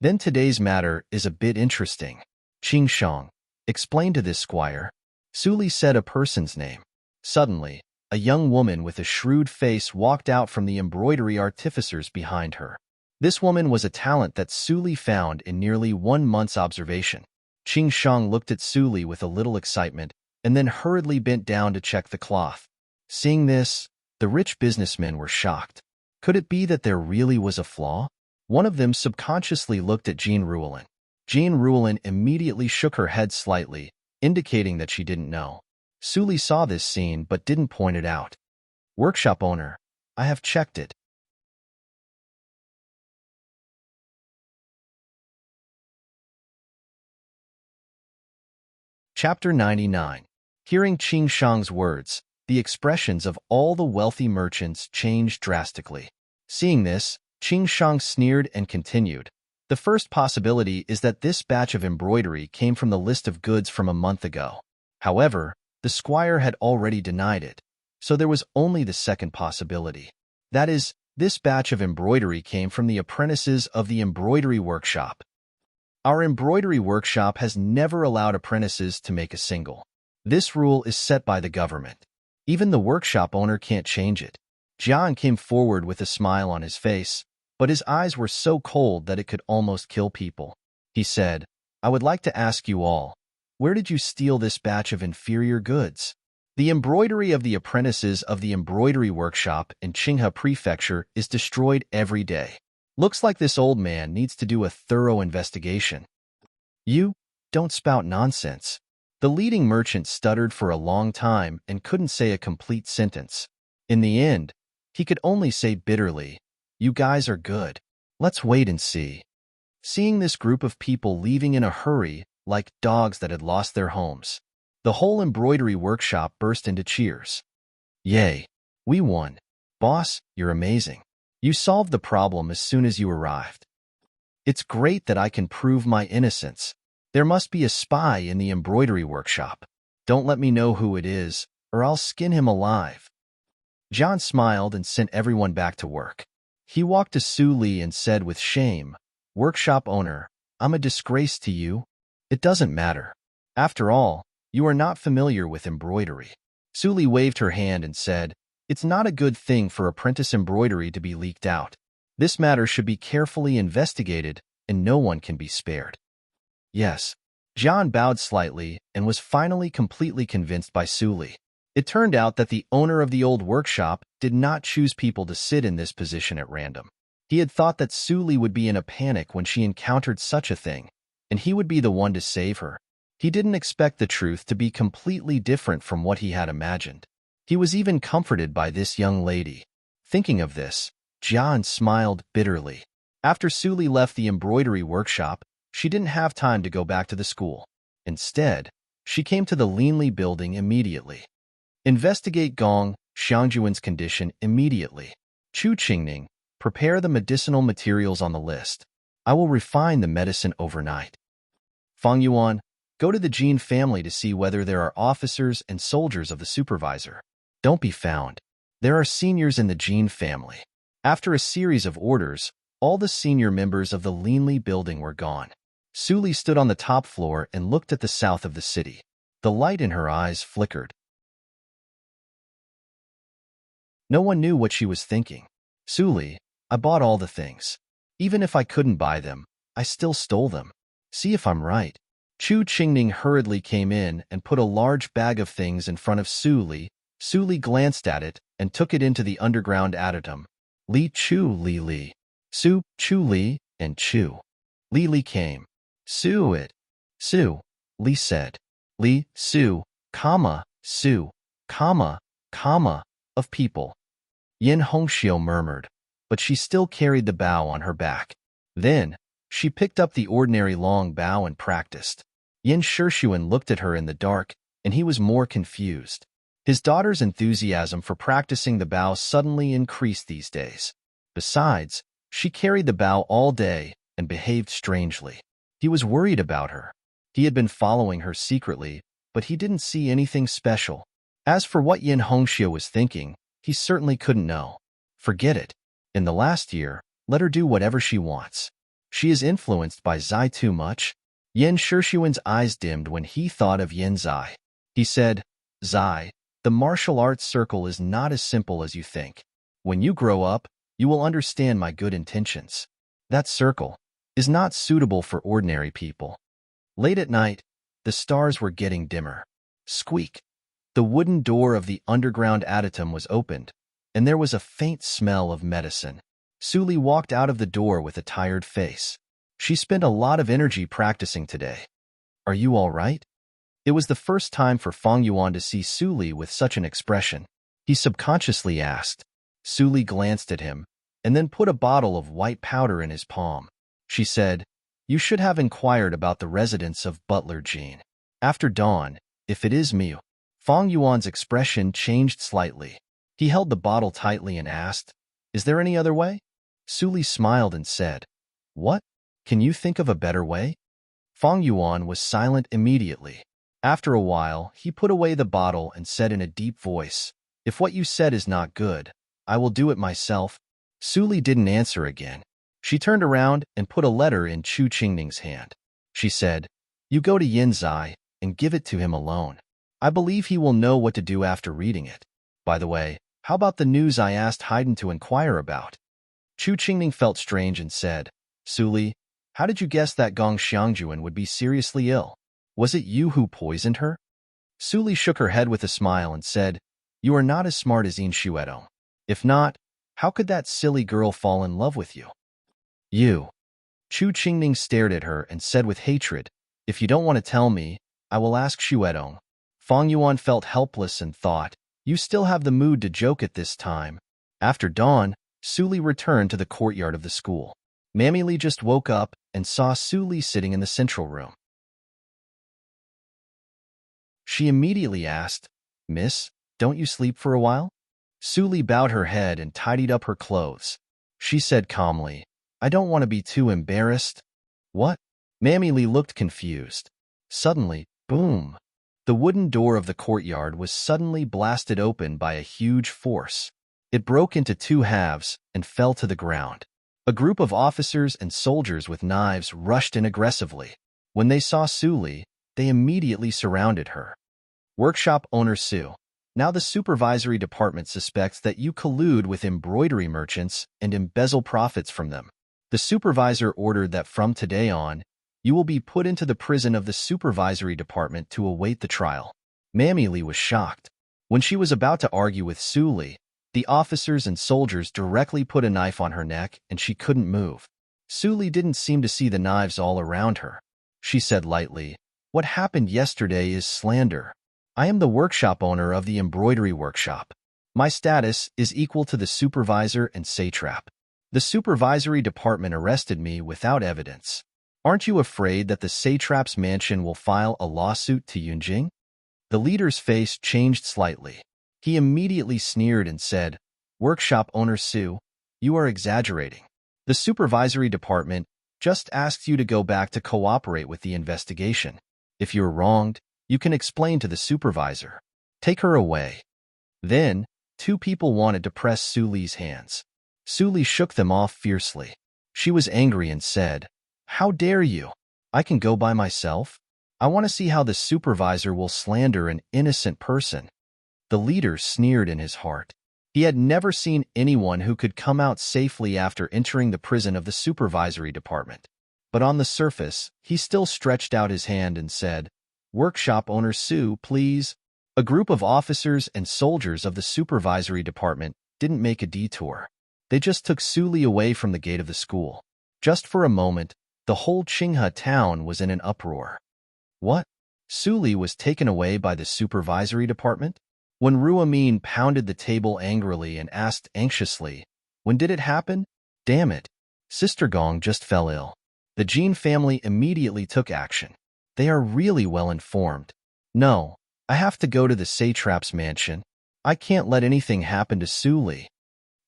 Then today's matter is a bit interesting. Qing Shang, explain to this squire. Su Li said a person's name. Suddenly, a young woman with a shrewd face walked out from the embroidery artificers behind her. This woman was a talent that Su Li found in nearly 1 month's observation. Qing Shang looked at Su Li with a little excitement and then hurriedly bent down to check the cloth. Seeing this, the rich businessmen were shocked. Could it be that there really was a flaw? One of them subconsciously looked at Jean Rulin. Jean Rulin immediately shook her head slightly, indicating that she didn't know. Su Li saw this scene but didn't point it out. Workshop owner, I have checked it. Chapter 99. Hearing Qing Shang's words, the expressions of all the wealthy merchants changed drastically. Seeing this, Qing Shang sneered and continued. The first possibility is that this batch of embroidery came from the list of goods from a month ago. However, the squire had already denied it, so there was only the second possibility. That is, this batch of embroidery came from the apprentices of the embroidery workshop. Our embroidery workshop has never allowed apprentices to make a single. This rule is set by the government. Even the workshop owner can't change it. Jian came forward with a smile on his face, but his eyes were so cold that it could almost kill people. He said, I would like to ask you all, where did you steal this batch of inferior goods? The embroidery of the apprentices of the embroidery workshop in Qinghe Prefecture is destroyed every day. Looks like this old man needs to do a thorough investigation. You don't spout nonsense. The leading merchant stuttered for a long time and couldn't say a complete sentence. In the end, he could only say bitterly, you guys are good. Let's wait and see. Seeing this group of people leaving in a hurry, like dogs that had lost their homes, the whole embroidery workshop burst into cheers. Yay! We won. Boss, you're amazing. You solved the problem as soon as you arrived. It's great that I can prove my innocence. There must be a spy in the embroidery workshop. Don't let me know who it is, or I'll skin him alive. John smiled and sent everyone back to work. He walked to Su Li and said with shame, Workshop owner, I'm a disgrace to you. It doesn't matter. After all, you are not familiar with embroidery. Su Li waved her hand and said, It's not a good thing for apprentice embroidery to be leaked out. This matter should be carefully investigated, and no one can be spared. Yes. John bowed slightly and was finally completely convinced by Su Li. It turned out that the owner of the old workshop did not choose people to sit in this position at random. He had thought that Su Li would be in a panic when she encountered such a thing, and he would be the one to save her. He didn't expect the truth to be completely different from what he had imagined. He was even comforted by this young lady. Thinking of this, John smiled bitterly. After Su Li left the embroidery workshop, she didn't have time to go back to the school. Instead, she came to the Linli building immediately. Investigate Gong Xiangjuan's condition immediately. Chu Qingning, prepare the medicinal materials on the list. I will refine the medicine overnight. Fang Yuan, go to the Jin family to see whether there are officers and soldiers of the supervisor. Don't be found. There are seniors in the Jin family. After a series of orders, all the senior members of the Linli building were gone. Su Li stood on the top floor and looked at the south of the city. The light in her eyes flickered. No one knew what she was thinking. Su Li, I bought all the things. Even if I couldn't buy them, I still stole them. See if I'm right. Chu Qingning hurriedly came in and put a large bag of things in front of Su Li. Su Li glanced at it and took it into the underground adytum. Li Chu Li Li. Su, Chu Li, and Chu. Li Li came. Su it. Su, Li said. Li, Su, Su, of people. Yin Hongxiu murmured, but she still carried the bow on her back. Then, she picked up the ordinary long bow and practiced. Yin Shishuan looked at her in the dark, and he was more confused. His daughter's enthusiasm for practicing the bow suddenly increased these days. Besides, she carried the bow all day and behaved strangely. He was worried about her. He had been following her secretly, but he didn't see anything special. As for what Yin Hongxiu was thinking, he certainly couldn't know. Forget it. In the last year, let her do whatever she wants. She is influenced by Zai too much. Yin Shishuan's eyes dimmed when he thought of Yin Zai. He said, Zai, the martial arts circle is not as simple as you think. When you grow up, you will understand my good intentions. That circle is not suitable for ordinary people. Late at night, the stars were getting dimmer. Squeak! The wooden door of the underground adytum was opened, and there was a faint smell of medicine. Su Li walked out of the door with a tired face. She spent a lot of energy practicing today. Are you all right? It was the first time for Fang Yuan to see Su Li with such an expression. He subconsciously asked. Su Li glanced at him, and then put a bottle of white powder in his palm. She said, You should have inquired about the residence of Butler Jean. After dawn, if it is me. Fang Yuan's expression changed slightly. He held the bottle tightly and asked, "Is there any other way?" Suli smiled and said, "What? Can you think of a better way?" Fang Yuan was silent immediately. After a while, he put away the bottle and said in a deep voice, "If what you said is not good, I will do it myself." Suli didn't answer again. She turned around and put a letter in Chu Qingning's hand. She said, "You go to Yin Zai and give it to him alone. I believe he will know what to do after reading it. By the way, how about the news I asked Haydn to inquire about?" Chu Qingning felt strange and said, "Suli, how did you guess that Gong Xiangjuan would be seriously ill? Was it you who poisoned her?" Suli shook her head with a smile and said, "You are not as smart as Yin Xuedong. If not, how could that silly girl fall in love with you?" "You." Chu Qingning stared at her and said with hatred, "If you don't want to tell me, I will ask Xuedong." Fang Yuan felt helpless and thought, "You still have the mood to joke at this time." After dawn, Suli returned to the courtyard of the school. Mammy Li just woke up and saw Suli sitting in the central room. She immediately asked, "Miss, don't you sleep for a while?" Suli bowed her head and tidied up her clothes. She said calmly, "I don't want to be too embarrassed." "What?" Mammy Li looked confused. Suddenly, boom! The wooden door of the courtyard was suddenly blasted open by a huge force. It broke into two halves and fell to the ground. A group of officers and soldiers with knives rushed in aggressively. When they saw Suli, they immediately surrounded her. Workshop owner Su. Now the supervisory department suspects that you collude with embroidery merchants and embezzle profits from them. The supervisor ordered that from today on, you will be put into the prison of the supervisory department to await the trial. Mammy Li was shocked. When she was about to argue with Suli, the officers and soldiers directly put a knife on her neck and she couldn't move. Suli didn't seem to see the knives all around her. She said lightly, "What happened yesterday is slander. I am the workshop owner of the embroidery workshop. My status is equal to the supervisor and satrap. The supervisory department arrested me without evidence. Aren't you afraid that the satrap's mansion will file a lawsuit to Yunjing?" The leader's face changed slightly. He immediately sneered and said, "Workshop owner Su, you are exaggerating. The supervisory department just asks you to go back to cooperate with the investigation. If you're wronged, you can explain to the supervisor. Take her away." Then, two people wanted to press Suli's hands. Suli shook them off fiercely. She was angry and said, "How dare you? I can go by myself. I want to see how the supervisor will slander an innocent person." The leader sneered in his heart. He had never seen anyone who could come out safely after entering the prison of the supervisory department. But on the surface, he still stretched out his hand and said, "Workshop owner Su, please." A group of officers and soldiers of the supervisory department didn't make a detour. They just took Suli away from the gate of the school. Just for a moment, the whole Qinghe town was in an uproar. What? Suli was taken away by the supervisory department? When Ruamin pounded the table angrily and asked anxiously, "When did it happen?" "Damn it. Sister Gong just fell ill." The Jean family immediately took action. They are really well informed. "No, I have to go to the satrap's mansion. I can't let anything happen to Suli."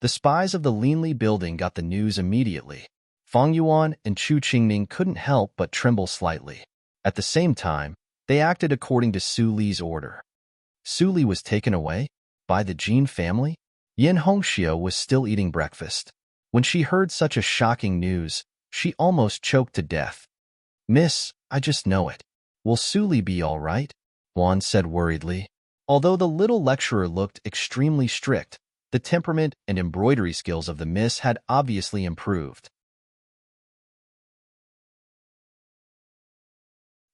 The spies of the Linli building got the news immediately. Fang Yuan and Chu Qingning couldn't help but tremble slightly. At the same time, they acted according to Suli's order. Suli was taken away? By the Jean family? Yin Hongxiu was still eating breakfast. When she heard such a shocking news, she almost choked to death. "Miss, I just know it. Will Suli be all right?" Juan said worriedly. Although the little lecturer looked extremely strict, the temperament and embroidery skills of the miss had obviously improved.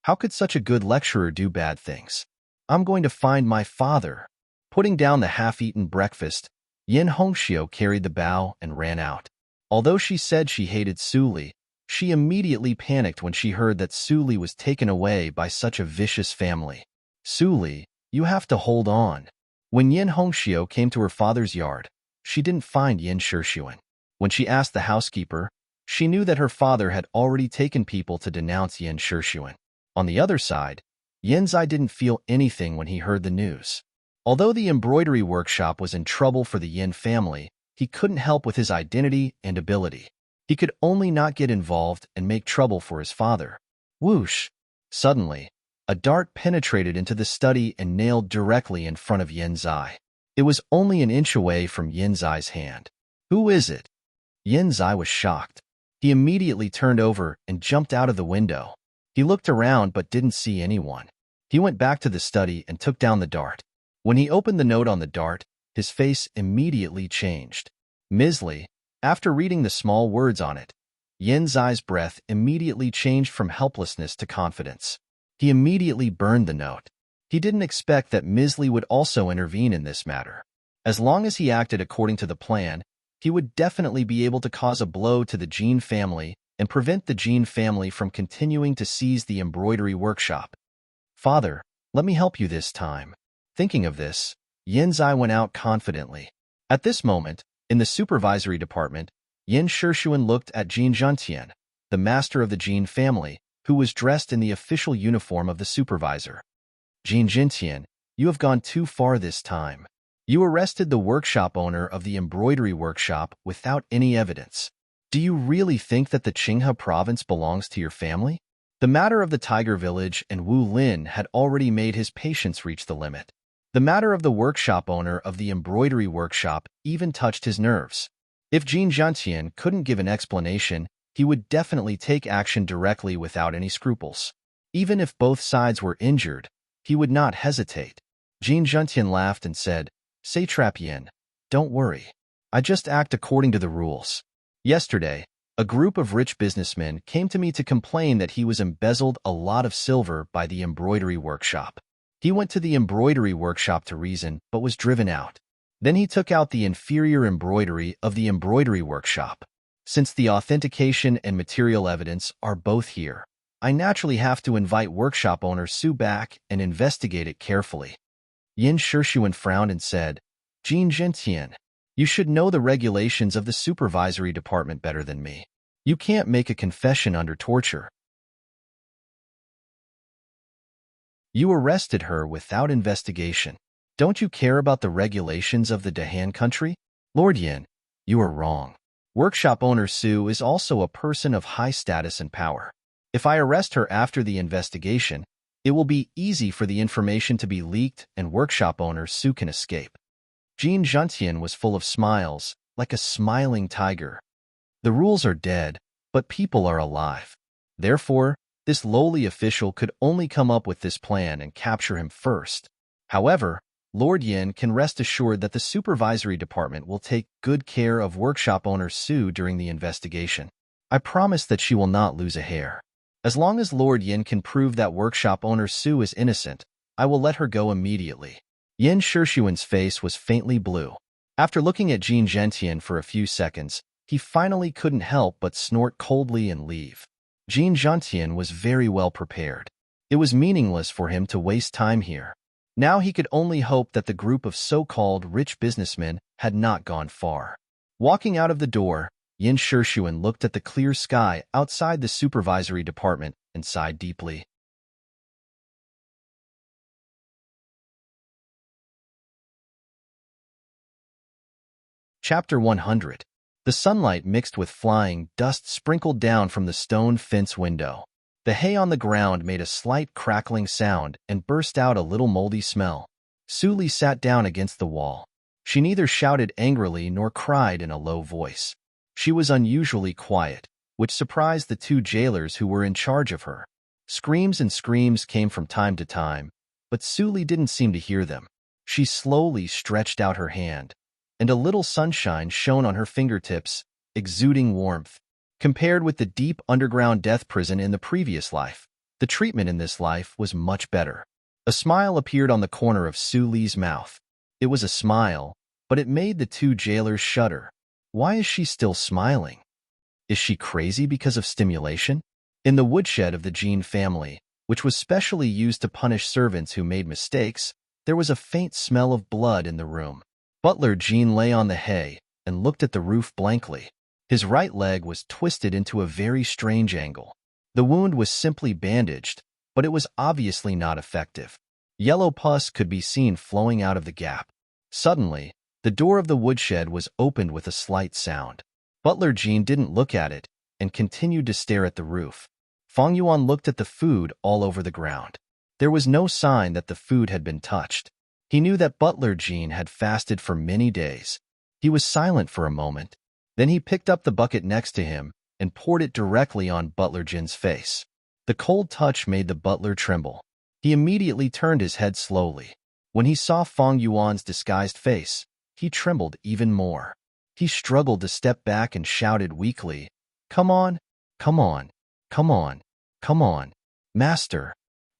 How could such a good lecturer do bad things? "I'm going to find my father." Putting down the half-eaten breakfast, Yin Hongxiu carried the bow and ran out. Although she said she hated Suli, she immediately panicked when she heard that Suli was taken away by such a vicious family. "Suli, you have to hold on." When Yin Hongxiu came to her father's yard, she didn't find Yin Shixuan. When she asked the housekeeper, she knew that her father had already taken people to denounce Yin Shixuan. On the other side, Yinzai didn't feel anything when he heard the news. Although the embroidery workshop was in trouble for the Yin family, he couldn't help with his identity and ability. He could only not get involved and make trouble for his father. Whoosh! Suddenly, a dart penetrated into the study and nailed directly in front of Yinzai. It was only an inch away from Yinzai's hand. Who is it? Yinzai was shocked. He immediately turned over and jumped out of the window. He looked around but didn't see anyone. He went back to the study and took down the dart. When he opened the note on the dart, his face immediately changed. Misley, after reading the small words on it, Yinzai's breath immediately changed from helplessness to confidence. He immediately burned the note. He didn't expect that Misley would also intervene in this matter. As long as he acted according to the plan, he would definitely be able to cause a blow to the Jean family and prevent the Jean family from continuing to seize the embroidery workshop. Father, let me help you this time. Thinking of this, Yinzai went out confidently. At this moment, in the supervisory department, Yin Shixuan looked at Jin Zhentian, the master of the Jin family, who was dressed in the official uniform of the supervisor. Jin Zhentian, you have gone too far this time. You arrested the workshop owner of the embroidery workshop without any evidence. Do you really think that the Qinghe province belongs to your family? The matter of the Tiger Village and Wu Lin had already made his patience reach the limit. The matter of the workshop owner of the embroidery workshop even touched his nerves. If Jin Zhentian couldn't give an explanation, he would definitely take action directly without any scruples. Even if both sides were injured, he would not hesitate. Jin Zhentian laughed and said, Satrap Yin, don't worry. I just act according to the rules. Yesterday, a group of rich businessmen came to me to complain that he was embezzled a lot of silver by the embroidery workshop. He went to the embroidery workshop to reason, but was driven out. Then he took out the inferior embroidery of the embroidery workshop. Since the authentication and material evidence are both here, I naturally have to invite workshop owner Su back and investigate it carefully. Yin Shixuan frowned and said, Jin Zhentian, you should know the regulations of the supervisory department better than me. You can't make a confession under torture. You arrested her without investigation. Don't you care about the regulations of the Dahan country? Lord Yin, you are wrong. Workshop owner Su is also a person of high status and power. If I arrest her after the investigation, it will be easy for the information to be leaked and workshop owner Su can escape. Jin Zhentian was full of smiles, like a smiling tiger. The rules are dead, but people are alive. Therefore, this lowly official could only come up with this plan and capture him first. However, Lord Yin can rest assured that the supervisory department will take good care of workshop owner Su during the investigation. I promise that she will not lose a hair. As long as Lord Yin can prove that workshop owner Su is innocent, I will let her go immediately. Yin Shixuan's face was faintly blue. After looking at Jin Zhentian for a few seconds, he finally couldn't help but snort coldly and leave. Jin Zhentian was very well prepared. It was meaningless for him to waste time here. Now he could only hope that the group of so-called rich businessmen had not gone far. Walking out of the door, Yin Shixuan looked at the clear sky outside the supervisory department and sighed deeply. Chapter 100. The sunlight mixed with flying dust sprinkled down from the stone fence window. The hay on the ground made a slight crackling sound and burst out a little moldy smell. Su Li sat down against the wall. She neither shouted angrily nor cried in a low voice. She was unusually quiet, which surprised the two jailers who were in charge of her. Screams and screams came from time to time, but Su Li didn't seem to hear them. She slowly stretched out her hand, and a little sunshine shone on her fingertips, exuding warmth. Compared with the deep underground death prison in the previous life, the treatment in this life was much better. A smile appeared on the corner of Su Li's mouth. It was a smile, but it made the two jailers shudder. Why is she still smiling? Is she crazy because of stimulation? In the woodshed of the Jean family, which was specially used to punish servants who made mistakes, there was a faint smell of blood in the room. Butler Jean lay on the hay and looked at the roof blankly. His right leg was twisted into a very strange angle. The wound was simply bandaged, but it was obviously not effective. Yellow pus could be seen flowing out of the gap. Suddenly, the door of the woodshed was opened with a slight sound. Butler Jean didn't look at it and continued to stare at the roof. Fong Yuan looked at the food all over the ground. There was no sign that the food had been touched. He knew that Butler Jean had fasted for many days. He was silent for a moment. Then he picked up the bucket next to him and poured it directly on Butler Jin's face. The cold touch made the butler tremble. He immediately turned his head slowly. When he saw Fong Yuan's disguised face, he trembled even more. He struggled to step back and shouted weakly, "Come on, come on, come on, come on, master."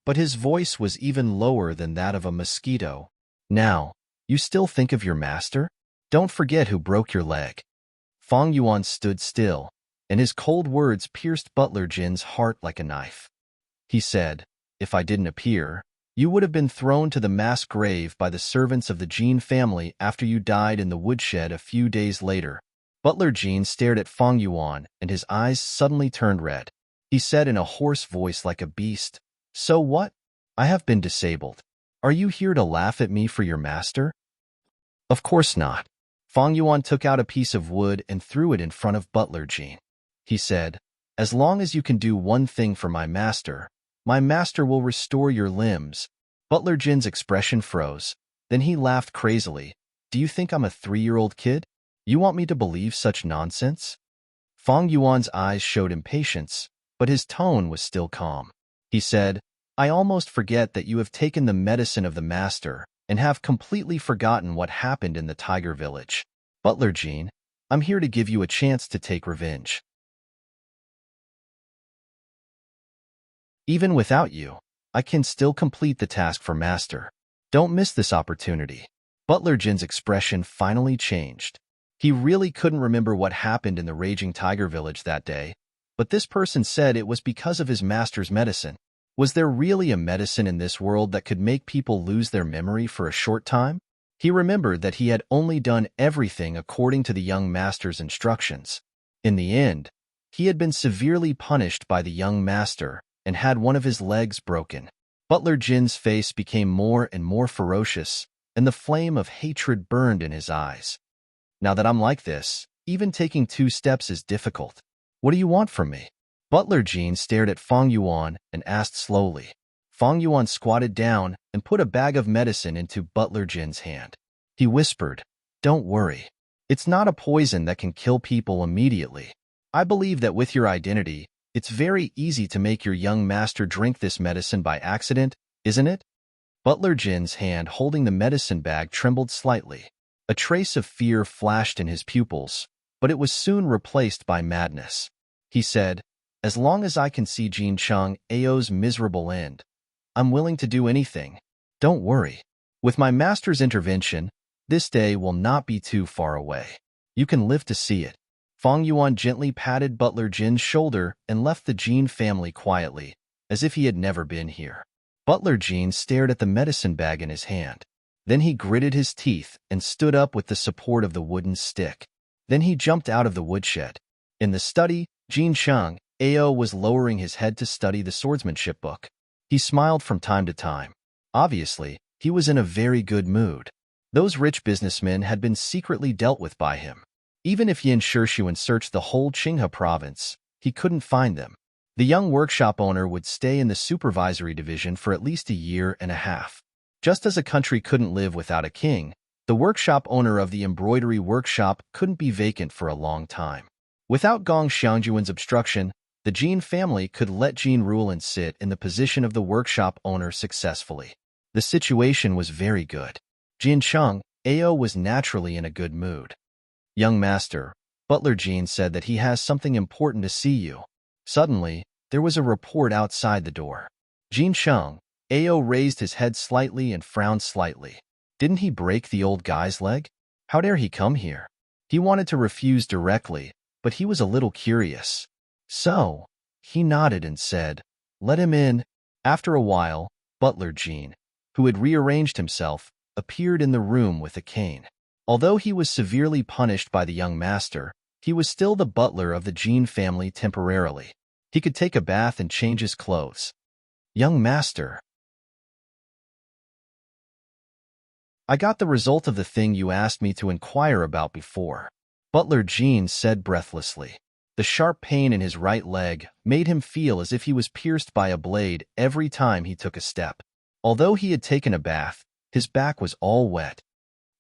But his voice was even lower than that of a mosquito. "Now, you still think of your master? Don't forget who broke your leg." Fong Yuan stood still, and his cold words pierced Butler Jin's heart like a knife. He said, "If I didn't appear, you would have been thrown to the mass grave by the servants of the Jin family after you died in the woodshed a few days later." Butler Jin stared at Fong Yuan, and his eyes suddenly turned red. He said in a hoarse voice like a beast, "So what? I have been disabled. Are you here to laugh at me for your master?" "Of course not." Fong Yuan took out a piece of wood and threw it in front of Butler Jean. He said, "As long as you can do one thing for my master will restore your limbs." Butler Jin's expression froze. Then he laughed crazily. "Do you think I'm a 3-year-old kid? You want me to believe such nonsense?" Fong Yuan's eyes showed impatience, but his tone was still calm. He said, "I almost forget that you have taken the medicine of the master and have completely forgotten what happened in the tiger village. Butler Jean, I'm here to give you a chance to take revenge. Even without you, I can still complete the task for master. Don't miss this opportunity." Butler Jin's expression finally changed. He really couldn't remember what happened in the raging tiger village that day, but this person said it was because of his master's medicine. Was there really a medicine in this world that could make people lose their memory for a short time? He remembered that he had only done everything according to the young master's instructions. In the end, he had been severely punished by the young master and had one of his legs broken. Butler Jin's face became more and more ferocious, and the flame of hatred burned in his eyes. "Now that I'm like this, even taking 2 steps is difficult. What do you want from me?" Butler Jean stared at Fong Yuan and asked slowly. Fong Yuan squatted down and put a bag of medicine into Butler Jin's hand. He whispered, "Don't worry. It's not a poison that can kill people immediately. I believe that with your identity, it's very easy to make your young master drink this medicine by accident, isn't it?" Butler Jin's hand holding the medicine bag trembled slightly. A trace of fear flashed in his pupils, but it was soon replaced by madness. He said, "As long as I can see Jin Cheng Ao's miserable end, I'm willing to do anything. Don't worry. With my master's intervention, this day will not be too far away. You can live to see it." Fong Yuan gently patted Butler Jin's shoulder and left the Jin family quietly, as if he had never been here. Butler Jin stared at the medicine bag in his hand. Then he gritted his teeth and stood up with the support of the wooden stick. Then he jumped out of the woodshed. In the study, Jin Cheng Ao was lowering his head to study the swordsmanship book. He smiled from time to time. Obviously, he was in a very good mood. Those rich businessmen had been secretly dealt with by him. Even if Yin Shishuen searched the whole Qinghe province, he couldn't find them. The young workshop owner would stay in the supervisory division for at least 1.5 years. Just as a country couldn't live without a king, the workshop owner of the embroidery workshop couldn't be vacant for a long time. Without Gong Xiangjuan's obstruction, the Jin family could let Jin rule and sit in the position of the workshop owner successfully. The situation was very good. Jin Cheng Ao was naturally in a good mood. "Young master," Butler Jin said that he has something important to see you. Suddenly, there was a report outside the door. Jin Cheng Ao raised his head slightly and frowned slightly. Didn't he break the old guy's leg? How dare he come here? He wanted to refuse directly, but he was a little curious. So, he nodded and said, "Let him in." After a while, Butler Jin, who had rearranged himself, appeared in the room with a cane. Although he was severely punished by the young master, he was still the butler of the Jin family temporarily. He could take a bath and change his clothes. Young master, I got the result of the thing you asked me to inquire about before, Butler Jean said breathlessly. The sharp pain in his right leg made him feel as if he was pierced by a blade every time he took a step. Although he had taken a bath, his back was all wet.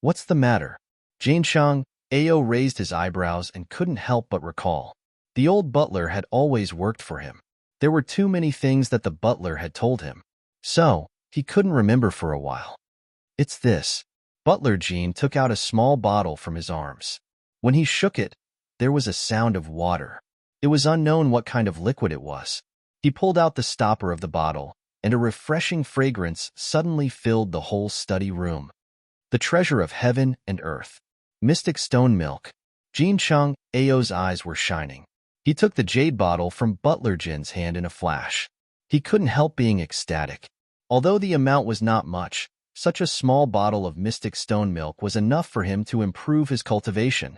What's the matter? Jiansheng Ao raised his eyebrows and couldn't help but recall. The old butler had always worked for him. There were too many things that the butler had told him. So, he couldn't remember for a while. It's this. Butler Jean took out a small bottle from his arms. When he shook it, there was a sound of water. It was unknown what kind of liquid it was. He pulled out the stopper of the bottle, and a refreshing fragrance suddenly filled the whole study room. The treasure of heaven and earth. Mystic stone milk. Jiansheng Ao's eyes were shining. He took the jade bottle from Butler Jin's hand in a flash. He couldn't help being ecstatic. Although the amount was not much, such a small bottle of mystic stone milk was enough for him to improve his cultivation.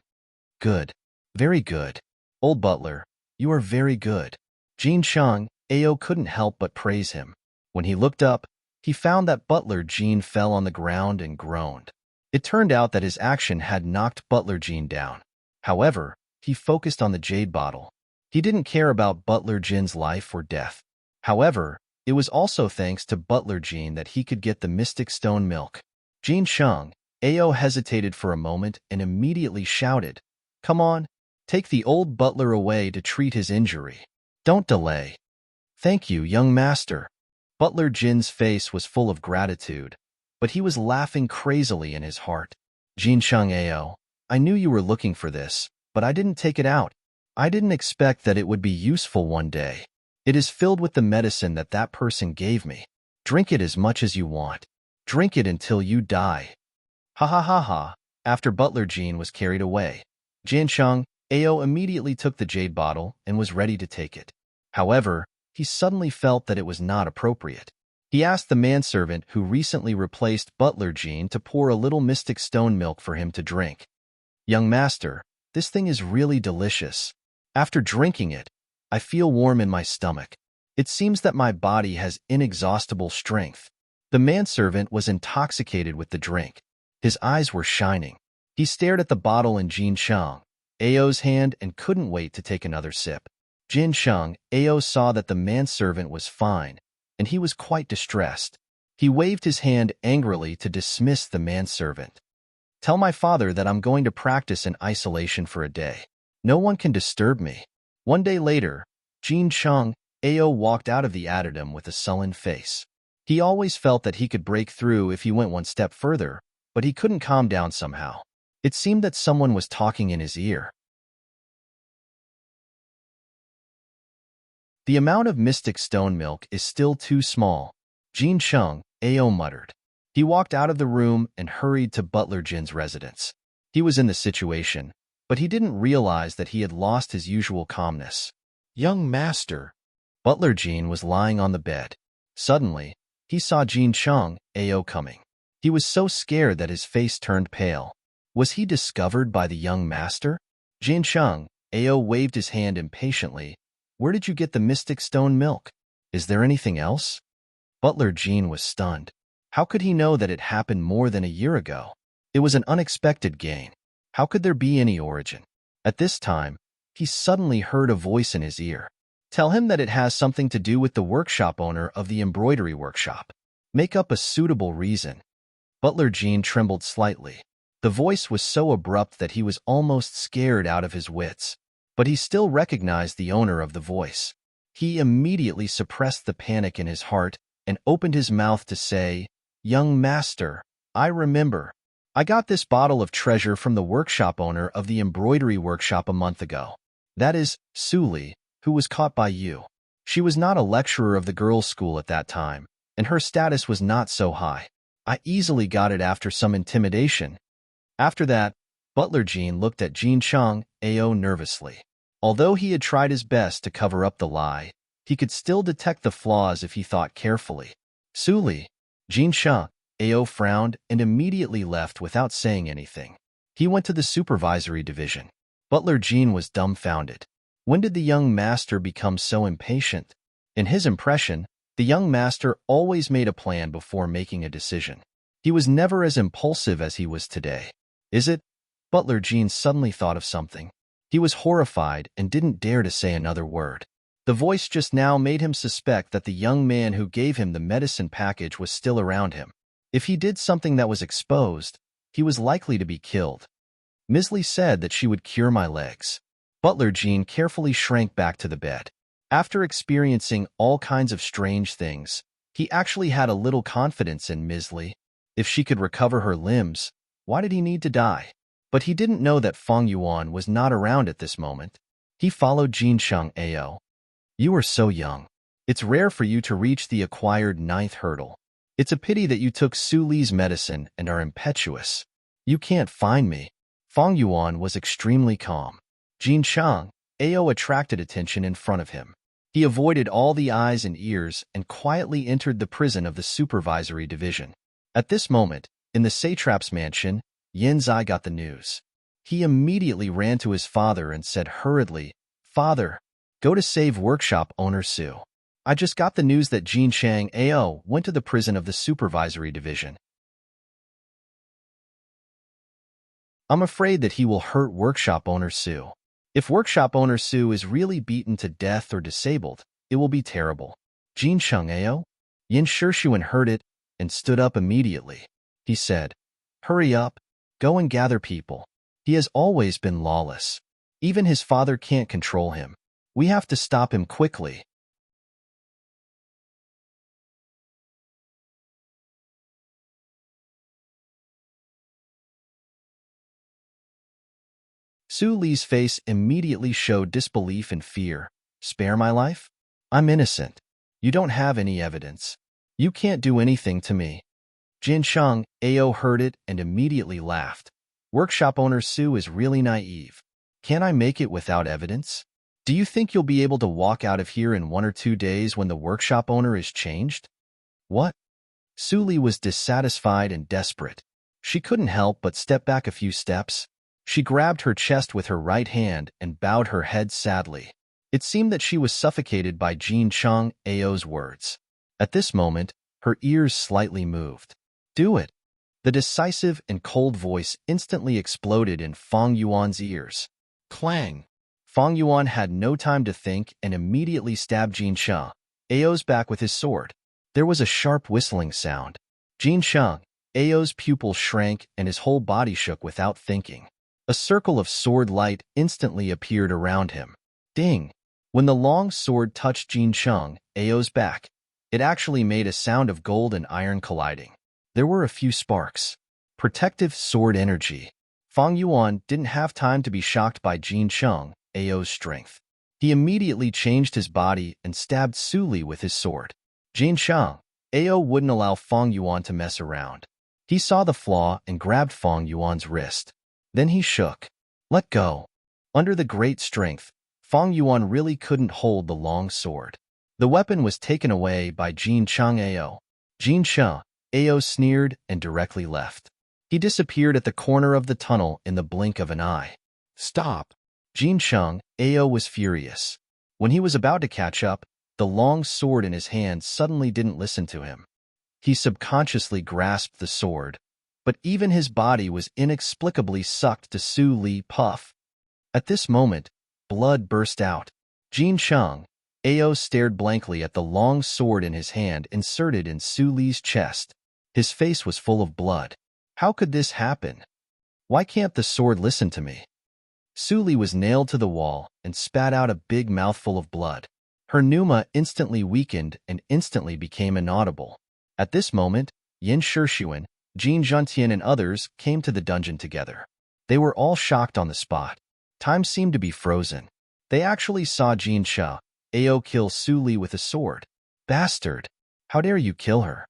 Good. Very good. Old butler, you are very good. Jiansheng Ao couldn't help but praise him. When he looked up, he found that Butler Jean fell on the ground and groaned. It turned out that his action had knocked Butler Jean down. However, he focused on the jade bottle. He didn't care about Butler Jin's life or death. However, it was also thanks to Butler Jean that he could get the mystic stone milk. Jiansheng Ao hesitated for a moment and immediately shouted, "Come on, take the old butler away to treat his injury. Don't delay." "Thank you, young master." Butler Jin's face was full of gratitude, but he was laughing crazily in his heart. "Jiansheng Ao, I knew you were looking for this, but I didn't take it out. I didn't expect that it would be useful one day. It is filled with the medicine that person gave me. Drink it as much as you want. Drink it until you die." Ha ha ha ha. After Butler Jean was carried away, Jiansheng Ao immediately took the jade bottle and was ready to take it. However, he suddenly felt that it was not appropriate. He asked the manservant who recently replaced Butler Jean to pour a little mystic stone milk for him to drink. "Young master, this thing is really delicious. After drinking it, I feel warm in my stomach. It seems that my body has inexhaustible strength." The manservant was intoxicated with the drink. His eyes were shining. He stared at the bottle in Jiansheng Ao's hand and couldn't wait to take another sip. Jiansheng Ao saw that the manservant was fine, and he was quite distressed. He waved his hand angrily to dismiss the manservant. "Tell my father that I'm going to practice in isolation for a day. No one can disturb me." One day later, Jiansheng Ao walked out of the addendum with a sullen face. He always felt that he could break through if he went one step further, but he couldn't calm down somehow. It seemed that someone was talking in his ear. "The amount of mystic stone milk is still too small," Jiansheng Ao muttered. He walked out of the room and hurried to Butler Jin's residence. He was in the situation, but he didn't realize that he had lost his usual calmness. "Young master." Butler Jean was lying on the bed. Suddenly, he saw Jiansheng Ao coming. He was so scared that his face turned pale. Was he discovered by the young master? Jiansheng Ao waved his hand impatiently. "Where did you get the mystic stone milk? Is there anything else?" Butler Jean was stunned. How could he know that it happened more than a year ago? It was an unexpected gain. How could there be any origin? At this time, he suddenly heard a voice in his ear. "Tell him that it has something to do with the workshop owner of the embroidery workshop. Make up a suitable reason." Butler Jean trembled slightly. The voice was so abrupt that he was almost scared out of his wits. But he still recognized the owner of the voice. He immediately suppressed the panic in his heart and opened his mouth to say, "Young master, I remember. I got this bottle of treasure from the workshop owner of the embroidery workshop a month ago. That is, Suli, who was caught by you. She was not a lecturer of the girls' school at that time, and her status was not so high. I easily got it after some intimidation." After that, Butler Jean looked at Jiansheng Ao nervously. Although he had tried his best to cover up the lie, he could still detect the flaws if he thought carefully. "Suli." Jiansheng Ao frowned and immediately left without saying anything. He went to the supervisory division. Butler Jean was dumbfounded. When did the young master become so impatient? In his impression, The young master always made a plan before making a decision. He was never as impulsive as he was today. Is it? Butler Jean suddenly thought of something. He was horrified and didn't dare to say another word. The voice just now made him suspect that the young man who gave him the medicine package was still around him. If he did something that was exposed, he was likely to be killed. Misley said that she would cure my legs. Butler Jean carefully shrank back to the bed. After experiencing all kinds of strange things, he actually had a little confidence in Misley. If she could recover her limbs, why did he need to die? But he didn't know that Feng Yuan was not around at this moment. He followed Jin Sheng Ao. You are so young. It's rare for you to reach the acquired 9th hurdle. It's a pity that you took Su Li's medicine and are impetuous. You can't find me. Feng Yuan was extremely calm. Jin Sheng Ao attracted attention in front of him. He avoided all the eyes and ears and quietly entered the prison of the supervisory division. At this moment, in the satrap's mansion, Yin Zai got the news. He immediately ran to his father and said hurriedly, "Father, go to save workshop owner Su. I just got the news that Jin Sheng Ao went to the prison of the supervisory division. I'm afraid that he will hurt workshop owner Su. If workshop owner Su is really beaten to death or disabled, it will be terrible." Jin Sheng Ao? Yin Shishuan heard it and stood up immediately. He said, "Hurry up, go and gather people. He has always been lawless. Even his father can't control him. We have to stop him quickly." Su Li's face immediately showed disbelief and fear. "Spare my life? I'm innocent. You don't have any evidence. You can't do anything to me." Jin Sheng Ao heard it and immediately laughed. Workshop owner Su is really naive. Can I make it without evidence? Do you think you'll be able to walk out of here in 1 or 2 days when the workshop owner is changed? What? Su Li was dissatisfied and desperate. She couldn't help but step back a few steps. She grabbed her chest with her right hand and bowed her head sadly. It seemed that she was suffocated by Jin Sheng Ao's words. At this moment, her ears slightly moved. "Do it." The decisive and cold voice instantly exploded in Feng Yuan's ears. Clang! Feng Yuan had no time to think and immediately stabbed Jin Sheng Ao's back with his sword. There was a sharp whistling sound. Jin Sheng Ao's pupils shrank and his whole body shook without thinking. A circle of sword light instantly appeared around him. Ding! When the long sword touched Jin Sheng Ao's back, it actually made a sound of gold and iron colliding. There were a few sparks. Protective sword energy. Feng Yuan didn't have time to be shocked by Jin Sheng Ao's strength. He immediately changed his body and stabbed Su Li with his sword. Jin Sheng Ao wouldn't allow Feng Yuan to mess around. He saw the flaw and grabbed Feng Yuan's wrist. Then he shook. "Let go." Under the great strength, Feng Yuan really couldn't hold the long sword. The weapon was taken away by Jin Sheng Ao. Jin Sheng Ao sneered and directly left. He disappeared at the corner of the tunnel in the blink of an eye. "Stop!" Jin Sheng Ao was furious. When he was about to catch up, the long sword in his hand suddenly didn't listen to him. He subconsciously grasped the sword, but even his body was inexplicably sucked to Su Li Puff. At this moment, blood burst out. Jin Sheng Ao stared blankly at the long sword in his hand inserted in Su Li's chest. His face was full of blood. How could this happen? Why can't the sword listen to me? Su Li was nailed to the wall and spat out a big mouthful of blood. Her pneuma instantly weakened and instantly became inaudible. At this moment, Yin Shishuan, Jin Zhentian and others came to the dungeon together. They were all shocked on the spot. Time seemed to be frozen. They actually saw Jin Sheng Ao kill Su Li with a sword. "Bastard! How dare you kill her?"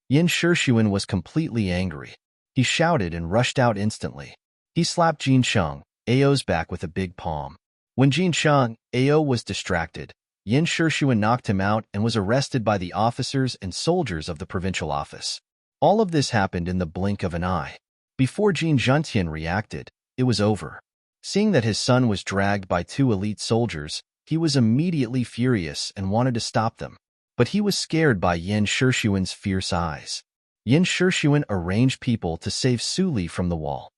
Yin Shishuan was completely angry. He shouted and rushed out instantly. He slapped Jin Sheng Ao's back with a big palm. When Jin Sheng Ao was distracted, Yin Shishuan knocked him out and was arrested by the officers and soldiers of the provincial office. All of this happened in the blink of an eye. Before Jin Zhentian reacted, it was over. Seeing that his son was dragged by 2 elite soldiers, he was immediately furious and wanted to stop them. but he was scared by Yin Shishuan's fierce eyes. Yin Shishuan arranged people to save Su Li from the wall.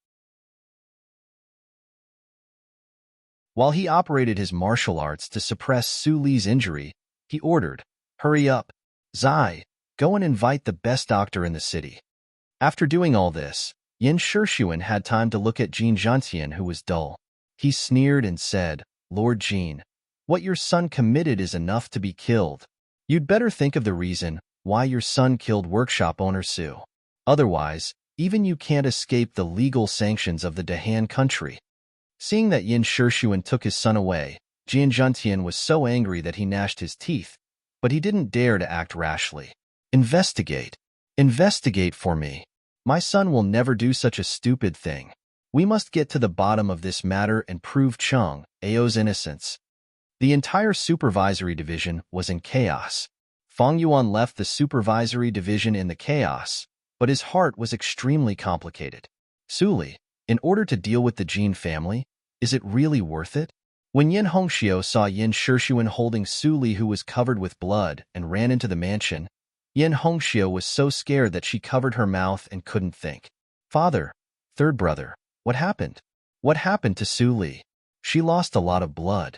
While he operated his martial arts to suppress Su Li's injury, he ordered, "Hurry up, Zai, go and invite the best doctor in the city." After doing all this, Yin Shishuan had time to look at Jin Zhantian, who was dull. He sneered and said, "Lord Jin, what your son committed is enough to be killed. You'd better think of the reason why your son killed workshop owner Su. Otherwise, even you can't escape the legal sanctions of the Dahan country." Seeing that Yin Shishuan took his son away, Jin Zhantian was so angry that he gnashed his teeth, but he didn't dare to act rashly. "Investigate. Investigate for me. My son will never do such a stupid thing. We must get to the bottom of this matter and prove Cheng Ao's innocence." The entire supervisory division was in chaos. Fang Yuan left the supervisory division in the chaos, but his heart was extremely complicated. Su Li, in order to deal with the Jin family, is it really worth it? When Yin Hongxiu saw Yin Shishuan holding Su Li, who was covered with blood, and ran into the mansion, Yin Hongxiu was so scared that she covered her mouth and couldn't think. "Father, third brother, what happened? What happened to Su Li? She lost a lot of blood."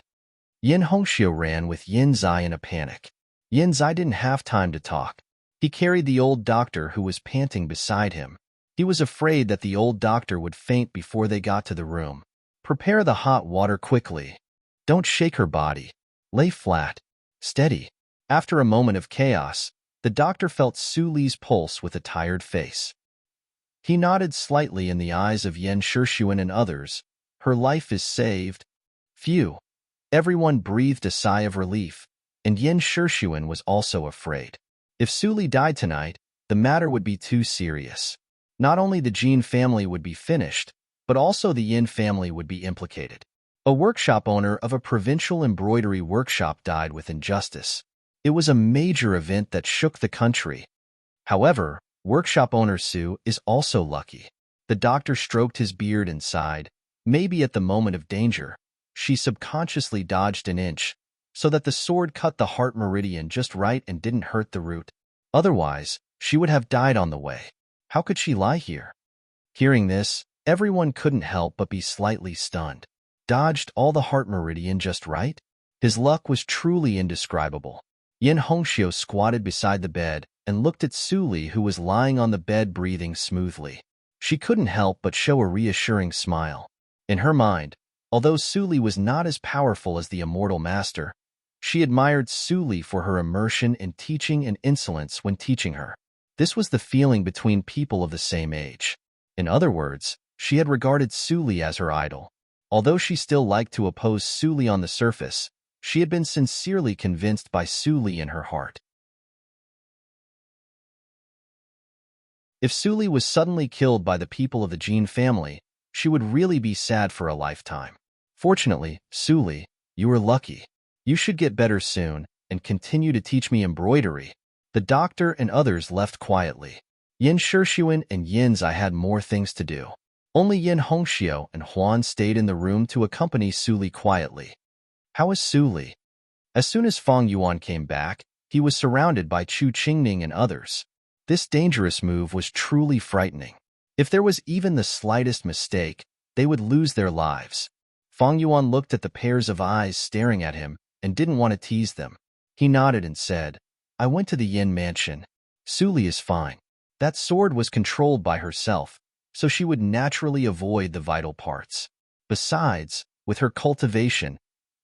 Yin Hongxiu ran with Yin Zai in a panic. Yin Zai didn't have time to talk. He carried the old doctor, who was panting beside him. He was afraid that the old doctor would faint before they got to the room. "Prepare the hot water quickly. Don't shake her body. Lay flat. Steady." After a moment of chaos, the doctor felt Su Li's pulse with a tired face. He nodded slightly in the eyes of Yin Shishuan and others. "Her life is saved." Phew. Everyone breathed a sigh of relief, and Yin Shishuan was also afraid. If Su Li died tonight, the matter would be too serious. Not only the Jin family would be finished, but also the Yin family would be implicated. A workshop owner of a provincial embroidery workshop died with injustice. It was a major event that shook the country. However, workshop owner Su is also lucky. The doctor stroked his beard and sighed. Maybe at the moment of danger, she subconsciously dodged an inch, so that the sword cut the heart meridian just right and didn't hurt the root. Otherwise, she would have died on the way. How could she lie here? Hearing this, everyone couldn't help but be slightly stunned. Dodged all the heart meridian just right? His luck was truly indescribable. Yin Hongxiu squatted beside the bed and looked at Su Li, who was lying on the bed breathing smoothly. She couldn't help but show a reassuring smile. In her mind, although Su Li was not as powerful as the immortal master, she admired Su Li for her immersion in teaching and insolence when teaching her. This was the feeling between people of the same age. In other words, she had regarded Su Li as her idol. Although she still liked to oppose Su Li on the surface, she had been sincerely convinced by Su Li in her heart. If Su Li was suddenly killed by the people of the Jin family, she would really be sad for a lifetime. Fortunately, Su Li, you were lucky. You should get better soon and continue to teach me embroidery. The doctor and others left quietly. Yin Shishuan and Yin Zai had more things to do. Only Yin Hongxiu and Huan stayed in the room to accompany Su Li quietly. How is Su Li? As soon as Fang Yuan came back, he was surrounded by Chu Qingning and others. This dangerous move was truly frightening. If there was even the slightest mistake, they would lose their lives. Fang Yuan looked at the pairs of eyes staring at him and didn't want to tease them. He nodded and said, "I went to the Yin mansion. Su Li is fine. That sword was controlled by herself, so she would naturally avoid the vital parts. Besides, with her cultivation,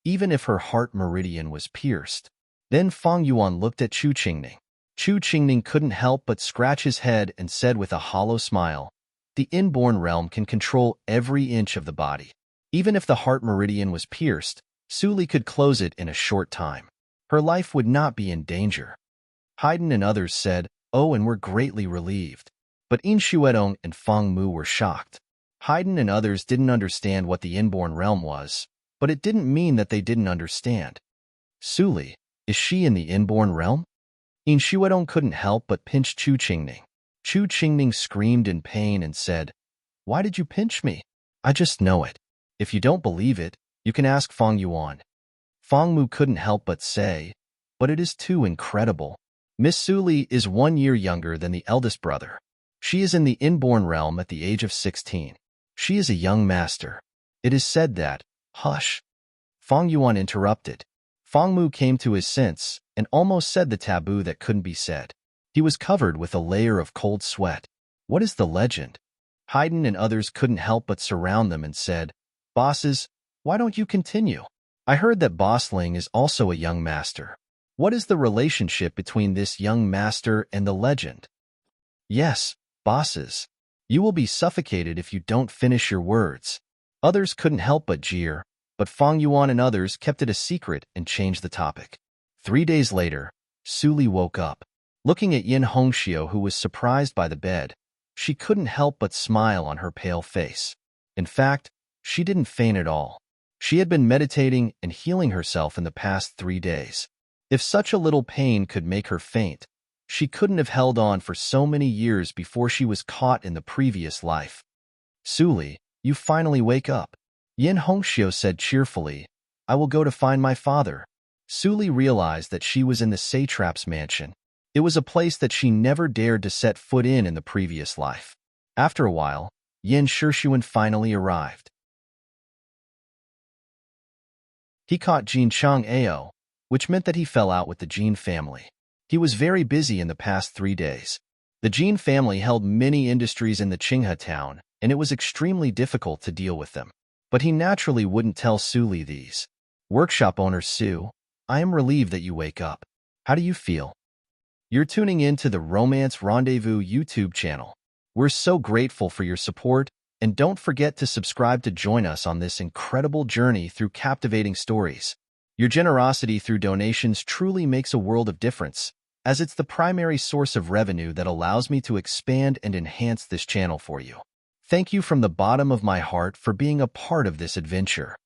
even if her heart meridian was pierced." Then Fang Yuan looked at Chu Qingning. Chu Qingning couldn't help but scratch his head and said with a hollow smile, "The inborn realm can control every inch of the body. Even if the heart meridian was pierced, Su Li could close it in a short time. Her life would not be in danger." Haydn and others said, "Oh," and were greatly relieved. But In Shuedong and Feng Mu were shocked. Haydn and others didn't understand what the inborn realm was, but it didn't mean that they didn't understand. Su Li, is she in the inborn realm? In Shuedong couldn't help but pinch Chu Qingning. Chu Qingning screamed in pain and said, "Why did you pinch me? I just know it. If you don't believe it, you can ask Feng Yuan." Feng Mu couldn't help but say, but it is too incredible. Miss Suli is 1 year younger than the eldest brother. She is in the inborn realm at the age of 16. She is a young master. It is said that, hush. Fang Yuan interrupted. Fang Mu came to his sense and almost said the taboo that couldn't be said. He was covered with a layer of cold sweat. What is the legend? Haydn and others couldn't help but surround them and said, Bosses, why don't you continue? I heard that Bossling is also a young master. What is the relationship between this young master and the legend? Yes, bosses. You will be suffocated if you don't finish your words. Others couldn't help but jeer, but Fang Yuan and others kept it a secret and changed the topic. 3 days later, Suli woke up. Looking at Yin Hongxiu, who was surprised by the bed, she couldn't help but smile on her pale face. In fact, she didn't faint at all. She had been meditating and healing herself in the past 3 days. If such a little pain could make her faint, she couldn't have held on for so many years before she was caught in the previous life. Suli, you finally wake up. Yin Hongxiu said cheerfully, I will go to find my father. Suli realized that she was in the satrap's mansion. It was a place that she never dared to set foot in the previous life. After a while, Yin Shishuan finally arrived. He caught Jin Chang Ao, which meant that he fell out with the Jin family. He was very busy in the past 3 days. The Jin family held many industries in the Qinghe town, and it was extremely difficult to deal with them. But he naturally wouldn't tell Suli these. Workshop owner Su, I am relieved that you wake up. How do you feel? You're tuning in to the Romance Rendezvous YouTube channel. We're so grateful for your support, and don't forget to subscribe to join us on this incredible journey through captivating stories. Your generosity through donations truly makes a world of difference, as it's the primary source of revenue that allows me to expand and enhance this channel for you. Thank you from the bottom of my heart for being a part of this adventure.